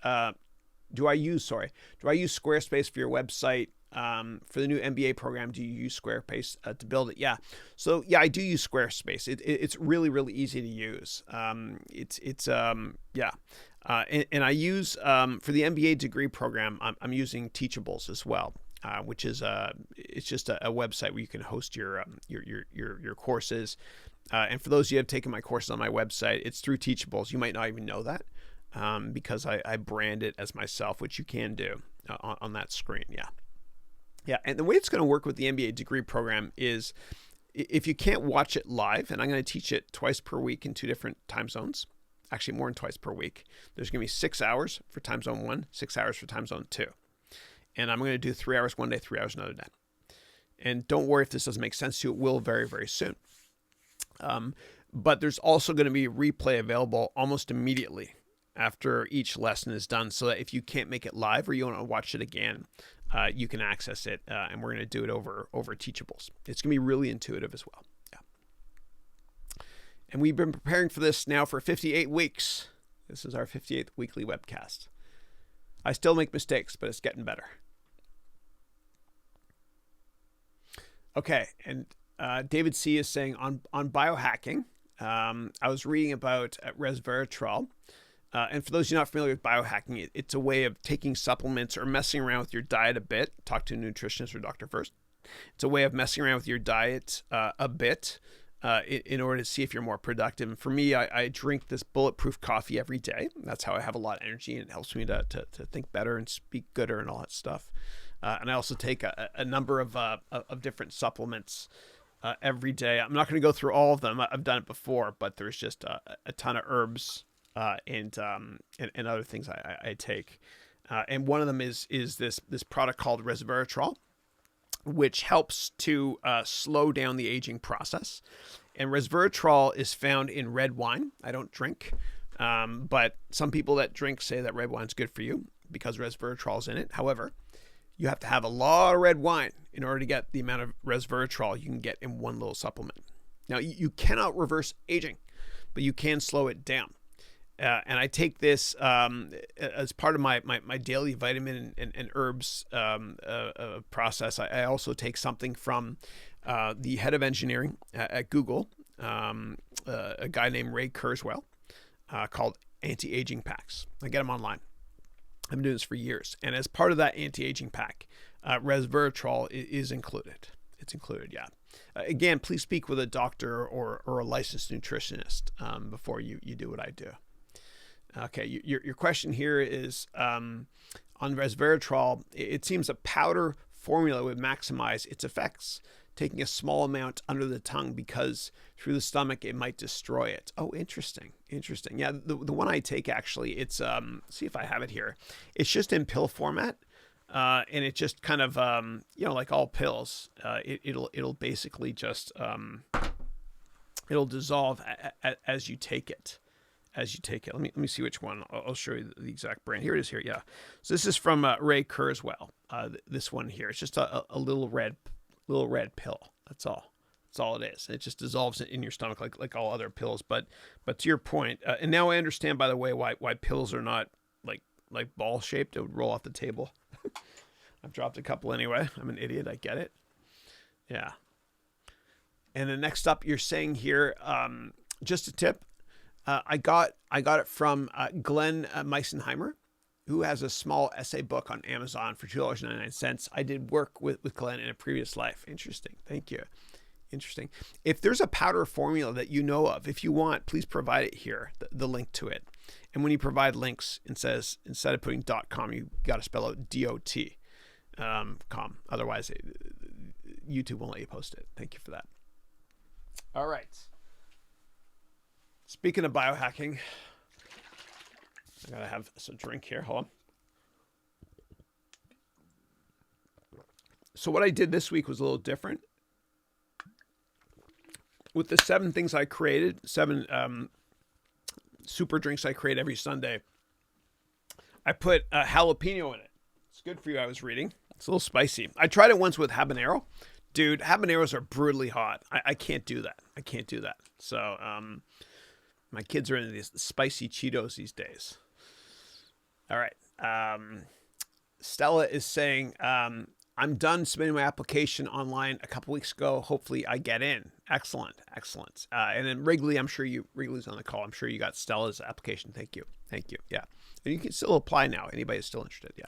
Do I use Squarespace for your website? For the new MBA program, do you use Squarespace to build it? Yeah. So yeah, I do use Squarespace. It's really, really easy to use. And I use, for the MBA degree program, I'm using Teachables as well, which is, it's just a website where you can host your courses. And for those of you who have taken my courses on my website, it's through Teachables. You might not even know that, because I brand it as myself, which you can do on that screen. Yeah. Yeah, and the way it's going to work with the MBA degree program is if you can't watch it live, and I'm going to teach it twice per week in 2 different time zones, actually more than twice per week. There's going to be 6 hours for time zone 1, 6 hours for time zone 2. And I'm going to do 3 hours one day, 3 hours another day. And don't worry if this doesn't make sense to you. It will very, very soon. But there's also going to be a replay available almost immediately after each lesson is done, so that if you can't make it live or you want to watch it again, you can access it, and we're going to do it over Teachables. It's going to be really intuitive as well. Yeah. And we've been preparing for this now for 58 weeks. This is our 58th weekly webcast. I still make mistakes, but it's getting better. Okay, and David C. is saying on biohacking, I was reading about resveratrol. And for those of you not familiar with biohacking, it's a way of taking supplements or messing around with your diet a bit. Talk to a nutritionist or doctor first. It's a way of messing around with your diet a bit in order to see if you're more productive. And for me, I drink this bulletproof coffee every day. That's how I have a lot of energy, and it helps me to think better and speak gooder and all that stuff. And I also take a number of different supplements every day. I'm not going to go through all of them. I've done it before, but there's just a ton of herbs and other things I take. And one of them is this product called resveratrol, which helps to slow down the aging process. And resveratrol is found in red wine. I don't drink, but some people that drink say that red wine's good for you. because resveratrol is in it. However, you have to have a lot of red wine in order to get the amount of resveratrol you can get in one little supplement. Now, you cannot reverse aging, but you can slow it down. And I take this as part of my daily vitamin and herbs process. I also take something from the head of engineering at Google, a guy named Ray Kurzweil, called anti-aging packs. I get them online. I've been doing this for years. And as part of that anti-aging pack, resveratrol is included. It's included, yeah. Again, please speak with a doctor or a licensed nutritionist before you do what I do. Okay, your question here is on resveratrol. It seems a powder formula would maximize its effects, taking a small amount under the tongue because through the stomach it might destroy it. Oh, interesting. Yeah, the one I take actually, it's see if I have it here. It's just in pill format, and it just kind of like all pills, it'll basically just it'll dissolve as you take it. Let me see which one. I'll show you the exact brand. Here it is here. Yeah. So this is from Ray Kurzweil. This one here. It's just a little red pill. That's all. That's all it is. It just dissolves in your stomach like all other pills. But to your point, and now I understand, by the way, why pills are not like ball shaped. It would roll off the table. I've dropped a couple anyway. I'm an idiot. I get it. Yeah. And then next up, you're saying here, just a tip. I got it from Glenn Meisenheimer, who has a small essay book on Amazon for $2.99. I did work with Glenn in a previous life. Interesting. Thank you. Interesting. If there's a powder formula that you know of, if you want, please provide it here, the link to it. And when you provide links, it says instead of putting .com, you got to spell out .com. Otherwise, YouTube won't let you post it. Thank you for that. All right. Speaking of biohacking, I gotta have some drink here. Hold on. So what I did this week was a little different. With the 7 things I created, 7 super drinks I create every Sunday, I put jalapeno in it. It's good for you, I was reading. It's a little spicy. I tried it once with habanero. Dude, habaneros are brutally hot. I can't do that. So, my kids are into these spicy Cheetos these days. All right. Stella is saying, I'm done submitting my application online a couple weeks ago. Hopefully I get in. Excellent. And then Wrigley's on the call. I'm sure you got Stella's application. Thank you. Yeah. And you can still apply now. Anybody is still interested. Yeah.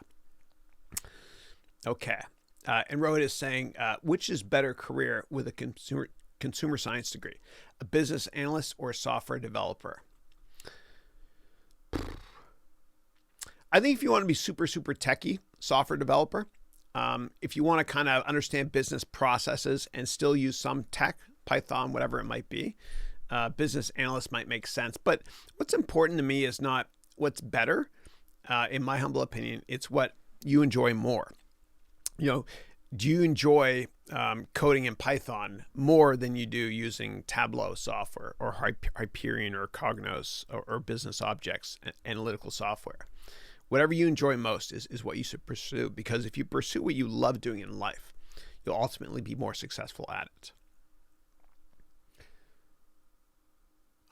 Okay. And Rohit is saying, which is better career with a consumer science degree, a business analyst or a software developer? I think if you want to be super techie, software developer. If you want to kind of understand business processes and still use some tech, Python, whatever it might be, business analyst might make sense. But what's important to me is not what's better. In my humble opinion, it's what you enjoy more. Do you enjoy coding in Python more than you do using Tableau software or Hyperion or Cognos or business objects, analytical software? Whatever you enjoy most is what you should pursue, because if you pursue what you love doing in life, you'll ultimately be more successful at it.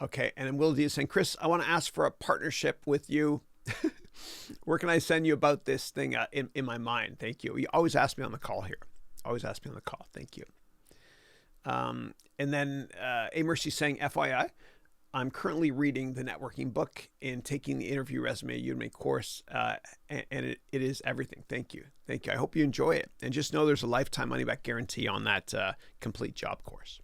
Okay, and then Will D is saying, Chris, I want to ask for a partnership with you. Where can I send you about this thing in my mind? Thank you. You always ask me on the call here. Thank you. And then A Mercy saying, FYI, I'm currently reading the networking book and taking the interview resume Udemy course, and it is everything. Thank you. I hope you enjoy it. And just know there's a lifetime money-back guarantee on that complete job course.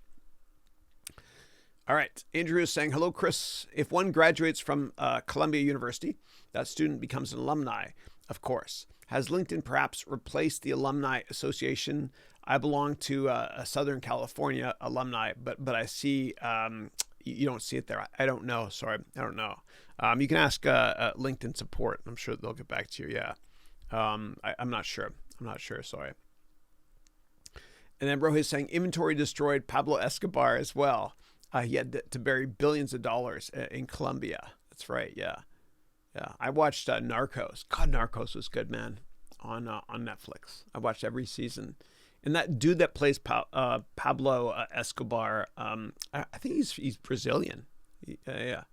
All right. Andrew is saying, hello, Chris. If one graduates from Columbia University, that student becomes an alumni, of course. Has LinkedIn perhaps replaced the Alumni Association? I belong to a Southern California alumni, but I see you don't see it there. I don't know. Sorry. I don't know. You can ask LinkedIn support. I'm sure they'll get back to you. Yeah. I'm not sure. Sorry. And then Rohit is saying inventory destroyed Pablo Escobar as well. He had to bury billions of dollars in Colombia. That's right. Yeah. Yeah, I watched Narcos. God, Narcos was good, man. On Netflix, I watched every season. And that dude that plays Pablo Escobar, I think he's Brazilian. Yeah,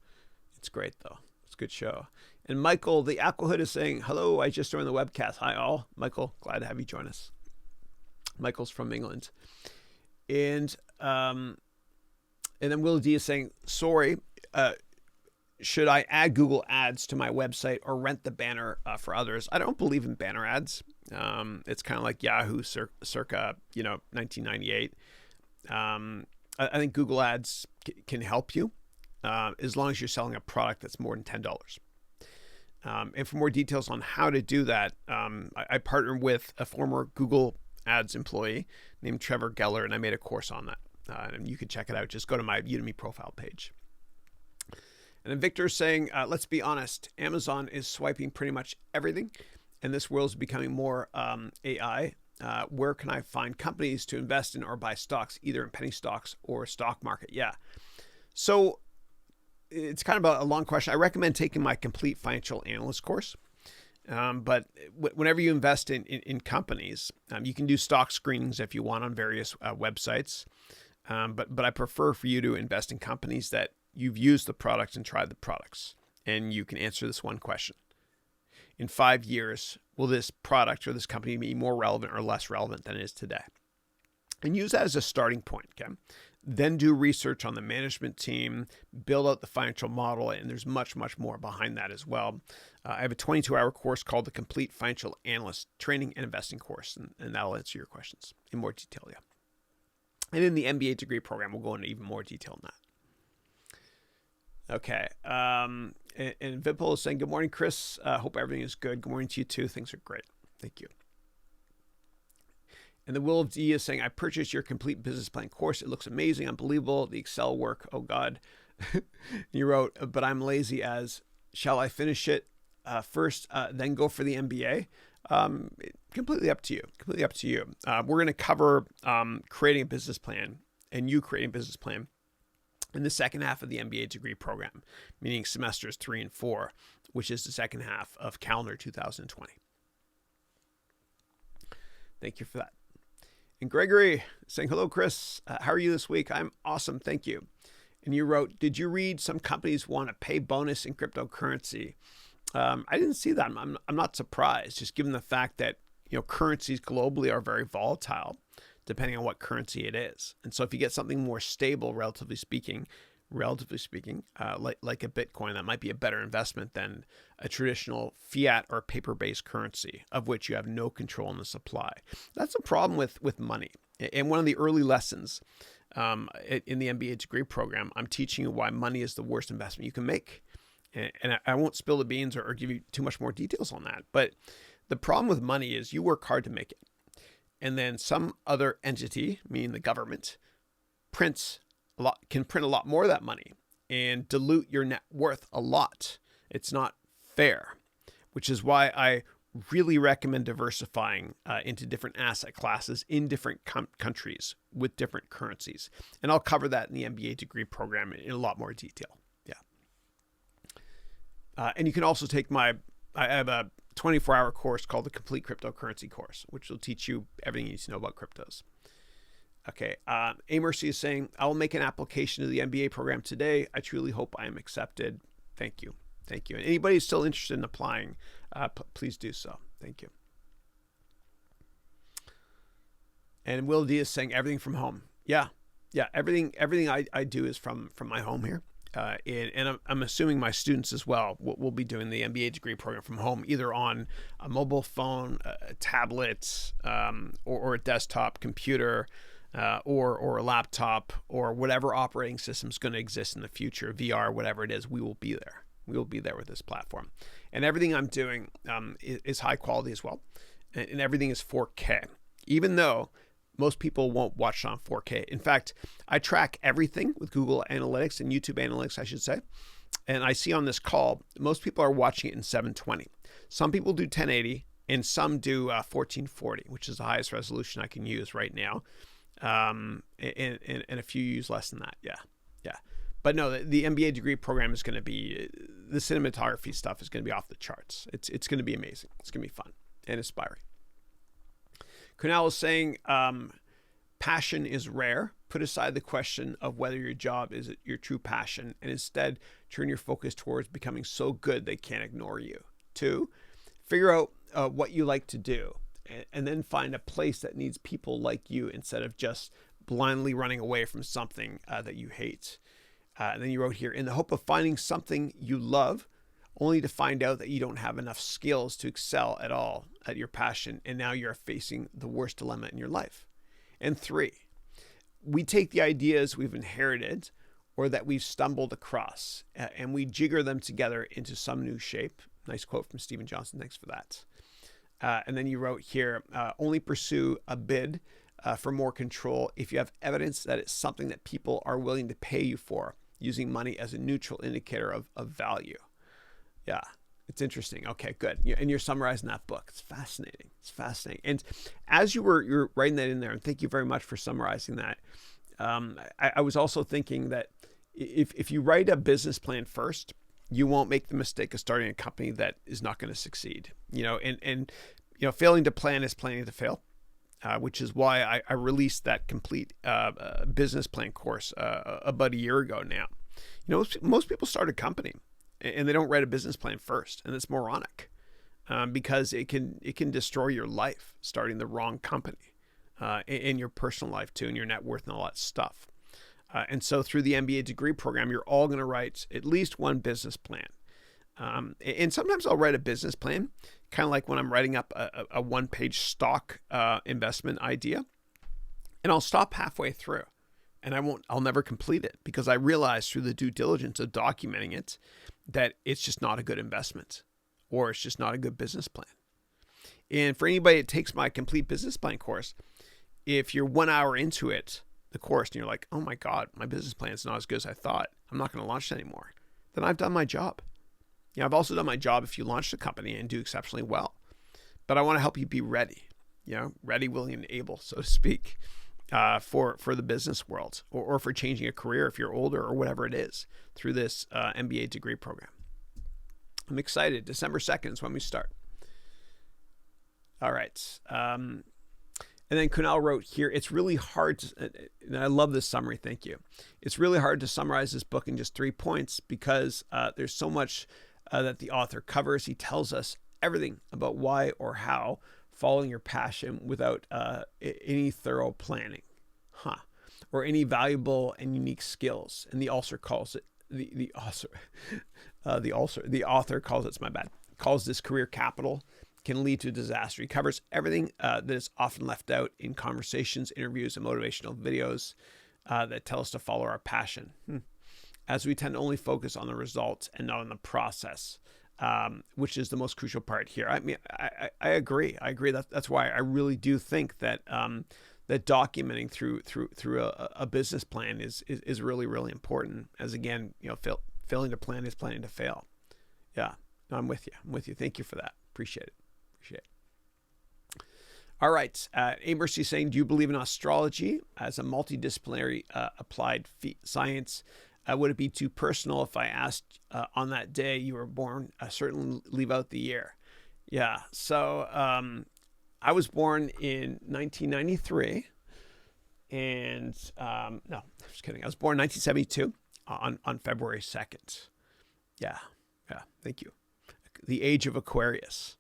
it's great though. It's a good show. And Michael, the Aquahood, is saying, hello, I just joined the webcast. Hi all. Michael, glad to have you join us. Michael's from England. And then Will D is saying, sorry, should I add Google Ads to my website or rent the banner for others? I don't believe in banner ads. It's kind of like Yahoo circa 1998. I think Google Ads can help you as long as you're selling a product that's more than $10. And for more details on how to do that, I partnered with a former Google Ads employee named Trevor Geller, and I made a course on that. And you can check it out. Just go to my Udemy profile page. And then Victor's saying, let's be honest, Amazon is swiping pretty much everything, and this world is becoming more AI. Where can I find companies to invest in or buy stocks, either in penny stocks or stock market? Yeah. So it's kind of a long question. I recommend taking my complete financial analyst course. But whenever you invest in companies, you can do stock screenings if you want on various websites. But I prefer for you to invest in companies that you've used the products and tried the products, and you can answer this one question. In 5 years, will this product or this company be more relevant or less relevant than it is today? And use that as a starting point, okay? Then do research on the management team, build out the financial model, and there's much, much more behind that as well. I have a 22-hour course called the Complete Financial Analyst Training and Investing Course, and that'll answer your questions in more detail, yeah. And in the MBA degree program, we'll go into even more detail on that. Okay. And Vipul is saying, good morning, Chris. Hope everything is good. Good morning to you too. Things are great. Thank you. And the Will of D is saying, I purchased your complete business plan course. It looks amazing, unbelievable. The Excel work, oh God. You wrote, but I'm lazy as, shall I finish it first, then go for the MBA? Completely up to you. Completely up to you. We're going to cover creating a business plan and you creating a business plan in the second half of the MBA degree program, meaning semesters 3 and 4, which is the second half of calendar 2020. Thank you for that. And Gregory saying, hello, Chris. How are you this week? I'm awesome. Thank you. And you wrote, did you read some companies want to pay bonus in cryptocurrency? I didn't see that. I'm not surprised, just given the fact that currencies globally are very volatile, depending on what currency it is. And so if you get something more stable, relatively speaking, like a Bitcoin, that might be a better investment than a traditional fiat or paper-based currency, of which you have no control in the supply. That's a problem with money. And one of the early lessons in the MBA degree program, I'm teaching you why money is the worst investment you can make. And I won't spill the beans or give you too much more details on that. But the problem with money is you work hard to make it. And then some other entity, meaning the government, can print a lot more of that money and dilute your net worth a lot. It's not fair, which is why I really recommend diversifying into different asset classes in different countries with different currencies. And I'll cover that in the MBA degree program in a lot more detail. Yeah. And you can also take I have a 24-hour course called the Complete Cryptocurrency Course, which will teach you everything you need to know about cryptos. Okay. A Mercy is saying, I will make an application to the MBA program today. I truly hope I am accepted. Thank you. Thank you. And anybody still interested in applying, please do so. Thank you. And Will D is saying everything from home. Yeah. Everything I do is from my home here. And I'm assuming my students as well will be doing the MBA degree program from home, either on a mobile phone, a tablet, or a desktop computer, or a laptop, or whatever operating system is going to exist in the future, VR, whatever it is. We will be there. We will be there with this platform. And everything I'm doing is high quality as well. And everything is 4K, even though most people won't watch it on 4K. In fact, I track everything with Google Analytics and YouTube Analytics, I should say. And I see on this call, most people are watching it in 720. Some people do 1080 and some do 1440, which is the highest resolution I can use right now. And a few use less than that. Yeah. But no, the MBA degree program is going to be, the cinematography stuff is going to be off the charts. It's going to be amazing. It's going to be fun and inspiring. Kunal is saying, passion is rare. Put aside the question of whether your job is your true passion and instead turn your focus towards becoming so good they can't ignore you. 2, figure out what you like to do and then find a place that needs people like you instead of just blindly running away from something that you hate. And then you wrote here, in the hope of finding something you love, only to find out that you don't have enough skills to excel at all at your passion, and now you're facing the worst dilemma in your life. And 3, we take the ideas we've inherited or that we've stumbled across and we jigger them together into some new shape. Nice quote from Stephen Johnson. Thanks for that. And then you wrote here, only pursue a bid for more control if you have evidence that it's something that people are willing to pay you for, using money as a neutral indicator of value. Yeah, it's interesting. Okay, good. And you're summarizing that book. It's fascinating. It's fascinating. And as you're writing that in there, and thank you very much for summarizing that, I was also thinking that if you write a business plan first, you won't make the mistake of starting a company that is not going to succeed. And failing to plan is planning to fail, which is why I released that complete business plan course about a year ago now. Most people start a company and they don't write a business plan first, and it's moronic because it can destroy your life starting the wrong company, in your personal life too, and your net worth and all that stuff. And so through the MBA degree program, you're all going to write at least one business plan. And sometimes I'll write a business plan, kind of like when I'm writing up a one-page stock investment idea, and I'll stop halfway through, and I'll never complete it because I realized through the due diligence of documenting it that it's just not a good investment, or it's just not a good business plan. And for anybody that takes my complete business plan course, if you're 1 hour into it, the course, and you're like, oh my God, my business plan is not as good as I thought, I'm not going to launch it anymore, then I've done my job. I've also done my job if you launch the company and do exceptionally well. But I want to help you be ready, ready, willing, and able, so to speak, for the business world or for changing a career if you're older or whatever it is through this MBA degree program. I'm excited. December 2nd is when we start. All right. And then Kunal wrote here, it's really hard to, and I love this summary, thank you. It's really hard to summarize this book in just 3 points because there's so much that the author covers. He tells us everything about why or how following your passion without any thorough planning, or any valuable and unique skills. And the author calls it, the author calls it, calls this career capital, can lead to disaster. He covers everything that is often left out in conversations, interviews, and motivational videos that tell us to follow our passion, as we tend to only focus on the results and not on the process, which is the most crucial part here. I mean, I agree. That's why I really do think that that documenting through a business plan is really, really important. As again, failing to plan is planning to fail. Yeah, no, I'm with you. Thank you for that. Appreciate it. All right. A Mercy saying, do you believe in astrology as a multidisciplinary applied science? Would it be too personal if I asked on that day you were born, certainly leave out the year? Yeah. So I was born in 1993. And no, just kidding. I was born in 1972 on February 2nd. Yeah. Thank you. The age of Aquarius.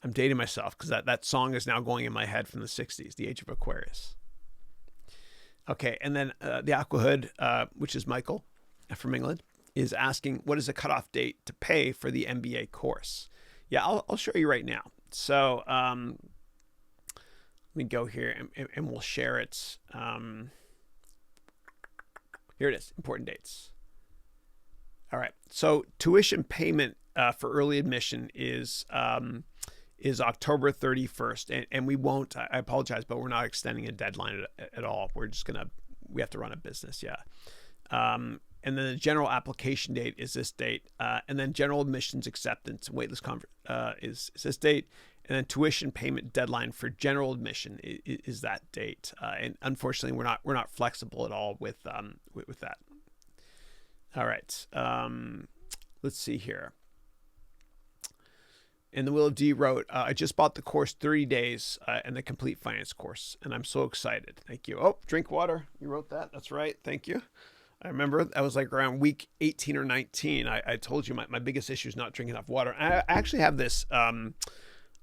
I'm dating myself because that song is now going in my head from the 60s, The Age of Aquarius. Okay, and then the Aquahood, which is Michael from England, is asking, what is the cutoff date to pay for the MBA course? Yeah, I'll show you right now. So let me go here and we'll share it. Here it is, important dates. All right, so tuition payment for early admission is October 31st, and we won't, I apologize, but we're not extending a deadline at all. We have to run a business, yeah. And then the general application date is this date, and then general admissions acceptance waitlist is this date, and then tuition payment deadline for general admission is that date. And unfortunately, we're not flexible at all with that. All right. Let's see here. And the Will of D wrote, I just bought the course 30 days and the complete finance course, and I'm so excited. Thank you. Oh, drink water. You wrote that. That's right. Thank you. I remember I was like around week 18 or 19. I told you my biggest issue is not drinking enough water. I actually have this, I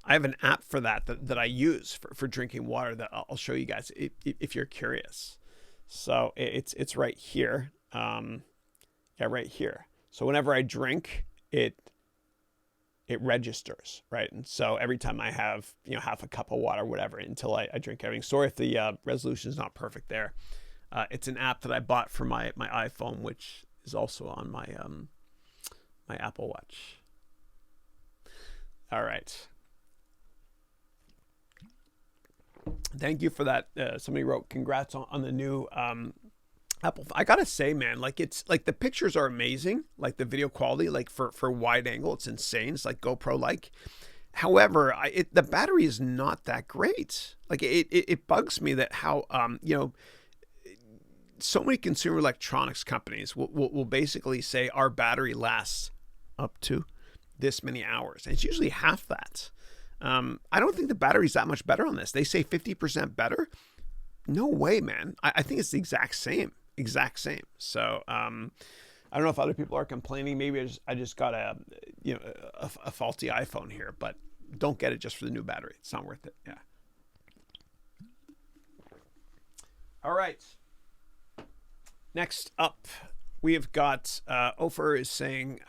have an app for that I use for drinking water that I'll show you guys if you're curious. So it's right here. Yeah, right here. So whenever I drink, it registers, right? And so every time I have, half a cup of water, whatever, until I drink everything. Sorry if the resolution is not perfect there. It's an app that I bought for my iPhone, which is also on my my Apple Watch. All right. Thank you for that. Somebody wrote, congrats on the new Apple. I gotta say, man, like it's like the pictures are amazing, like the video quality, like for wide angle, it's insane. It's like GoPro like. However, the battery is not that great. Like it bugs me that how so many consumer electronics companies will basically say our battery lasts up to this many hours, and it's usually half that. I don't think the battery's that much better on this. They say 50% better. No way, man. I think it's the exact same. So I don't know if other people are complaining. Maybe I just got a faulty iPhone here, but don't get it just for the new battery. It's not worth it. Yeah. All right. Next up, we have got Offshore is saying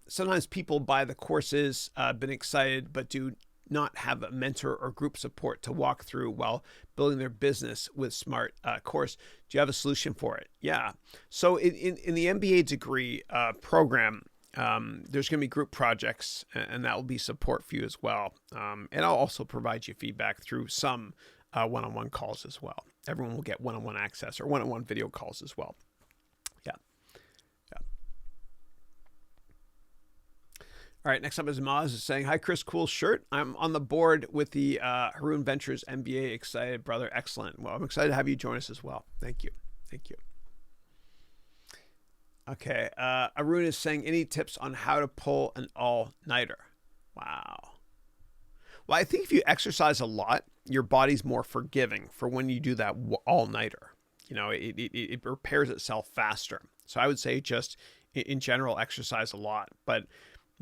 sometimes people buy the courses, been excited, but do not have a mentor or group support to walk through while building their business with smart course. Do you have a solution for it? Yeah. So in the MBA degree program, there's going to be group projects, and that will be support for you as well. And I'll also provide you feedback through some one-on-one calls as well. Everyone will get one-on-one access or one-on-one video calls as well. Yeah. All right, next up is Maz is saying, hi, Chris, cool shirt. I'm on the board with the Haroun Ventures MBA. Excited, brother. Excellent. Well, I'm excited to have you join us as well. Thank you. Okay, Arun is saying, any tips on how to pull an all-nighter? Wow. Well, I think if you exercise a lot, your body's more forgiving for when you do that all-nighter. It repairs itself faster. So I would say just in general, exercise a lot. But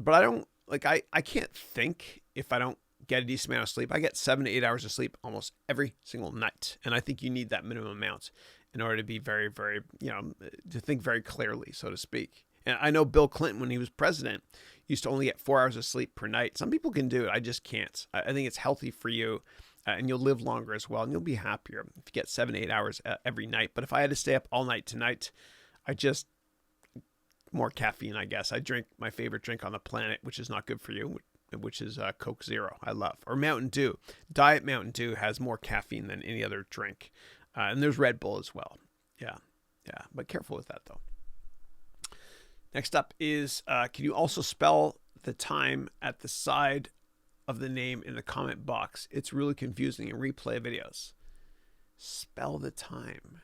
I don't, I can't think if I don't get a decent amount of sleep. I get 7 to 8 hours of sleep almost every single night. And I think you need that minimum amount in order to be very, very, to think very clearly, so to speak. And I know Bill Clinton, when he was president, used to only get 4 hours of sleep per night. Some people can do it. I just can't. I think it's healthy for you, and you'll live longer as well, and you'll be happier if you get 7 to 8 hours every night. But if I had to stay up all night tonight, more caffeine, I guess. I drink my favorite drink on the planet, which is not good for you, which is Coke Zero. I love. Or Mountain Dew. Diet Mountain Dew has more caffeine than any other drink. And there's Red Bull as well. Yeah. But careful with that, though. Next up is, can you also spell the time at the side of the name in the comment box? It's really confusing in replay videos. Spell the time.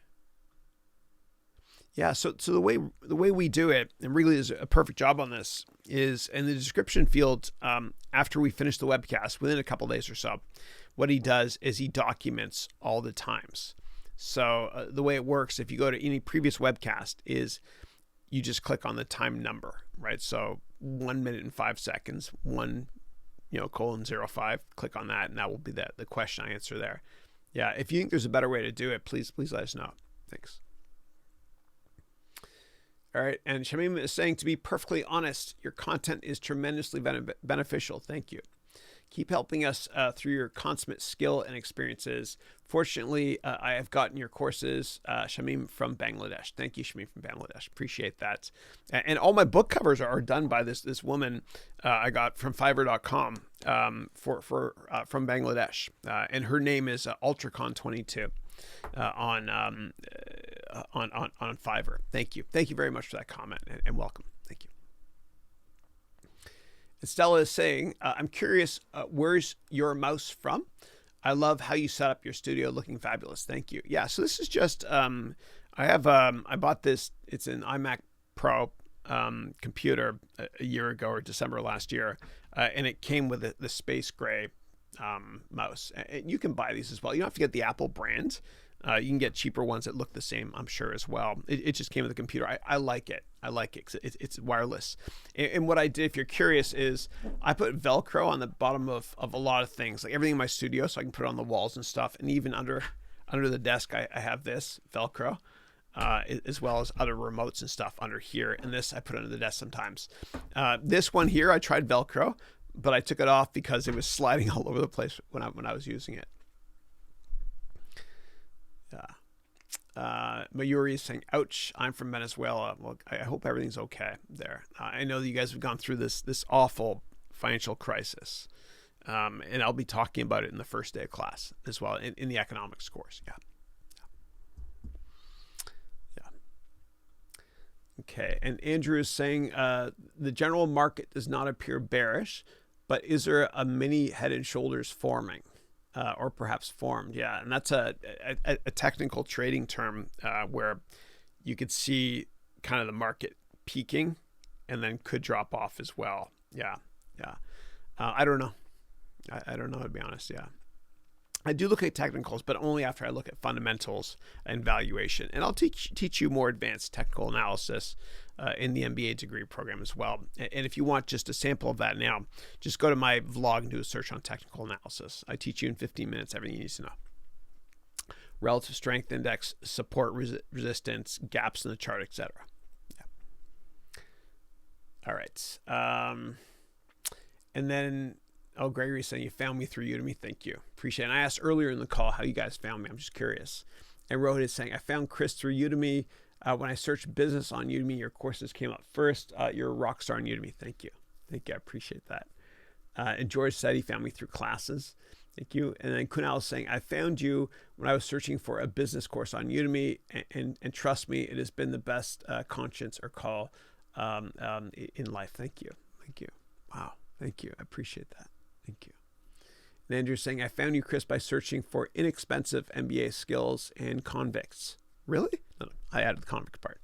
Yeah, so the way we do it, and really is a perfect job on this, is in the description field after we finish the webcast, within a couple days or so, what he does is he documents all the times. So the way it works, if you go to any previous webcast, is you just click on the time number, right? So 1 minute and 5 seconds, 1:05, click on that, and that will be the question I answer there. Yeah, if you think there's a better way to do it, please let us know. Thanks. All right, and Shamim is saying, to be perfectly honest, your content is tremendously beneficial. Thank you. Keep helping us through your consummate skill and experiences. Fortunately, I have gotten your courses, Shamim from Bangladesh. Thank you, Shamim from Bangladesh. Appreciate that. And all my book covers are done by this woman I got from Fiverr.com from Bangladesh, and her name is Ultracon22 on Fiverr. Thank you very much for that comment, and welcome. Thank you. Stella is saying, I'm curious, where's your mouse from? I love how you set up your studio, looking fabulous. Thank you. Yeah, so this is just I have I bought this. It's an iMac Pro computer a year ago, or December last year, and it came with the space gray mouse. And you can buy these as well. You don't have to get the Apple brand. You can get cheaper ones that look the same, I'm sure, as well. It just came with the computer. I like it. I like it 'cause it's wireless. And what I did, if you're curious, is I put Velcro on the bottom of a lot of things, like everything in my studio, so I can put it on the walls and stuff. And even under the desk, I have this Velcro, as well as other remotes and stuff under here. And this I put under the desk sometimes. This one here, I tried Velcro, but I took it off because it was sliding all over the place when I was using it. Mayuri is saying, ouch, I'm from Venezuela. Well, I hope everything's okay there. I know that you guys have gone through this awful financial crisis. And I'll be talking about it in the first day of class as well, in the economics course. Yeah. Okay. And Andrew is saying, the general market does not appear bearish, but is there a mini Head and Shoulders forming? Or perhaps formed, yeah, and that's a technical trading term where you could see kind of the market peaking and then could drop off as well. Yeah. I don't know. I don't know, to be honest. Yeah, I do look at technicals, but only after I look at fundamentals and valuation. And I'll teach you more advanced technical analysis in the MBA degree program as well. And if you want just a sample of that now, just go to my vlog and do a search on technical analysis. I teach you in 15 minutes everything you need to know. Relative strength index, support, resistance, gaps in the chart, etc. Yeah. All right. And then, Gregory's saying, you found me through Udemy. Thank you. Appreciate it. And I asked earlier in the call how you guys found me. I'm just curious. And Rohit is saying, I found Chris through Udemy. When I searched business on Udemy, your courses came up first. You're a rock star on Udemy. Thank you. Thank you. I appreciate that. And George said he found me through classes. Thank you. And then Kunal is saying, I found you when I was searching for a business course on Udemy. And trust me, it has been the best conscience or call in life. Thank you. Thank you. Wow. Thank you. I appreciate that. Thank you. And Andrew's saying, I found you, Chris, by searching for inexpensive MBA skills and convicts. Really? No, I added the convict part.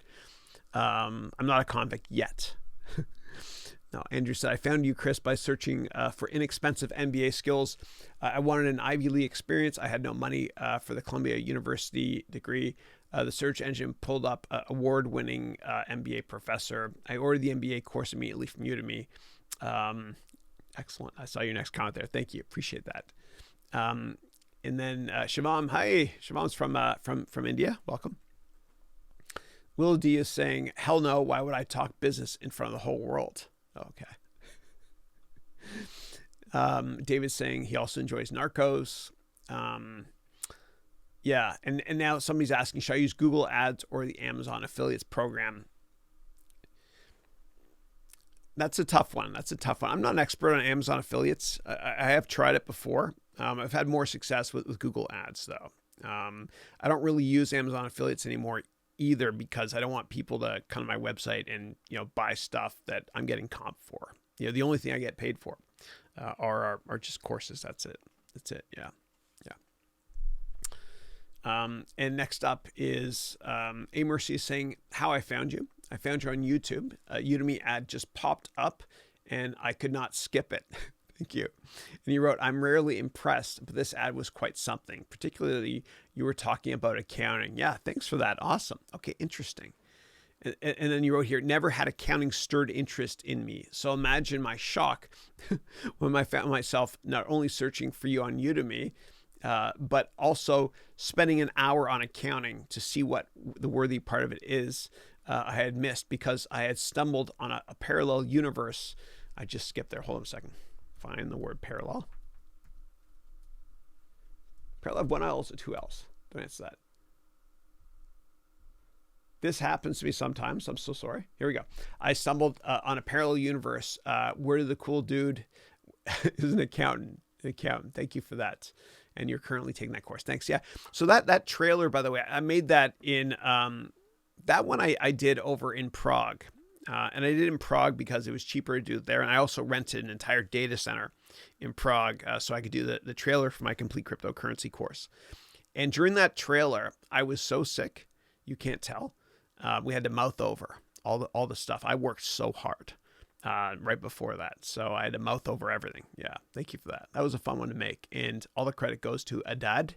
I'm not a convict yet. No, Andrew said, I found you, Chris, by searching for inexpensive MBA skills. I wanted an Ivy League experience. I had no money for the Columbia University degree. The search engine pulled up award-winning MBA professor. I ordered the MBA course immediately from Udemy. Excellent. I saw your next comment there. Thank you. Appreciate that. And then Shivam, hi. Shivam's from India. Welcome. Will D is saying, hell no, why would I talk business in front of the whole world? Okay. David's saying he also enjoys Narcos. Yeah, and now somebody's asking, should I use Google Ads or the Amazon affiliates program? That's a tough one. I'm not an expert on Amazon affiliates. I have tried it before. I've had more success with Google Ads, though. I don't really use Amazon affiliates anymore either because I don't want people to come to my website and buy stuff that I'm getting comp for. The only thing I get paid for are just courses. That's it. Yeah. And next up is A Mercy saying, how I found you. I found you on YouTube. A Udemy ad just popped up and I could not skip it. Thank you. And you wrote, I'm rarely impressed, but this ad was quite something. Particularly, you were talking about accounting. Yeah, thanks for that. Awesome. Okay, interesting. And then you wrote here, never had accounting stirred interest in me. So imagine my shock when I found myself not only searching for you on Udemy, but also spending an hour on accounting to see what the worthy part of it is. I had missed because I had stumbled on a parallel universe. I just skipped there. Hold on a second. Find the word parallel. Parallel of one L's or two L's? Don't answer that. This happens to me sometimes. I'm so sorry. Here we go. I stumbled on a parallel universe where the cool dude is an accountant. Thank you for that. And you're currently taking that course. Thanks. Yeah. So that trailer, by the way, I made that in that one I did over in Prague. And I did in Prague because it was cheaper to do it there. And I also rented an entire data center in Prague so I could do the trailer for my complete cryptocurrency course. And during that trailer, I was so sick. you can't tell. We had to mouth over all the stuff. I worked so hard right before that, so I had to mouth over everything. Yeah, thank you for that. That was a fun one to make, and all the credit goes to Adad,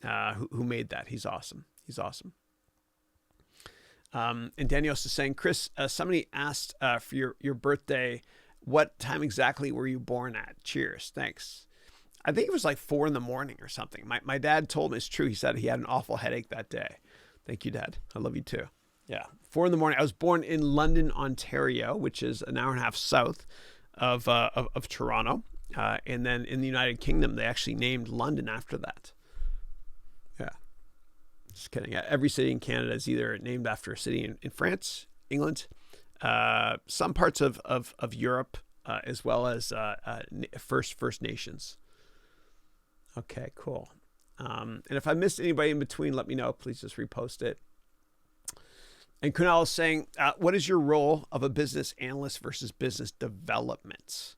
who made that. He's awesome. He's awesome. And Danios is saying, Chris, somebody asked for your birthday, what time exactly were you born at? Cheers. Thanks. I think it was like 4 a.m. or something. My dad told me it's true. He said he had an awful headache that day. Thank you, Dad. I love you too. Yeah. 4 a.m. I was born in London, Ontario, which is an hour and a half south of Toronto. And then in the United Kingdom, they actually named London after that. Yeah. Just kidding. Every city in Canada is either named after a city in France, England, some parts of Europe, as well as First Nations. Okay, cool. And if I missed anybody in between, let me know. Please just repost it. And Kunal is saying, what is your role of a business analyst versus business development?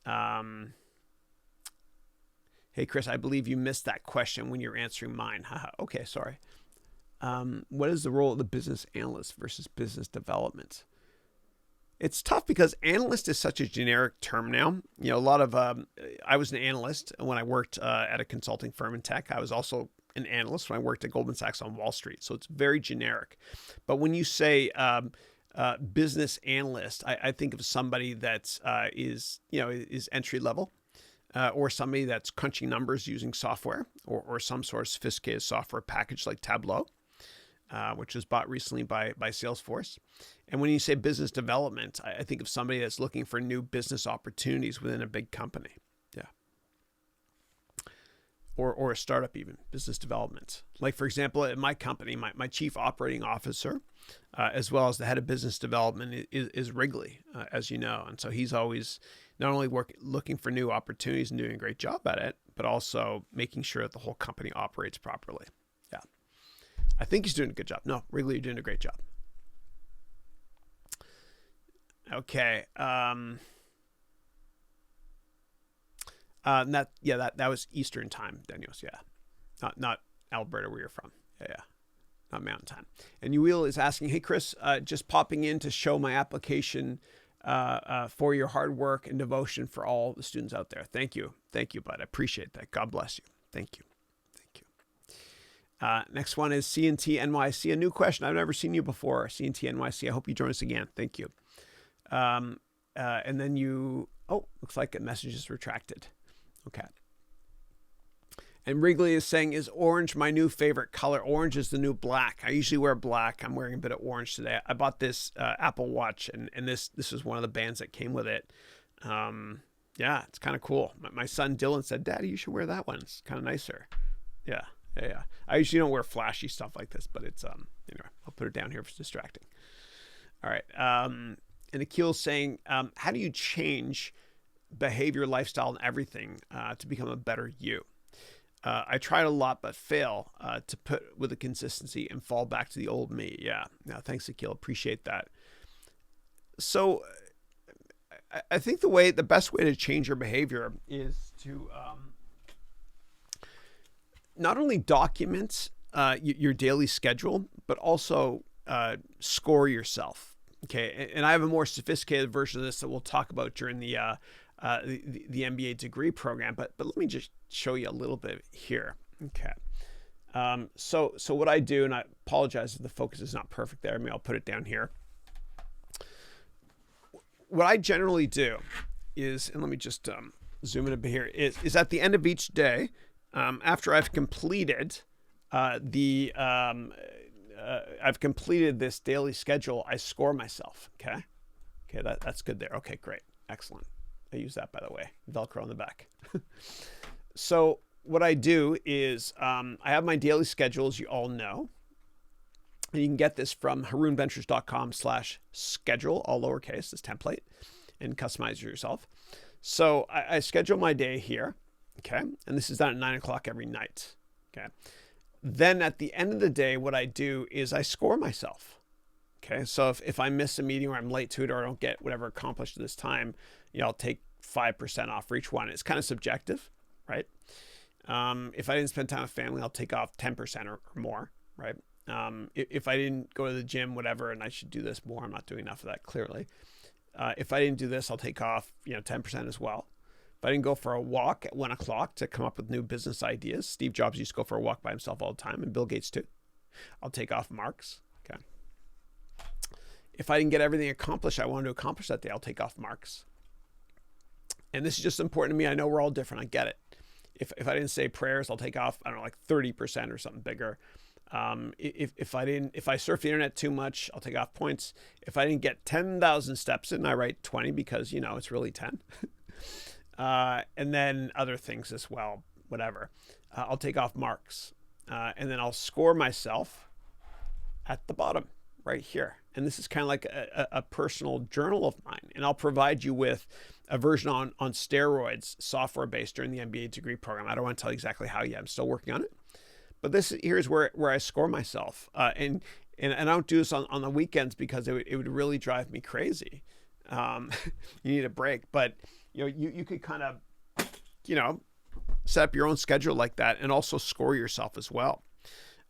Hey, Chris, I believe you missed that question when you're answering mine. Okay, sorry. What is the role of the business analyst versus business development? It's tough because analyst is such a generic term now. You know, a lot of, I was an analyst when I worked at a consulting firm in tech. I was also an analyst when I worked at Goldman Sachs on Wall Street. So it's very generic. But when you say business analyst, I think of somebody that is entry level, or somebody that's crunching numbers using software or some sort of sophisticated software package like Tableau, which was bought recently by Salesforce. And when you say business development, I think of somebody that's looking for new business opportunities within a big company. Yeah. Or a startup even, business development. Like, for example, at my company, my chief operating officer, as well as the head of business development is Wrigley, as you know. And so he's always not only looking for new opportunities and doing a great job at it, but also making sure that the whole company operates properly. Yeah. I think he's doing a good job. No, Wrigley, you're doing a great job. Okay. That was Eastern time, Daniels. Yeah. Not Alberta where you're from. Yeah. Not Mountain Time. And Uweel is asking, hey, Chris, just popping in to show my application for your hard work and devotion for all the students out there. Thank you. Thank you, bud. I appreciate that. God bless you. Thank you. Thank you. Next one is CNT NYC. A new question. I've never seen you before. CNT NYC. I hope you join us again. Thank you. And then looks like a message is retracted. Okay. And Wrigley is saying, is orange my new favorite color? Orange is the new black. I usually wear black. I'm wearing a bit of orange today. I bought this Apple Watch, and this is one of the bands that came with it. Yeah, it's kind of cool. My son Dylan said, Daddy, you should wear that one. It's kind of nicer. Yeah. I usually don't wear flashy stuff like this, but it's, I'll put it down here if it's distracting. All right. And Akil's saying, how do you change behavior, lifestyle, and everything to become a better you? I tried a lot, but fail to put with a consistency and fall back to the old me. Yeah. Thanks, Akil. Appreciate that. So I think the best way to change your behavior is to not only document your daily schedule, but also score yourself. Okay. And I have a more sophisticated version of this that we'll talk about during the MBA degree program, but let me just show you a little bit here. Okay. So what I do, and I apologize if the focus is not perfect there. I'll put it down here. What I generally do is, and let me just zoom in a bit here, is at the end of each day, after I've completed this daily schedule, I score myself. Okay. That's good there. Okay, great. Excellent. I use that, by the way, Velcro on the back. So what I do is I have my daily schedule, as you all know. And you can get this from harounventures.com/schedule, all lowercase, this template, and customize it yourself. So I schedule my day here, okay? And this is done at 9 o'clock every night, okay? Then at the end of the day, what I do is I score myself, okay? So if I miss a meeting or I'm late to it or I don't get whatever accomplished this time, I'll take 5% off for each one. It's kind of subjective, right? If I didn't spend time with family, I'll take off 10% or more, right? If I didn't go to the gym, whatever, and I should do this more, I'm not doing enough of that clearly. If I didn't do this, I'll take off, 10% as well. If I didn't go for a walk at 1 o'clock to come up with new business ideas, Steve Jobs used to go for a walk by himself all the time, and Bill Gates too. I'll take off marks. Okay. If I didn't get everything accomplished I wanted to accomplish that day, I'll take off marks. And this is just important to me. I know we're all different. I get it. If I didn't say prayers, I'll take off, I don't know, like 30% or something bigger. If I surf the internet too much, I'll take off points. If I didn't get 10,000 steps in, I write 20 because, it's really 10. And then other things as well, whatever. I'll take off marks. And then I'll score myself at the bottom right here. And this is kind of like a personal journal of mine. And I'll provide you with a version on steroids, software-based during the MBA degree program. I don't want to tell you exactly how yet. I'm still working on it. But here's where I score myself. And I don't do this on the weekends because it would really drive me crazy. You need a break. But you could kind of, set up your own schedule like that and also score yourself as well.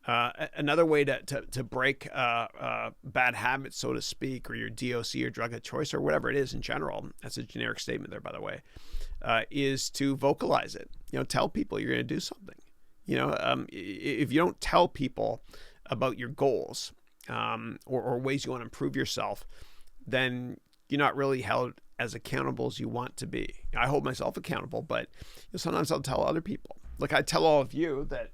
Another way to break bad habits, so to speak, or your DOC or drug of choice or whatever it is in general, that's a generic statement there, by the way, is to vocalize it. Tell people you're going to do something. If you don't tell people about your goals or ways you want to improve yourself, then you're not really held as accountable as you want to be. I hold myself accountable, but sometimes I'll tell other people. Like I tell all of you that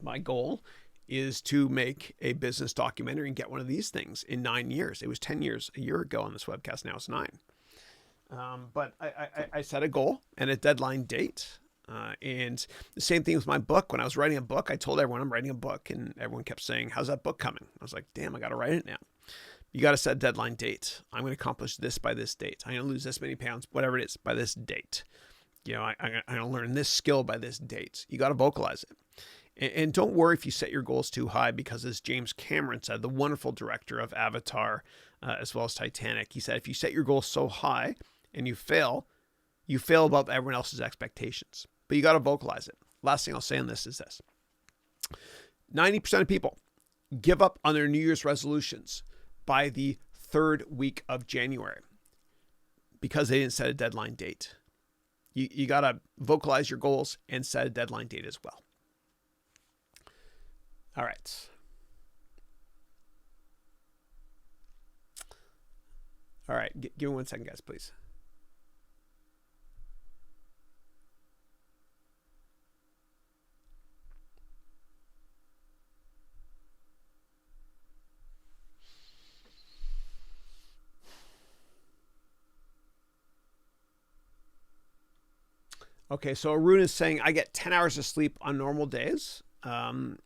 my goal is to make a business documentary and get one of these things in 9 years. It was 10 years a year ago on this webcast. Now it's 9. But I set a goal and a deadline date. And the same thing with my book. When I was writing a book, I told everyone I'm writing a book, and everyone kept saying, how's that book coming? I was like, damn, I got to write it now. You got to set a deadline date. I'm going to accomplish this by this date. I'm going to lose this many pounds, whatever it is, by this date. I'm going to learn this skill by this date. You got to vocalize it. And don't worry if you set your goals too high, because as James Cameron said, the wonderful director of Avatar, as well as Titanic, he said, if you set your goals so high and you fail above everyone else's expectations. But you got to vocalize it. Last thing I'll say on this is this. 90% of people give up on their New Year's resolutions by the 3rd week of January because they didn't set a deadline date. You got to vocalize your goals and set a deadline date as well. All right. All right. Give me 1 second, guys, please. Okay, so Arun is saying, I get 10 hours of sleep on normal days, and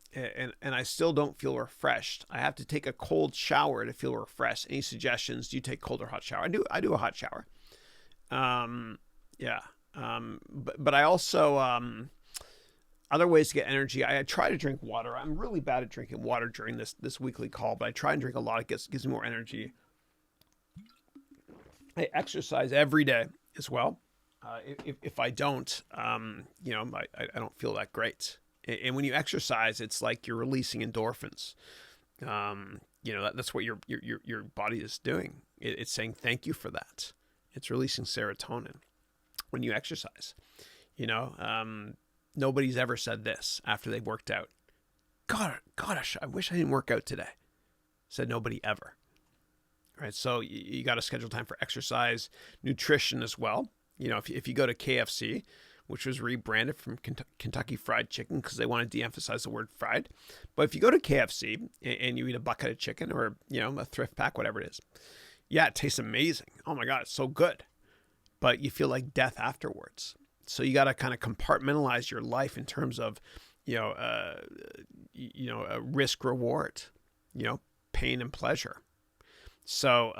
I still don't feel refreshed. I have to take a cold shower to feel refreshed. Any suggestions? Do you take cold or hot shower? I do a hot shower. Yeah. But I also, other ways to get energy, I try to drink water. I'm really bad at drinking water during this weekly call, but I try and drink a lot. It gives me more energy. I exercise every day as well. If I don't, I don't feel that great. And when you exercise, it's like you're releasing endorphins. That's what your body is doing. It's saying thank you for that. It's releasing serotonin when you exercise. Nobody's ever said this after they've worked out. Gosh, I wish I didn't work out today. Said nobody ever. All right, so you got to schedule time for exercise, nutrition as well. If you go to KFC, which was rebranded from Kentucky Fried Chicken because they want to de-emphasize the word fried. But if you go to KFC and you eat a bucket of chicken or, a thrift pack, whatever it is, yeah, it tastes amazing. Oh my God, it's so good. But you feel like death afterwards. So you got to kind of compartmentalize your life in terms of, a risk reward, pain and pleasure. So,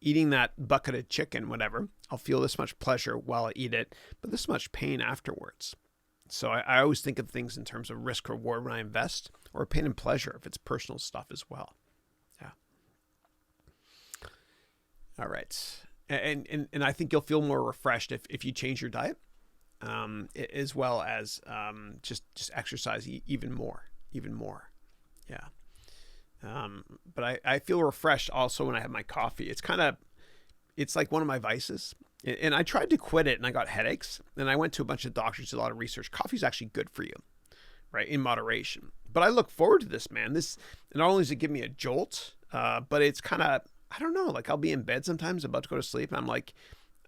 eating that bucket of chicken, whatever, I'll feel this much pleasure while I eat it, but this much pain afterwards. So I always think of things in terms of risk reward when I invest, or pain and pleasure if it's personal stuff as well. Yeah. All right. And I think you'll feel more refreshed if you change your diet, as well as just exercise even more. Yeah. But I feel refreshed also when I have my coffee. It's like one of my vices. And I tried to quit it and I got headaches. And I went to a bunch of doctors, did a lot of research. Coffee's actually good for you, right? In moderation. But I look forward to this, man. Not only does it give me a jolt, but it's kind of, I don't know, like I'll be in bed sometimes about to go to sleep. And I'm like,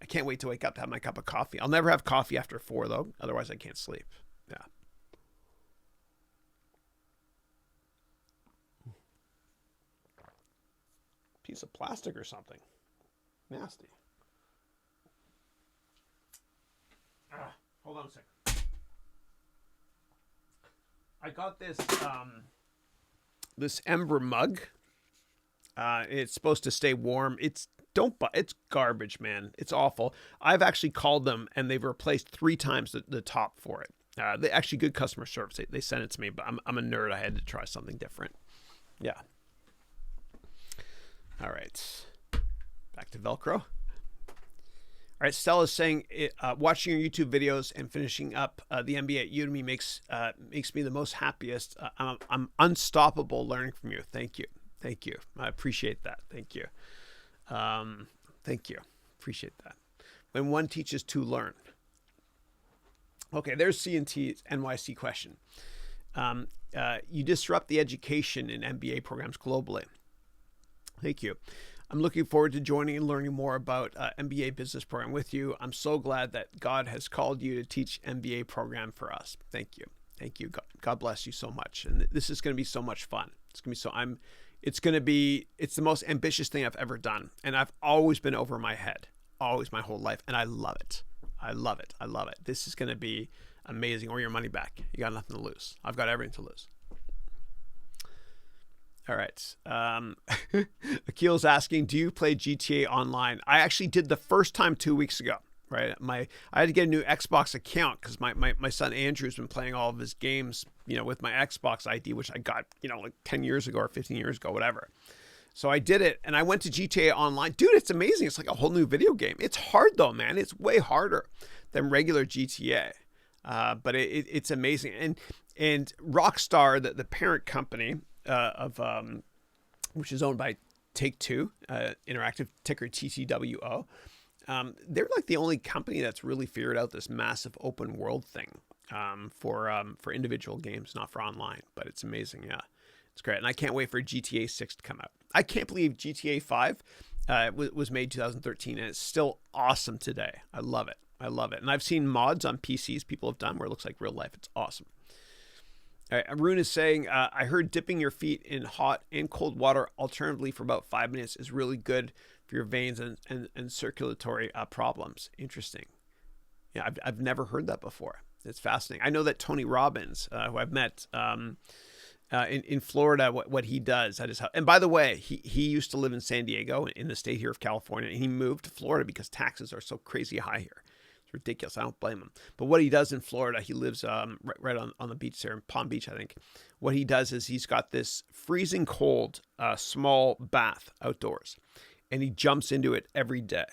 I can't wait to wake up to have my cup of coffee. I'll never have coffee after 4 though. Otherwise I can't sleep. Yeah. Piece of plastic or something. Nasty. Hold on a second. I got this Ember mug. It's supposed to stay warm. It's garbage, man. It's awful. I've actually called them and they've replaced 3 times the top for it. They actually good customer service. They sent it to me, but I'm a nerd. I had to try something different. Yeah. All right. Back to Velcro. All right, Stella's saying, watching your YouTube videos and finishing up the MBA at Udemy makes me the most happiest. I'm unstoppable learning from you. Thank you. Thank you. I appreciate that. Thank you. Thank you. Appreciate that. When one teaches to learn. Okay, there's C&T's NYC question. You disrupt the education in MBA programs globally. Thank you. I'm looking forward to joining and learning more about MBA business program with you. I'm so glad that God has called you to teach MBA program for us. Thank you. Thank you. God bless you so much. And this is going to be so much fun. It's going to be it's the most ambitious thing I've ever done. And I've always been over my head, always my whole life. And I love it. I love it. I love it. This is going to be amazing. Or your money back. You got nothing to lose. I've got everything to lose. All right. Akil's asking, do you play GTA online? I actually did the first time 2 weeks ago, right? I had to get a new Xbox account because my son Andrew's been playing all of his games, with my Xbox ID, which I got, like 10 years ago or 15 years ago, whatever. So I did it and I went to GTA Online. Dude, it's amazing. It's like a whole new video game. It's hard though, man. It's way harder than regular GTA. But it's amazing. And Rockstar, the parent company, which is owned by Take-Two Interactive, ticker TTWO. They're like the only company that's really figured out this massive open world thing for individual games, not for online. But it's amazing, yeah, it's great, and I can't wait for GTA 6 to come out. I can't believe GTA 5 was made 2013, and it's still awesome today. I love it. I love it, and I've seen mods on PCs people have done where it looks like real life. It's awesome. All right, Arun is saying, I heard dipping your feet in hot and cold water alternatively for about 5 minutes is really good for your veins and circulatory problems. Interesting. Yeah, I've never heard that before. It's fascinating. I know that Tony Robbins, who I've met in Florida, what he does. And by the way, he used to live in San Diego in the state here of California, and he moved to Florida because taxes are so crazy high here. Ridiculous. I don't blame him. But what he does in Florida, he lives right on the beach there in Palm Beach, I think. What he does is he's got this freezing cold small bath outdoors, and he jumps into it every day,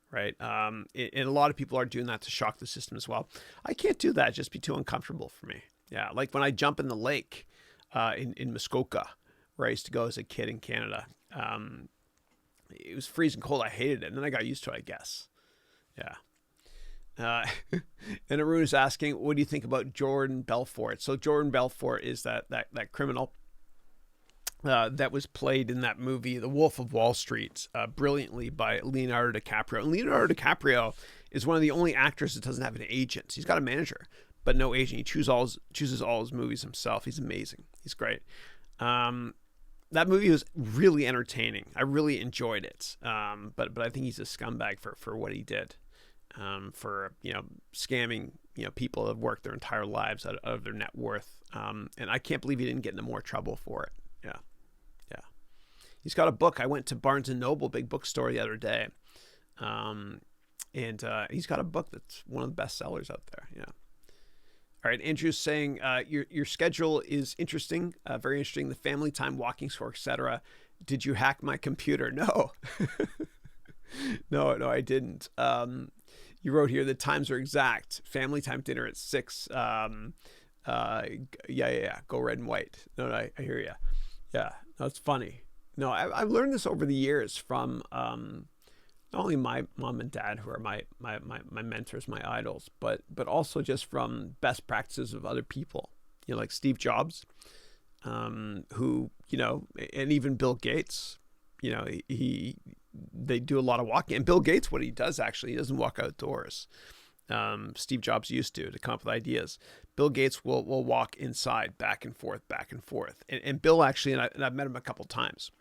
right? And a lot of people are doing that to shock the system as well. I can't do that. It'd just be too uncomfortable for me. Yeah, like when I jump in the lake in Muskoka, where I used to go as a kid in Canada. It was freezing cold. I hated it. And then I got used to it, I guess. Yeah. And Arun is asking, what do you think about Jordan Belfort? So Jordan Belfort is that criminal that was played in that movie, The Wolf of Wall Street, brilliantly by Leonardo DiCaprio. And Leonardo DiCaprio is one of the only actors that doesn't have an agent. He's got a manager, but no agent. He chooses all his movies himself. He's amazing. He's great. That movie was really entertaining. I really enjoyed it. But I think he's a scumbag for what he did. For scamming people that have worked their entire lives out of their net worth, and I can't believe he didn't get into more trouble for it. Yeah. He's got a book. I went to Barnes and Noble, big bookstore, the other day, and he's got a book that's one of the best sellers out there. Yeah. All right, Andrew's saying your schedule is interesting, very interesting. The family time, walking score, etc. Did you hack my computer? No. No, I didn't. You wrote here the times are exact. Family time dinner at 6. Yeah. Go red and white. No, I hear you. Yeah. That's funny. No, I've learned this over the years from not only my mom and dad, who are my mentors, my idols, but also just from best practices of other people. Like Steve Jobs, who, and even Bill Gates, they do a lot of walking. And Bill Gates, what he does actually, he doesn't walk outdoors. Steve Jobs used to come up with ideas. Bill Gates will walk inside, back and forth. And Bill actually, and I've met him a couple times.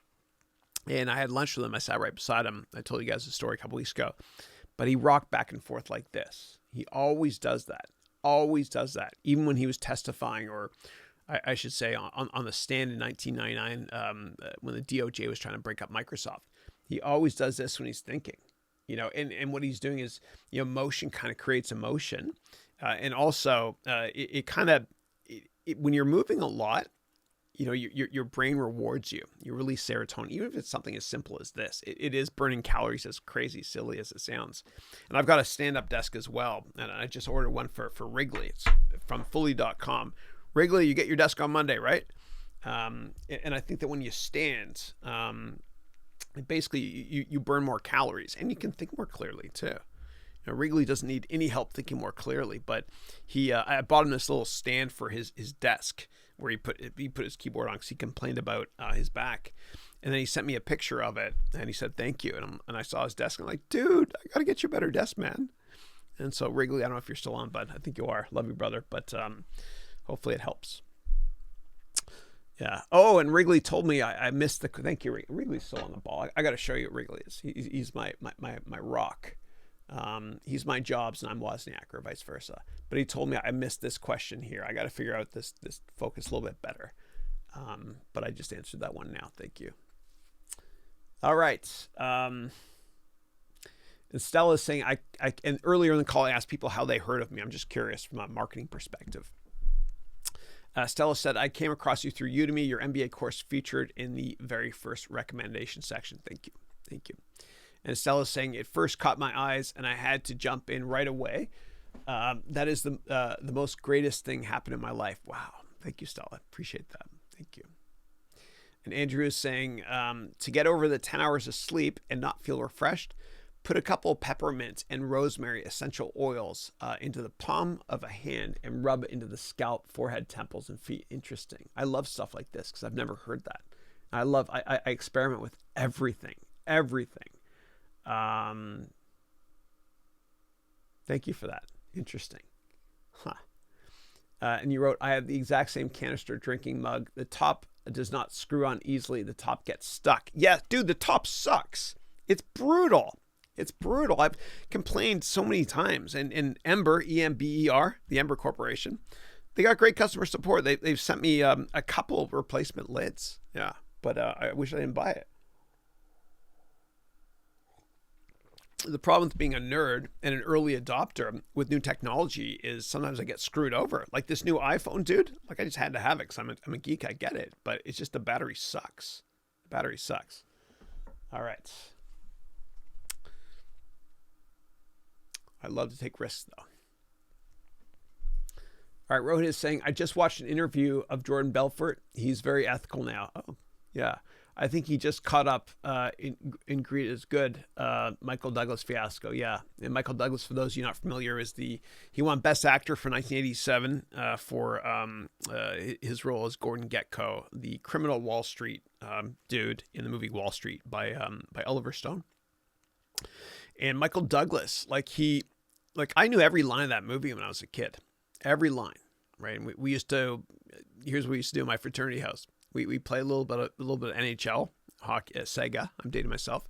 And I had lunch with him. I sat right beside him. I told you guys the story a couple weeks ago. But he rocked back and forth like this. He always does that. Always does that. Even when he was testifying, or I should say on the stand in 1999, when the DOJ was trying to break up Microsoft. He always does this when he's thinking. And what he's doing is, motion kind of creates emotion. And also, it kind of, when you're moving a lot, your brain rewards you. You release serotonin, even if it's something as simple as this. It is burning calories, as crazy, silly as it sounds. And I've got a stand-up desk as well. And I just ordered one for Wrigley. It's from fully.com. Wrigley, you get your desk on Monday, right? And I think that when you stand, basically you burn more calories, and you can think more clearly too. Wrigley doesn't need any help thinking more clearly, but I bought him this little stand for his desk where he put his keyboard on because he complained about his back. And then he sent me a picture of it, and he said thank you. And I saw his desk, and I'm like, dude, I gotta get you a better desk, man. And so Wrigley, I don't know if you're still on, bud. I think you are. Love you, brother. But hopefully it helps. Yeah. Oh, and Wrigley told me I missed the. Thank you, Wrigley. Wrigley's still on the ball. I got to show you what Wrigley is. He's my rock. He's my Jobs, and I'm Wozniak, or vice versa. But he told me I missed this question here. I got to figure out this focus a little bit better. But I just answered that one now. Thank you. All right. And Stella's saying and earlier in the call I asked people how they heard of me. I'm just curious from a marketing perspective. Stella said, I came across you through Udemy, your MBA course featured in the very first recommendation section. Thank you. Thank you. And Stella's saying, it first caught my eyes and I had to jump in right away. That is the most greatest thing happened in my life. Wow. Thank you, Stella. Appreciate that. Thank you. And Andrew is saying, to get over the 10 hours of sleep and not feel refreshed, put a couple of peppermint and rosemary essential oils into the palm of a hand and rub it into the scalp, forehead, temples, and feet. Interesting. I love stuff like this because I've never heard that. I experiment with everything. Thank you for that. Interesting. Huh. And you wrote, I have the exact same canister drinking mug. The top does not screw on easily. The top gets stuck. Yeah, dude, the top sucks. It's brutal. It's brutal. I've complained so many times. And Ember, E-M-B-E-R, the Ember Corporation, they got great customer support. They've sent me a couple of replacement lids. Yeah, but I wish I didn't buy it. The problem with being a nerd and an early adopter with new technology is sometimes I get screwed over. Like this new iPhone, dude. Like I just had to have it because I'm a geek. I get it, but it's just the battery sucks. The battery sucks. All right. I love to take risks, though. All right, Rohit is saying, I just watched an interview of Jordan Belfort. He's very ethical now. Oh, yeah. I think he just caught up in Greed is Good, Michael Douglas fiasco. Yeah. And Michael Douglas, for those of you not familiar, he won Best Actor for 1987 for his role as Gordon Gekko, the criminal Wall Street dude in the movie Wall Street by Oliver Stone. And Michael Douglas, I knew every line of that movie when I was a kid. Every line, right? And we used to, here's what we used to do in my fraternity house. We play a little bit of NHL, hockey, Sega. I'm dating myself.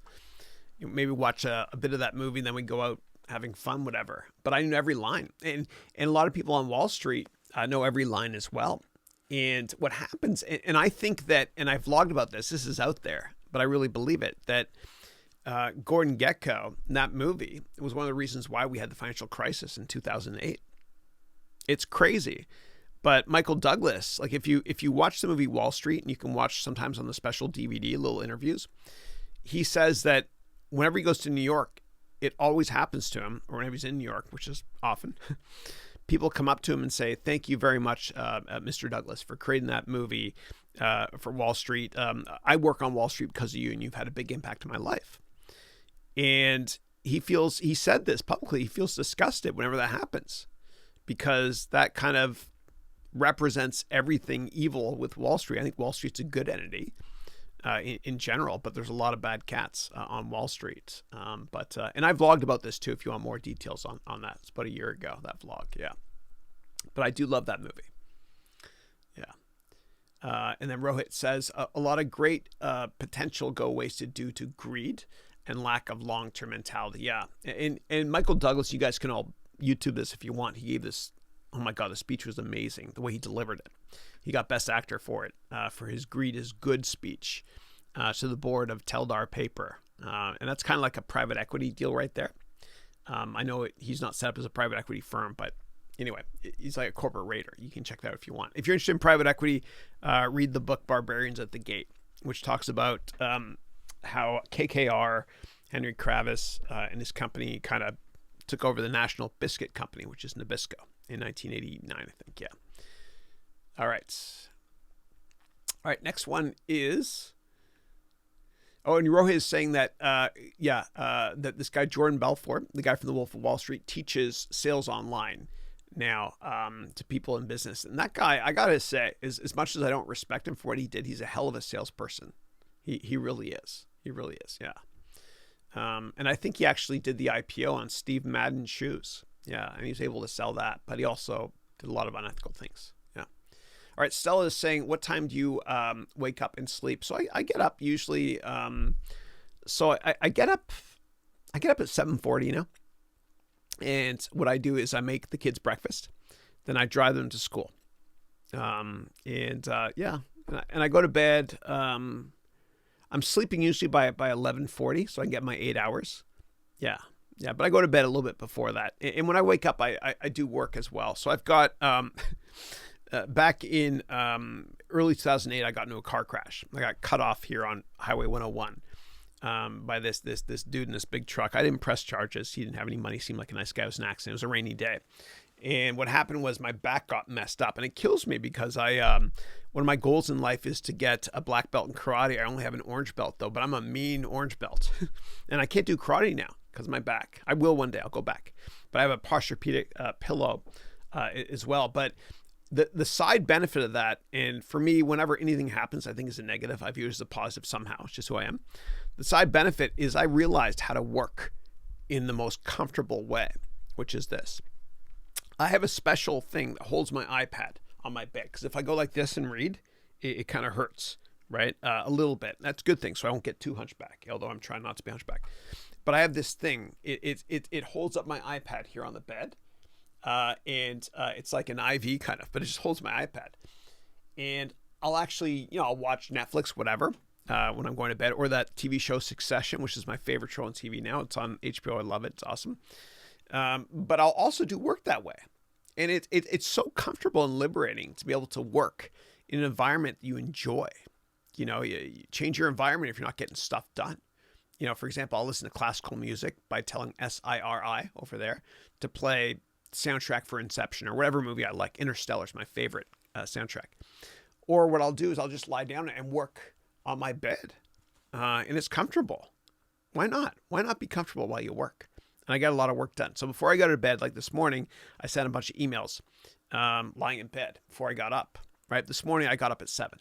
Maybe watch a bit of that movie, and then we go out having fun, whatever. But I knew every line. And a lot of people on Wall Street know every line as well. And what happens, and I think that, and I've vlogged about this is out there, but I really believe it, that Gordon Gekko, that movie, was one of the reasons why we had the financial crisis in 2008. It's crazy. But Michael Douglas, like if you watch the movie Wall Street, and you can watch sometimes on the special DVD, little interviews, he says that whenever he goes to New York, it always happens to him, or whenever he's in New York, which is often, people come up to him and say, thank you very much, Mr. Douglas, for creating that movie. for Wall Street. I work on Wall Street because of you, and you've had a big impact on my life. And he said this publicly, he feels disgusted whenever that happens, because that kind of represents everything evil with Wall Street. I think Wall Street's a good entity in general, but there's a lot of bad cats on Wall Street. And I vlogged about this too, if you want more details on that. It's about a year ago, that vlog. Yeah. But I do love that movie. Yeah. And then Rohit says, a lot of great potential go wasted due to greed and lack of long-term mentality. Yeah. And Michael Douglas, you guys can all YouTube this if you want. He gave this, oh my God, the speech was amazing. The way he delivered it. He got Best Actor for it, for his Greed is Good speech to the board of Teldar Paper. And that's kind of like a private equity deal right there. I know he's not set up as a private equity firm, but anyway, he's like a corporate raider. You can check that out if you want. If you're interested in private equity, read the book Barbarians at the Gate, which talks about how KKR, Henry Kravis, and his company kind of took over the National Biscuit Company, which is Nabisco, in 1989, I think. Yeah. All right. Next one is, and Rohit is saying that, that this guy, Jordan Belfort, the guy from The Wolf of Wall Street, teaches sales online now to people in business. And that guy, I got to say, as much as I don't respect him for what he did, he's a hell of a salesperson. He really is. He really is, yeah. And I think he actually did the IPO on Steve Madden's shoes. Yeah, and he was able to sell that, but he also did a lot of unethical things. Yeah. All right, Stella is saying, what time do you wake up and sleep? So I get up usually, I get up at 7:40, and what I do is I make the kids breakfast, then I drive them to school. And I go to bed. I'm sleeping usually by 11:40, so I can get my 8 hours. Yeah, but I go to bed a little bit before that. And when I wake up, I do work as well. So I've got, back in early 2008, I got into a car crash. I got cut off here on Highway 101 by this dude in this big truck. I didn't press charges. He didn't have any money. Seemed like a nice guy. It was an accident. It was a rainy day. And what happened was my back got messed up, and it kills me because one of my goals in life is to get a black belt in karate. I only have an orange belt though, but I'm a mean orange belt and I can't do karate now because of my back. I will one day, I'll go back, but I have a Posturepedic pillow as well. But the side benefit of that, and for me, whenever anything happens, I think is a negative, I view it as a positive somehow. It's just who I am. The side benefit is I realized how to work in the most comfortable way, which is this. I have a special thing that holds my iPad on my bed, because if I go like this and read, it kind of hurts, right? A little bit. That's a good thing, so I won't get too hunchback, although I'm trying not to be hunchback. But I have this thing. It holds up my iPad here on the bed, and it's like an IV kind of, but it just holds my iPad. And I'll actually, I'll watch Netflix, whatever, when I'm going to bed, or that TV show Succession, which is my favorite show on TV now. It's on HBO. I love it. It's awesome. But I'll also do work that way. And it's so comfortable and liberating to be able to work in an environment you enjoy. You change your environment if you're not getting stuff done. For example, I'll listen to classical music by telling SIRI over there to play soundtrack for Inception or whatever movie I like. Interstellar is my favorite soundtrack. Or what I'll do is I'll just lie down and work on my bed. And it's comfortable. Why not? Why not be comfortable while you work? And I got a lot of work done. So before I go to bed, like this morning, I sent a bunch of emails lying in bed before I got up, right? This morning, I got up at 7.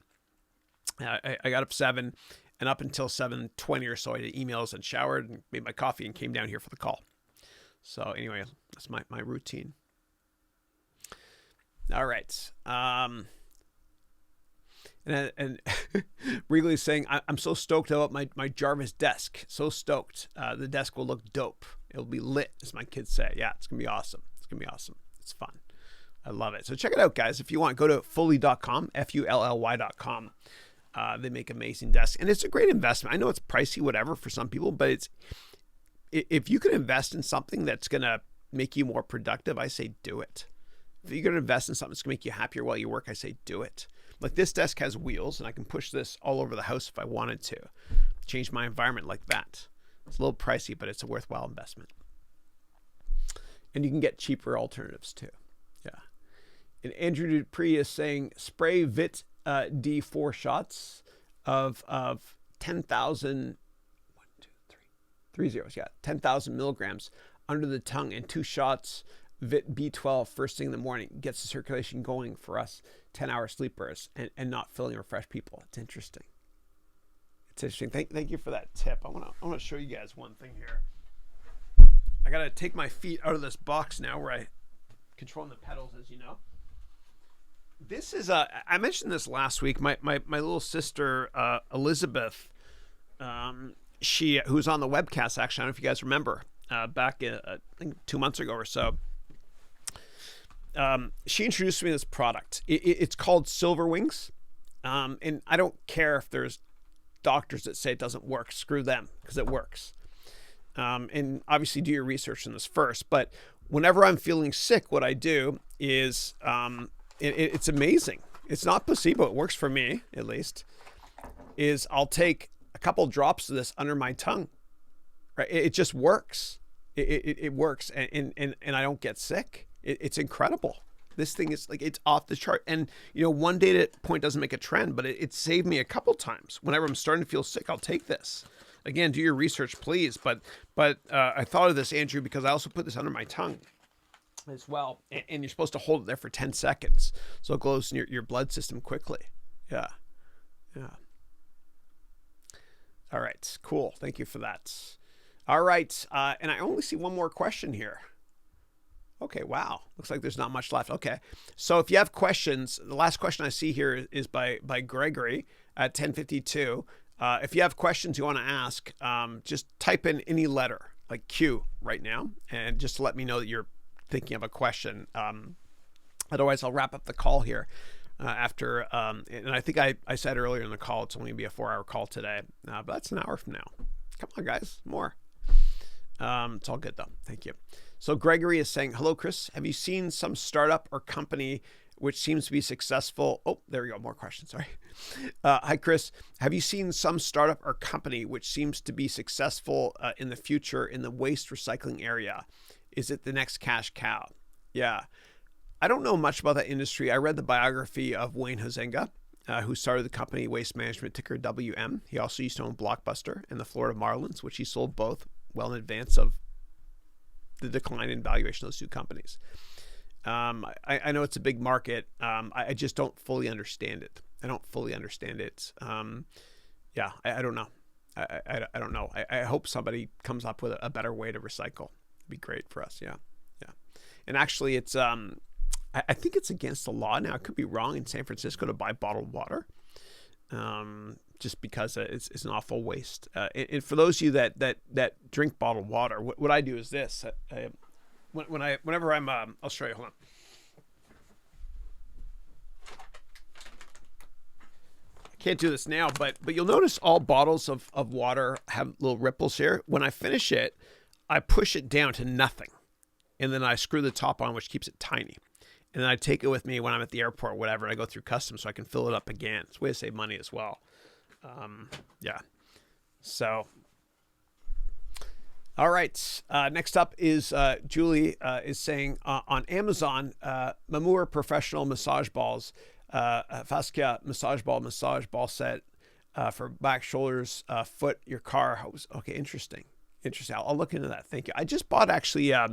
I got up at 7, and up until 7:20 or so, I did emails and showered and made my coffee and came down here for the call. So anyway, that's my routine. All right. And Wrigley is saying, I'm so stoked about my Jarvis desk. So stoked. The desk will look dope. It'll be lit, as my kids say. Yeah, it's going to be awesome. It's going to be awesome. It's fun. I love it. So check it out, guys. If you want, go to fully.com, FULLY.com. They make amazing desks. And it's a great investment. I know it's pricey, whatever, for some people, but if you can invest in something that's going to make you more productive, I say do it. If you're going to invest in something that's going to make you happier while you work, I say do it. Like this desk has wheels, and I can push this all over the house if I wanted to. Change my environment like that. It's a little pricey, but it's a worthwhile investment. And you can get cheaper alternatives too. Yeah. And Andrew Dupree is saying, spray D4 shots of 10,000, 3 zeros, yeah, 10,000 milligrams under the tongue, and 2 shots Vit B12 first thing in the morning gets the circulation going for us 10-hour sleepers and not feeling refreshed people. It's interesting. It's interesting. Thank you for that tip. I want to show you guys one thing here. I got to take my feet out of this box now where I control the pedals, as you know. This is I mentioned this last week. My little sister Elizabeth, she who's on the webcast, actually, I don't know if you guys remember, back I think 2 months ago or so. She introduced me to this product. It's called Silver Wings, and I don't care if there's doctors that say it doesn't work. Screw them, because it works. And obviously do your research on this first. But whenever I'm feeling sick, what I do is it's amazing. It's not placebo. It works for me, at least. Is I'll take a couple drops of this under my tongue. Right? It just works. It works, and I don't get sick. It's incredible. This thing is like, it's off the chart. And, one data point doesn't make a trend, but it saved me a couple times. Whenever I'm starting to feel sick, I'll take this. Again, do your research, please. But I thought of this, Andrew, because I also put this under my tongue as well. And you're supposed to hold it there for 10 seconds. So it goes in your blood system quickly. Yeah. All right, cool. Thank you for that. All right. And I only see one more question here. Okay, wow. Looks like there's not much left. Okay, so if you have questions, the last question I see here is by Gregory at 10:52. If you have questions you want to ask, just type in any letter, like Q right now, and just to let me know that you're thinking of a question. Otherwise, I'll wrap up the call here after, and I think I said earlier in the call, it's only going to be a 4-hour call today, but that's an hour from now. Come on, guys, more. It's all good, though. Thank you. So Gregory is saying, hello, Chris. Have you seen some startup or company which seems to be successful? Oh, there we go. More questions. Sorry. Hi, Chris. Have you seen some startup or company which seems to be successful in the future in the waste recycling area? Is it the next cash cow? Yeah. I don't know much about that industry. I read the biography of Wayne Huizenga, who started the company Waste Management, ticker WM. He also used to own Blockbuster and the Florida Marlins, which he sold both well in advance of the decline in valuation of those two companies. I know it's a big market. I just don't fully understand it. I don't know. I don't know. I hope somebody comes up with a better way to recycle. It'd be great for us. Yeah. And actually, it's I think it's against the law now. I could be wrong, in San Francisco to buy bottled water. Just because it's an awful waste. And for those of you that drink bottled water, what I do is this. Whenever I'm, I'll show you. Hold on. I can't do this now, but you'll notice all bottles of water have little ripples here. When I finish it, I push it down to nothing, and then I screw the top on, which keeps it tiny. And then I take it with me when I'm at the airport or whatever, and I go through customs so I can fill it up again. It's a way to save money as well. Yeah. So, all right. Next up is Julie is saying on Amazon, Mamour professional massage balls, fascia massage ball set for back, shoulders, foot, your car hose. Okay, interesting. I'll look into that. Thank you. I just bought actually a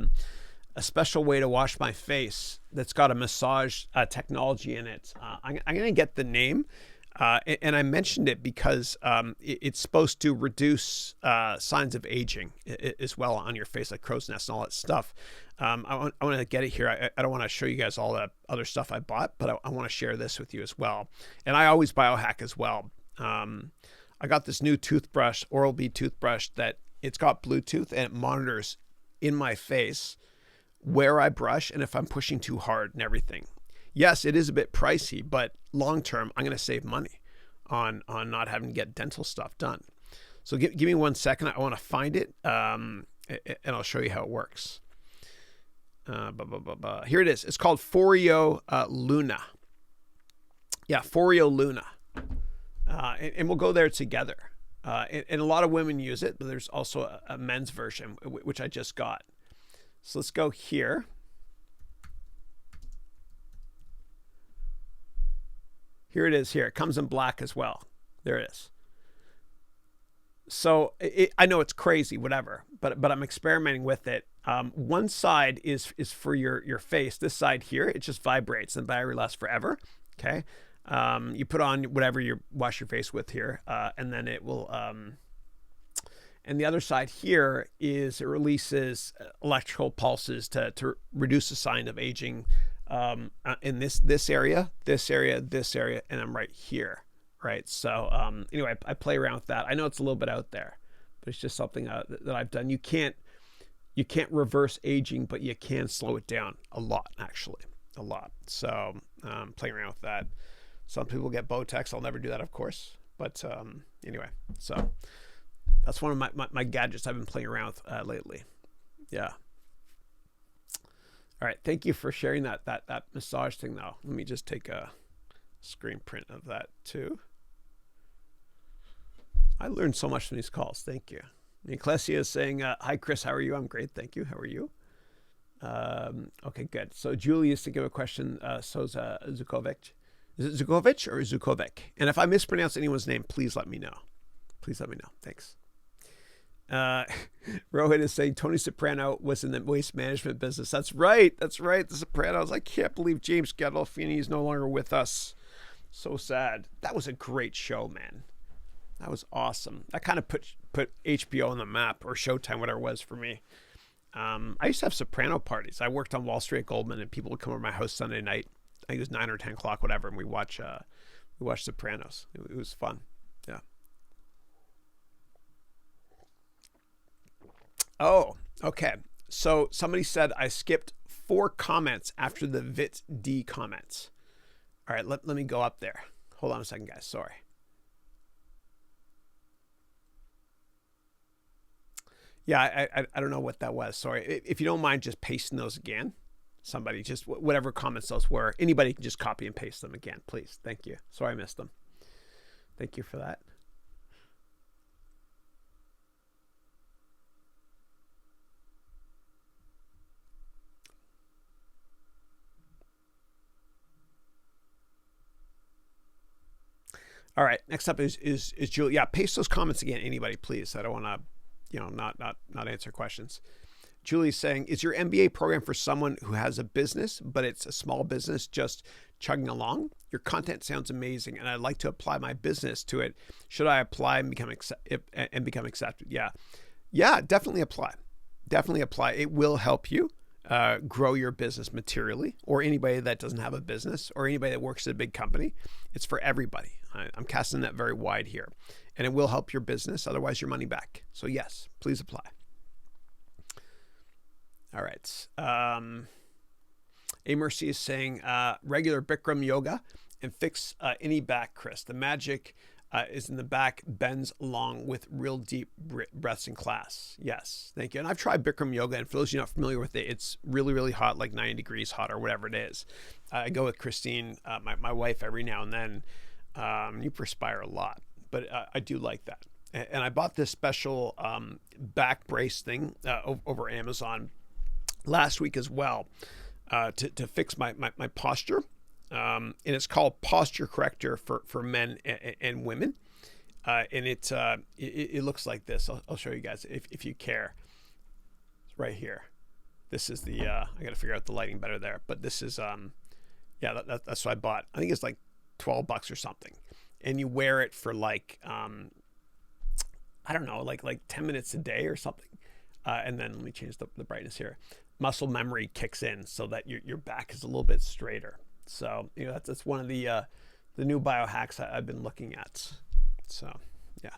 special way to wash my face that's got a massage technology in it. I'm going to get the name. And I mentioned it because it's supposed to reduce signs of aging as well on your face, like crow's nest and all that stuff. I want to get it here. I don't want to show you guys all the other stuff I bought, but I want to share this with you as well. And I always biohack as well. I got this new toothbrush, Oral-B toothbrush, that it's got Bluetooth and it monitors in my face where I brush and if I'm pushing too hard and everything. Yes, it is a bit pricey, but long term, I'm going to save money on not having to get dental stuff done. So give me 1 second. I want to find it, and I'll show you how it works. Here it is. It's called Foreo Luna. Yeah, Foreo Luna. And we'll go there together. And a lot of women use it, but there's also a men's version, which I just got. So let's go here. Here it is here. It comes in black as well. There it is. So I know it's crazy, whatever, but I'm experimenting with it. One side is for your face. This side here, it just vibrates and battery lasts forever. Okay. You put on whatever you wash your face with here, and then it will, and the other side here is it releases electrical pulses to reduce the sign of aging, in this area, and I'm right here. Right. So, anyway, I play around with that. I know it's a little bit out there, but it's just something that I've done. You can't reverse aging, but you can slow it down a lot, actually, a lot. So, playing around with that. Some people get Botox. I'll never do that, of course. But, anyway, so that's one of my gadgets I've been playing around with, lately. Yeah. All right. Thank you for sharing that massage thing though. Let me just take a screen print of that too. I learned so much from these calls. Thank you. Ecclesia is saying, hi, Chris. How are you? I'm great. Thank you. How are you? Okay, good. So Julie is to give a question. Soza Zukovic. Is it Zukovic or Zukovic? And if I mispronounce anyone's name, please let me know. Please let me know. Thanks. Rohit is saying Tony Soprano was in the waste management business. That's right. That's right. The Sopranos. I can't believe James Gandolfini is no longer with us. So sad. That was a great show, man. That was awesome. That kind of put HBO on the map, or Showtime, whatever it was for me. I used to have Soprano parties. I worked on Wall Street at Goldman, and people would come over to my house Sunday night. I think it was 9 or 10 o'clock, whatever, and we watch Sopranos. It was fun. Yeah. Oh, okay. So somebody said I skipped 4 comments after the VIT D comments. All right, let me go up there. Hold on a second, guys. Sorry. Yeah, I don't know what that was. Sorry. If you don't mind just pasting those again, somebody, just whatever comments those were, anybody can just copy and paste them again, please. Thank you. Sorry I missed them. Thank you for that. All right, next up is Julie. Yeah, paste those comments again, anybody, please. I don't want to, not answer questions. Julie's saying, is your MBA program for someone who has a business, but it's a small business just chugging along? Your content sounds amazing, and I'd like to apply my business to it. Should I apply and become accepted? Yeah, definitely apply. Definitely apply. It will help you grow your business materially, or anybody that doesn't have a business, or anybody that works at a big company. It's for everybody. I'm casting that very wide here, and it will help your business. Otherwise, your money back. So yes, please apply. All right. A Mercy is saying regular Bikram yoga and fix any back, Chris. The magic is in the back, bends along with real deep breaths in class. Yes, thank you. And I've tried Bikram yoga, and for those of you not familiar with it, it's really, really hot, like 90 degrees hot or whatever it is. I go with Christine, my wife, every now and then. You perspire a lot, but I do like that. And I bought this special back brace thing over Amazon last week as well to fix my posture. And it's called Posture Corrector for men and women. And it looks like this. I'll show you guys if you care. It's right here. This is the, I got to figure out the lighting better there, but this is, yeah, that's what I bought. I think it's like $12 or something. And you wear it for like, I don't know, like 10 minutes a day or something. And then let me change the brightness here. Muscle memory kicks in so that your back is a little bit straighter. So, that's one of the new biohacks I've been looking at. So, yeah.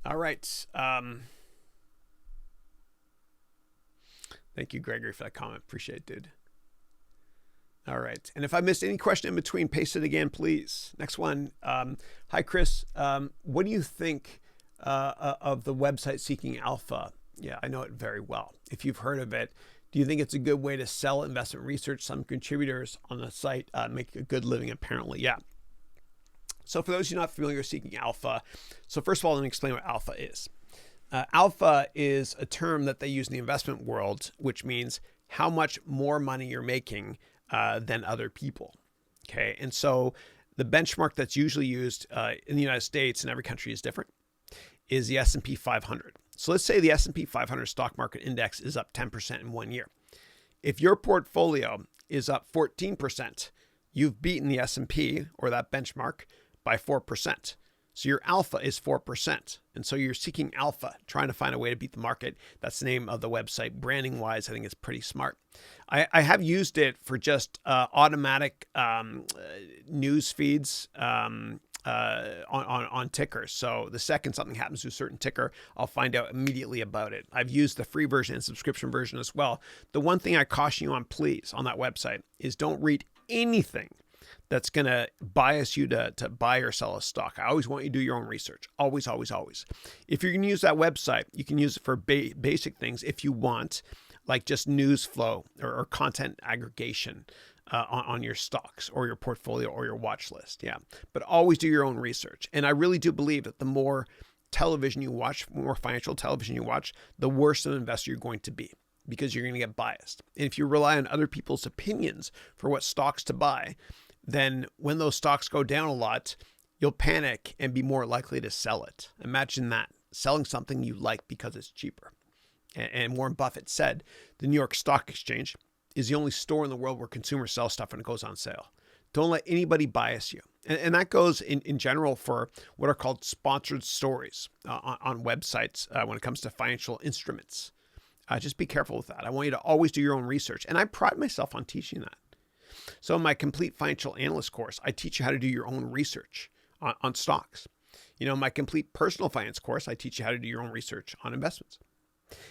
All right. Thank you, Gregory, for that comment. Appreciate it, dude. All right. And if I missed any question in between, paste it again, please. Next one. Hi, Chris. What do you think of the website Seeking Alpha? Yeah, I know it very well. If you've heard of it, do you think it's a good way to sell investment research? Some contributors on the site make a good living, apparently. Yeah. So for those of you not familiar with Seeking Alpha, so first of all, let me explain what alpha is. Alpha is a term that they use in the investment world, which means how much more money you're making than other people. Okay, and so the benchmark that's usually used in the United States, and every country is different, is the S&P 500. So let's say the S&P 500 stock market index is up 10% in 1 year. If your portfolio is up 14%, you've beaten the S&P or that benchmark by 4%. So your alpha is 4%. And so you're seeking alpha, trying to find a way to beat the market. That's the name of the website. Branding wise, I think it's pretty smart. I have used it for just automatic news feeds on tickers. So the second something happens to a certain ticker, I'll find out immediately about it. I've used the free version and subscription version as well. The one thing I caution you on, please, on that website is don't read anything that's going to bias you to buy or sell a stock. I always want you to do your own research. Always, always, always. If you're going to use that website, you can use it for basic things if you want, like just news flow or content aggregation on your stocks or your portfolio or your watch list. Yeah. But always do your own research. And I really do believe that the more television you watch, more financial television you watch, the worse of an investor you're going to be, because you're going to get biased. And if you rely on other people's opinions for what stocks to buy, then when those stocks go down a lot, you'll panic and be more likely to sell it. Imagine that, selling something you like because it's cheaper. And Warren Buffett said, the New York Stock Exchange is the only store in the world where consumers sell stuff when it goes on sale. Don't let anybody bias you. And that goes in general for what are called sponsored stories on websites when it comes to financial instruments. Just be careful with that. I want you to always do your own research. And I pride myself on teaching that. So in my complete financial analyst course, I teach you how to do your own research on stocks. You know, my complete personal finance course, I teach you how to do your own research on investments.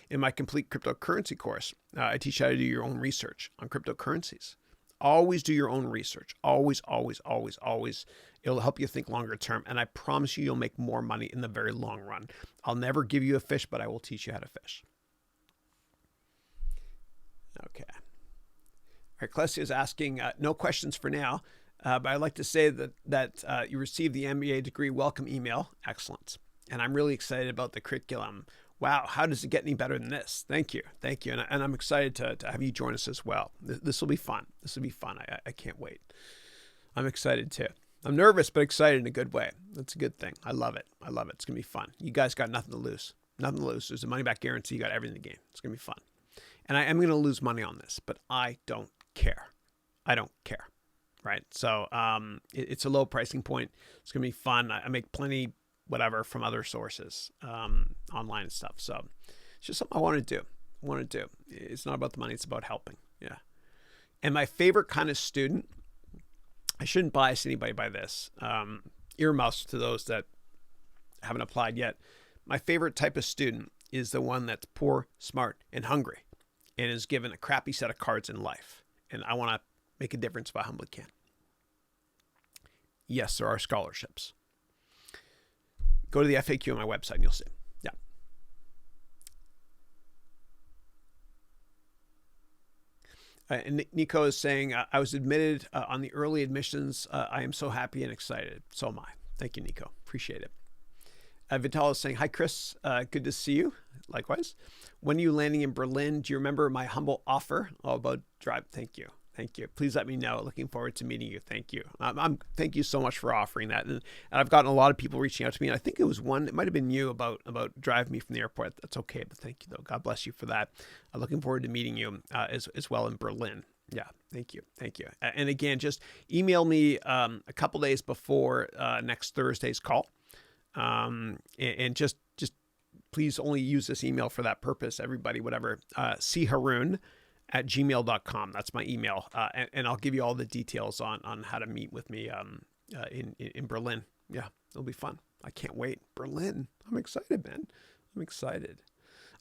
In my complete cryptocurrency course, I teach you how to do your own research on cryptocurrencies. Always do your own research. Always, always, always, always. It'll help you think longer term. And I promise you'll make more money in the very long run. I'll never give you a fish, but I will teach you how to fish. Okay. All right, Klessia is asking, no questions for now, but I'd like to say that you received the MBA degree welcome email. Excellent. And I'm really excited about the curriculum. Wow, how does it get any better than this? Thank you. Thank you. And I'm excited to have you join us as well. This will be fun. This will be fun. I can't wait. I'm excited too. I'm nervous, but excited in a good way. That's a good thing. I love it. I love it. It's going to be fun. You guys got nothing to lose. Nothing to lose. There's a money back guarantee. You got everything in the game. It's going to be fun. And I am going to lose money on this, but I don't care. I don't care. Right. So it's a low pricing point. It's going to be fun. I make plenty, whatever, from other sources online and stuff. So it's just something I want to do. It's not about the money. It's about helping. Yeah. And my favorite kind of student, I shouldn't bias anybody by this. Earmuffs to those that haven't applied yet. My favorite type of student is the one that's poor, smart, and hungry, and is given a crappy set of cards in life. And I want to make a difference if I humbly can. Yes, there are scholarships. Go to the FAQ on my website and you'll see. Yeah. And Nico is saying, I was admitted on the early admissions. I am so happy and excited. So am I. Thank you, Nico. Appreciate it. Vital is saying, hi, Chris. Good to see you. Likewise. When are you landing in Berlin? Do you remember my humble offer? All about drive. Thank you. Thank you. Please let me know. Looking forward to meeting you. Thank you. Thank you so much for offering that. And I've gotten a lot of people reaching out to me. And I think it was one, it might have been you about driving me from the airport. That's okay. But thank you though. God bless you for that. I'm looking forward to meeting you as well in Berlin. Yeah. Thank you. Thank you. And again, just email me a couple days before next Thursday's call. And just please only use this email for that purpose. Everybody, whatever, charoun@gmail.com. That's my email. And I'll give you all the details on how to meet with me in Berlin. Yeah, it'll be fun. I can't wait. Berlin. I'm excited, man. I'm excited.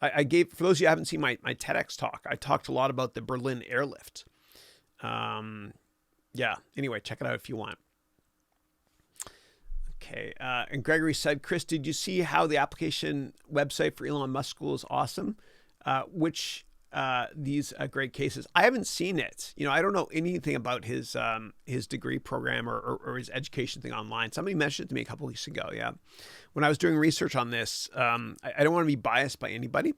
I gave, for those of you who haven't seen my TEDx talk, I talked a lot about the Berlin airlift. Yeah, anyway, check it out if you want. Okay, and Gregory said, Chris, did you see how the application website for Elon Musk School is awesome? These great cases. I haven't seen it. You know, I don't know anything about his degree program or his education thing online. Somebody mentioned it to me a couple weeks ago. Yeah, when I was doing research on this, I don't want to be biased by anybody.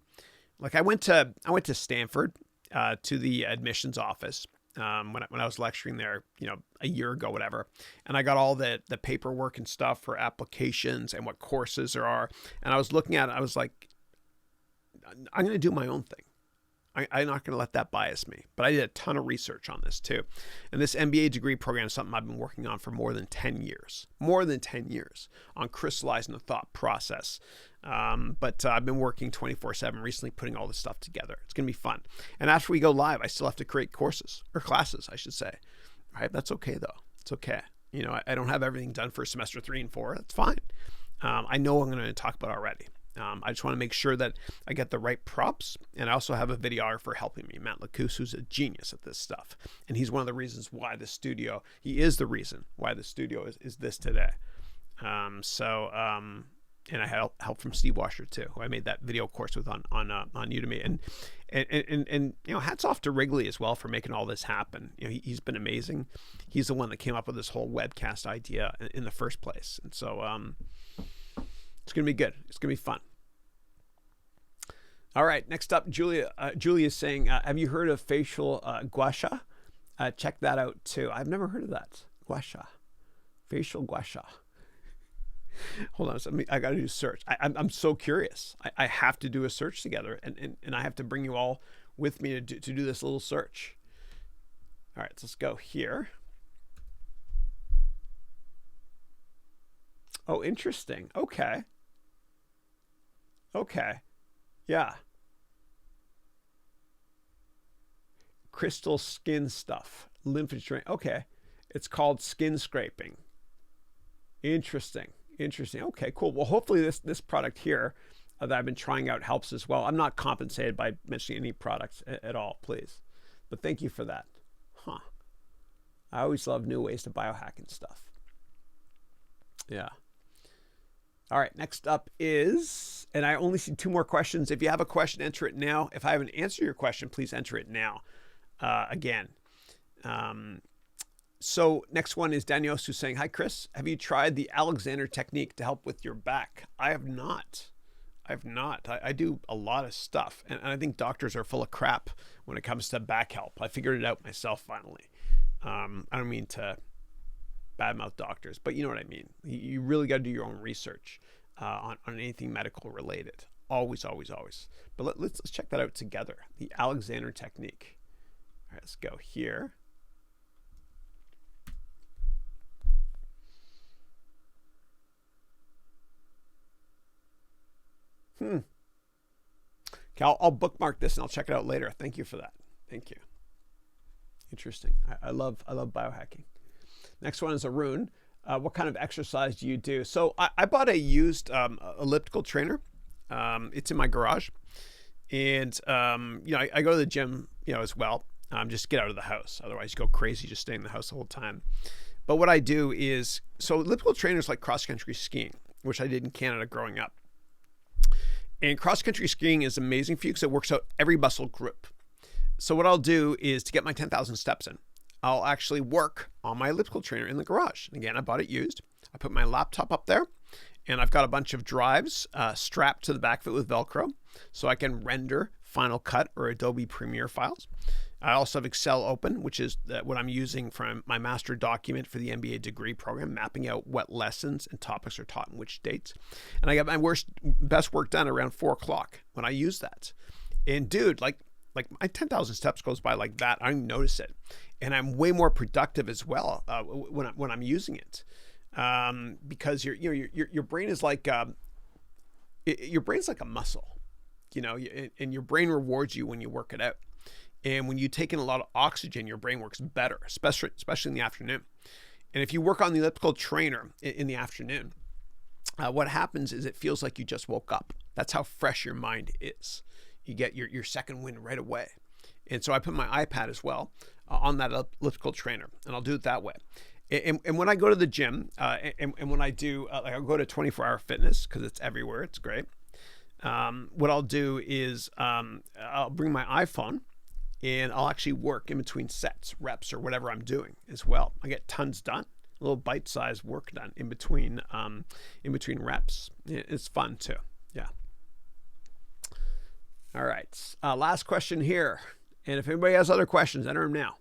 Like I went to Stanford to the admissions office, when I was lecturing there, a year ago, whatever. And I got all the paperwork and stuff for applications and what courses there are. And I was looking at it. I was like, I'm going to do my own thing. I'm not going to let that bias me. But I did a ton of research on this too. And this MBA degree program is something I've been working on for more than 10 years on crystallizing the thought process. But I've been working 24/7 recently, putting all this stuff together. It's going to be fun. And after we go live, I still have to create courses or classes, I should say. All right. That's okay though. It's okay. I don't have everything done for semester 3 and 4. That's fine. I know I'm going to talk about already. I just want to make sure that I get the right props. And I also have a videographer helping me, Matt Lacus, who's a genius at this stuff. And he's one of the reasons why the studio, he is the reason why the studio is this today. And I had help from Steve Washer too, who I made that video course with on Udemy. And hats off to Wrigley as well for making all this happen. He's been amazing. He's the one that came up with this whole webcast idea in the first place. And so, it's going to be good. It's going to be fun. All right. Next up, Julia is saying, have you heard of facial gua sha? Check that out too. I've never heard of that. Gua sha. Facial gua sha. Hold on. I got to do a search. I'm so curious. I have to do a search together, and I have to bring you all with me to do this little search. All right. So let's go here. Oh, interesting. Okay. Yeah. Crystal skin stuff. Lymph drain. Okay. It's called skin scraping. Interesting. Okay, cool. Well, hopefully this product here that I've been trying out helps as well. I'm not compensated by mentioning any products at all, please. But thank you for that. I always love new ways to biohack and stuff. Yeah. All right, next up is, and I only see 2 more questions. If you have a question, enter it now. If I haven't answered your question, please enter it now. Again. So next one is Daniel, who's saying, hi, Chris. Have you tried the Alexander technique to help with your back? I have not. I do a lot of stuff. And I think doctors are full of crap when it comes to back help. I figured it out myself finally. I don't mean to badmouth doctors, but you know what I mean. You really got to do your own research on anything medical related. Always. But let's check that out together. The Alexander technique. All right, let's go here. Okay, I'll bookmark this and I'll check it out later. Thank you for that. Thank you. Interesting. I love biohacking. Next one is Haroun. What kind of exercise do you do? So I bought a used elliptical trainer. It's in my garage, and I go to the gym, as well. Just to get out of the house. Otherwise, you go crazy just staying in the house the whole time. But what I do is, so elliptical trainers like cross country skiing, which I did in Canada growing up. And cross country skiing is amazing for you because it works out every muscle group. So what I'll do is, to get my 10,000 steps in, I'll actually work on my elliptical trainer in the garage. And again, I bought it used. I put my laptop up there, and I've got a bunch of drives strapped to the back of it with Velcro, so I can render Final Cut or Adobe Premiere files. I also have Excel open, which is what I'm using from my master document for the MBA degree program, mapping out what lessons and topics are taught in which dates. And I got my best work done around 4 o'clock when I use that. And dude, like my 10,000 steps goes by like that. I don't notice it. And I'm way more productive as well when I'm using it. Because your brain is like, your brain's like a muscle, and your brain rewards you when you work it out. And when you take in a lot of oxygen, your brain works better, especially in the afternoon. And if you work on the elliptical trainer in the afternoon, what happens is it feels like you just woke up. That's how fresh your mind is. You get your second wind right away. And so I put my iPad as well on that elliptical trainer, and I'll do it that way. And when I go to the gym, and when I do, I'll go to 24-hour fitness because it's everywhere. It's great. What I'll do is I'll bring my iPhone, and I'll actually work in between sets, reps, or whatever I'm doing as well. I get tons done, a little bite-sized work done in between reps. It's fun too. Yeah. All right. Last question here. And if anybody has other questions, enter them now.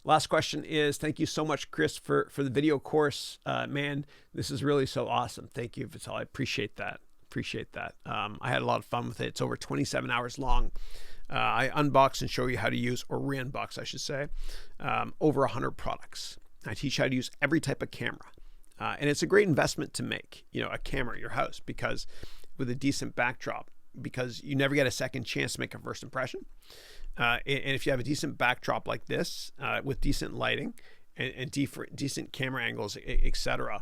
Last question is, thank you so much, Chris, for the video course. Man, this is really so awesome. Thank you, Vital. I appreciate that. I had a lot of fun with it. It's over 27 hours long. I unbox and show you how to use, or re-unbox, I should say, over 100 products. I teach how to use every type of camera. And it's a great investment to make, a camera at your house, because with a decent backdrop, because you never get a second chance to make a first impression. And if you have a decent backdrop like this, with decent lighting and decent camera angles, etc.,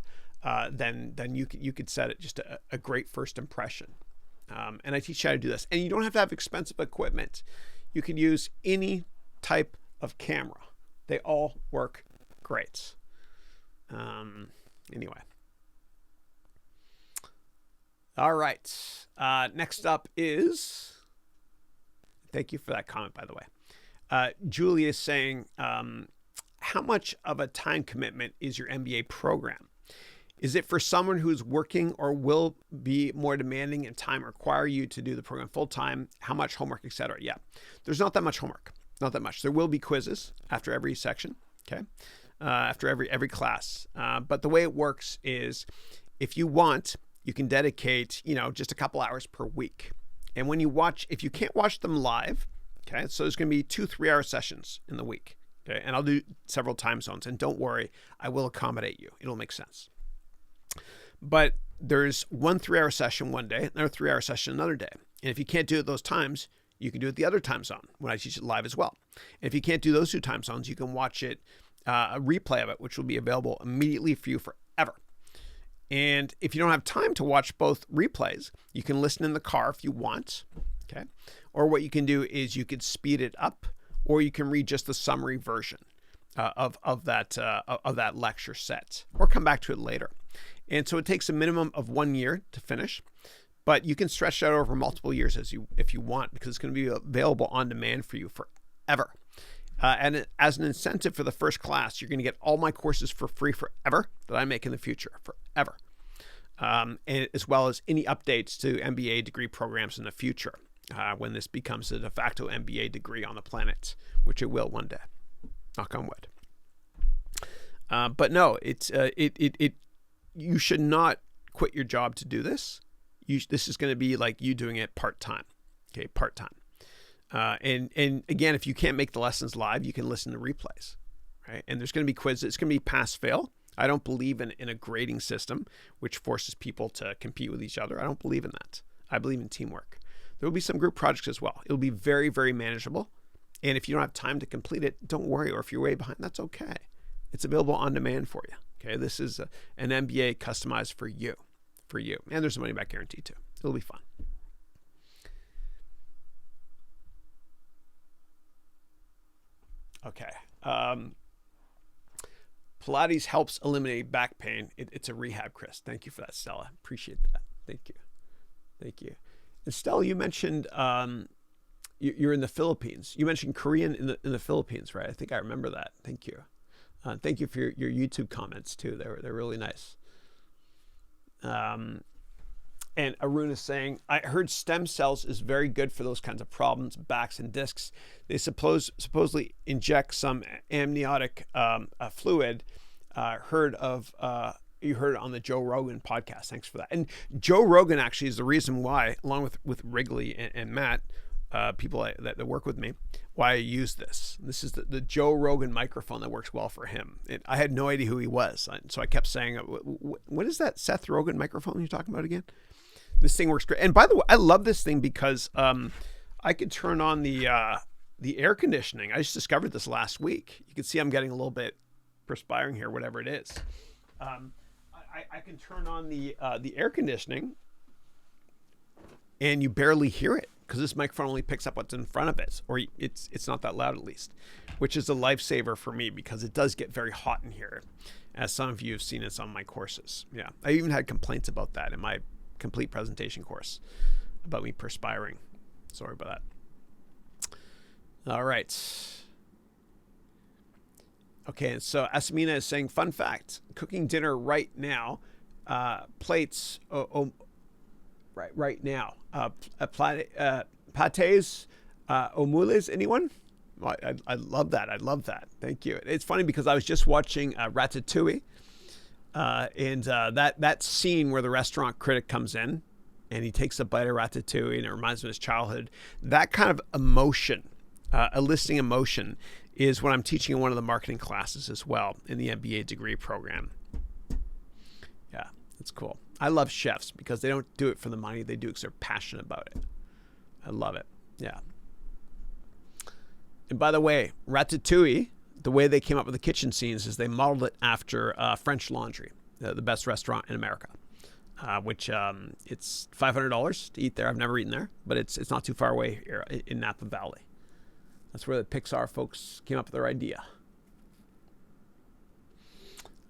then you could set it just a great first impression. And I teach you how to do this. And you don't have to have expensive equipment. You can use any type of camera. They all work great. Anyway. All right. Next up is, thank you for that comment, by the way. Julie is saying, how much of a time commitment is your MBA program? Is it for someone who's working or will be more demanding and time require you to do the program full time? How much homework, etc.? Yeah, there's not that much homework, not that much. There will be quizzes after every section, okay, after every class. But the way it works is, if you want, you can dedicate, just a couple hours per week. And when you watch, if you can't watch them live, okay, so there's going to be 2 3-hour sessions in the week, okay, and I'll do several time zones. And don't worry, I will accommodate you. It'll make sense. But there's 1 3-hour session one day, another 3-hour session another day. And if you can't do it those times, you can do it the other time zone when I teach it live as well. And if you can't do those 2 time zones, you can watch it, a replay of it, which will be available immediately for you forever. And if you don't have time to watch both replays, you can listen in the car if you want, okay? Or what you can do is you could speed it up, or you can read just the summary version of that lecture set, or come back to it later. And so it takes a minimum of 1 year to finish, but you can stretch it out over multiple years if you want, because it's going to be available on demand for you forever. And as an incentive for the first class, you're going to get all my courses for free forever that I make in the future, forever. And as well as any updates to MBA degree programs in the future, when this becomes a de facto MBA degree on the planet, which it will one day. Knock on wood. But no, you should not quit your job to do this. This is going to be like you doing it part-time. Okay, part-time. And again, if you can't make the lessons live, you can listen to replays, right? And there's going to be quizzes. It's going to be pass-fail. I don't believe in a grading system which forces people to compete with each other. I don't believe in that. I believe in teamwork. There will be some group projects as well. It'll be very, very manageable. And if you don't have time to complete it, don't worry. Or if you're way behind, that's okay. It's available on demand for you. Okay, this is an MBA customized for you. And there's a money back guarantee too. It'll be fun. Okay. Pilates helps eliminate back pain. It's a rehab, Chris. Thank you for that, Stella. Appreciate that. Thank you. And Stella, you mentioned you're in the Philippines. You mentioned Korean in the Philippines, right? I think I remember that. Thank you. Thank you for your YouTube comments too. They're really nice. And Arun is saying, I heard stem cells is very good for those kinds of problems, backs and discs. They supposedly inject some amniotic fluid. You heard it on the Joe Rogan podcast. Thanks for that. And Joe Rogan actually is the reason why, along with Wrigley and Matt, people that work with me, why I use this. This is the Joe Rogan microphone that works well for him. I had no idea who he was. So I kept saying, what is that Seth Rogen microphone you're talking about again? This thing works great. And by the way, I love this thing because I could turn on the air conditioning. I just discovered this last week. You can see I'm getting a little bit perspiring here, whatever it is. I can turn on the air conditioning and you barely hear it, because this microphone only picks up what's in front of it, or it's not that loud at least, which is a lifesaver for me because it does get very hot in here, as some of you have seen in some of my courses. Yeah, I even had complaints about that in my complete presentation course about me perspiring. Sorry about that. All right. Okay, and so Asamina is saying, fun fact, cooking dinner right now, plates, right now, pates, omules, anyone? I love that. I love that. Thank you. It's funny because I was just watching Ratatouille, and that scene where the restaurant critic comes in and he takes a bite of ratatouille and it reminds him of his childhood. That kind of emotion, eliciting emotion, is what I'm teaching in one of the marketing classes as well in the MBA degree program. Yeah, that's cool. I love chefs because they don't do it for the money. They do it because they're passionate about it. I love it. Yeah. And by the way, Ratatouille, the way they came up with the kitchen scenes is they modeled it after French Laundry, the best restaurant in America, which it's $500 to eat there. I've never eaten there, but it's not too far away here in Napa Valley. That's where the Pixar folks came up with their idea.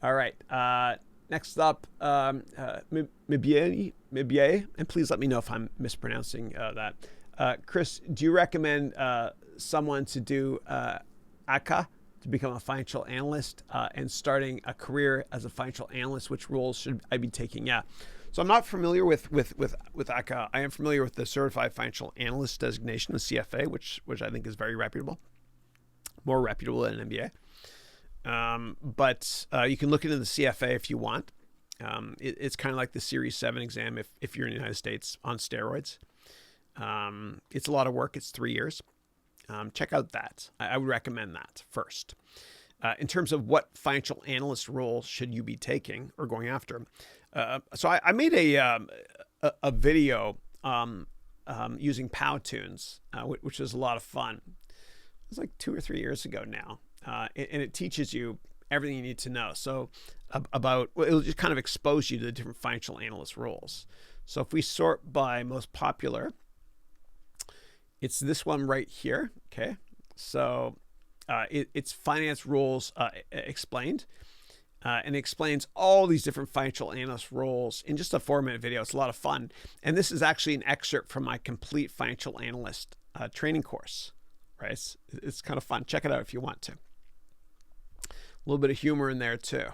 All right. Next up, Mibier, and please let me know if I'm mispronouncing that. Chris, do you recommend someone to do ACA to become a financial analyst and starting a career as a financial analyst? Which roles should I be taking? Yeah. So I'm not familiar with ACA. I am familiar with the Certified Financial Analyst designation, the CFA, which I think is very reputable, more reputable than an MBA. But you can look into the CFA if you want. It's kind of like the Series 7 exam if you're in the United States on steroids. It's a lot of work. It's 3 years. Check out that. I would recommend that first. In terms of what financial analyst role should you be taking or going after. So I made a video using Powtoons, which was a lot of fun. It was like 2 or 3 years ago now. And it teaches you everything you need to know. So it'll just kind of expose you to the different financial analyst roles. So if we sort by most popular, it's this one right here. Okay. So it's finance roles explained. And it explains all these different financial analyst roles in just a 4-minute video. It's a lot of fun. And this is actually an excerpt from my complete financial analyst training course. Right? It's kind of fun. Check it out if you want to. A little bit of humor in there too.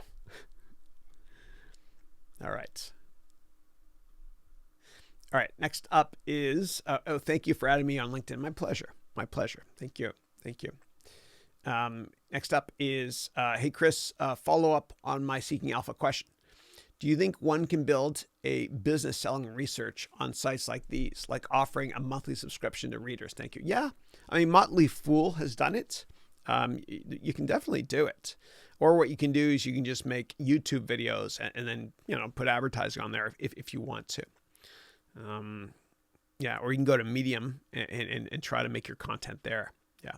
All right. All right. Next up is, thank you for adding me on LinkedIn. My pleasure. My pleasure. Thank you. Thank you. Next up is, hey, Chris, follow up on my Seeking Alpha question. Do you think one can build a business selling research on sites like these, like offering a monthly subscription to readers? Thank you. Yeah. I mean, Motley Fool has done it. You can definitely do it. Or what you can do is you can just make YouTube videos and then, put advertising on there if you want to. Yeah. Or you can go to Medium and try to make your content there. Yeah.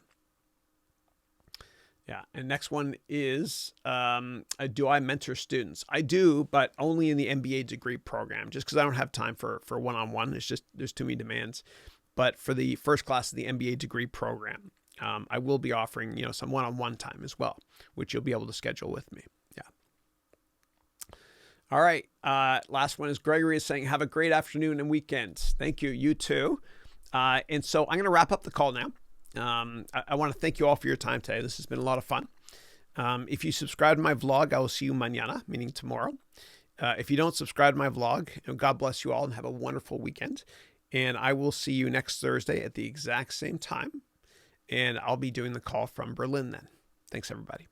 Yeah. And next one is, do I mentor students? I do, but only in the MBA degree program, just because I don't have time for one-on-one. It's just, there's too many demands. But for the first class of the MBA degree program, I will be offering, some one-on-one time as well, which you'll be able to schedule with me. Yeah. All right. Last one is Gregory is saying, have a great afternoon and weekend. Thank you. You too. And so I'm going to wrap up the call now. I want to thank you all for your time today. This has been a lot of fun. If you subscribe to my vlog, I will see you mañana, meaning tomorrow. If you don't subscribe to my vlog, God bless you all and have a wonderful weekend. And I will see you next Thursday at the exact same time. And I'll be doing the call from Berlin then. Thanks, everybody.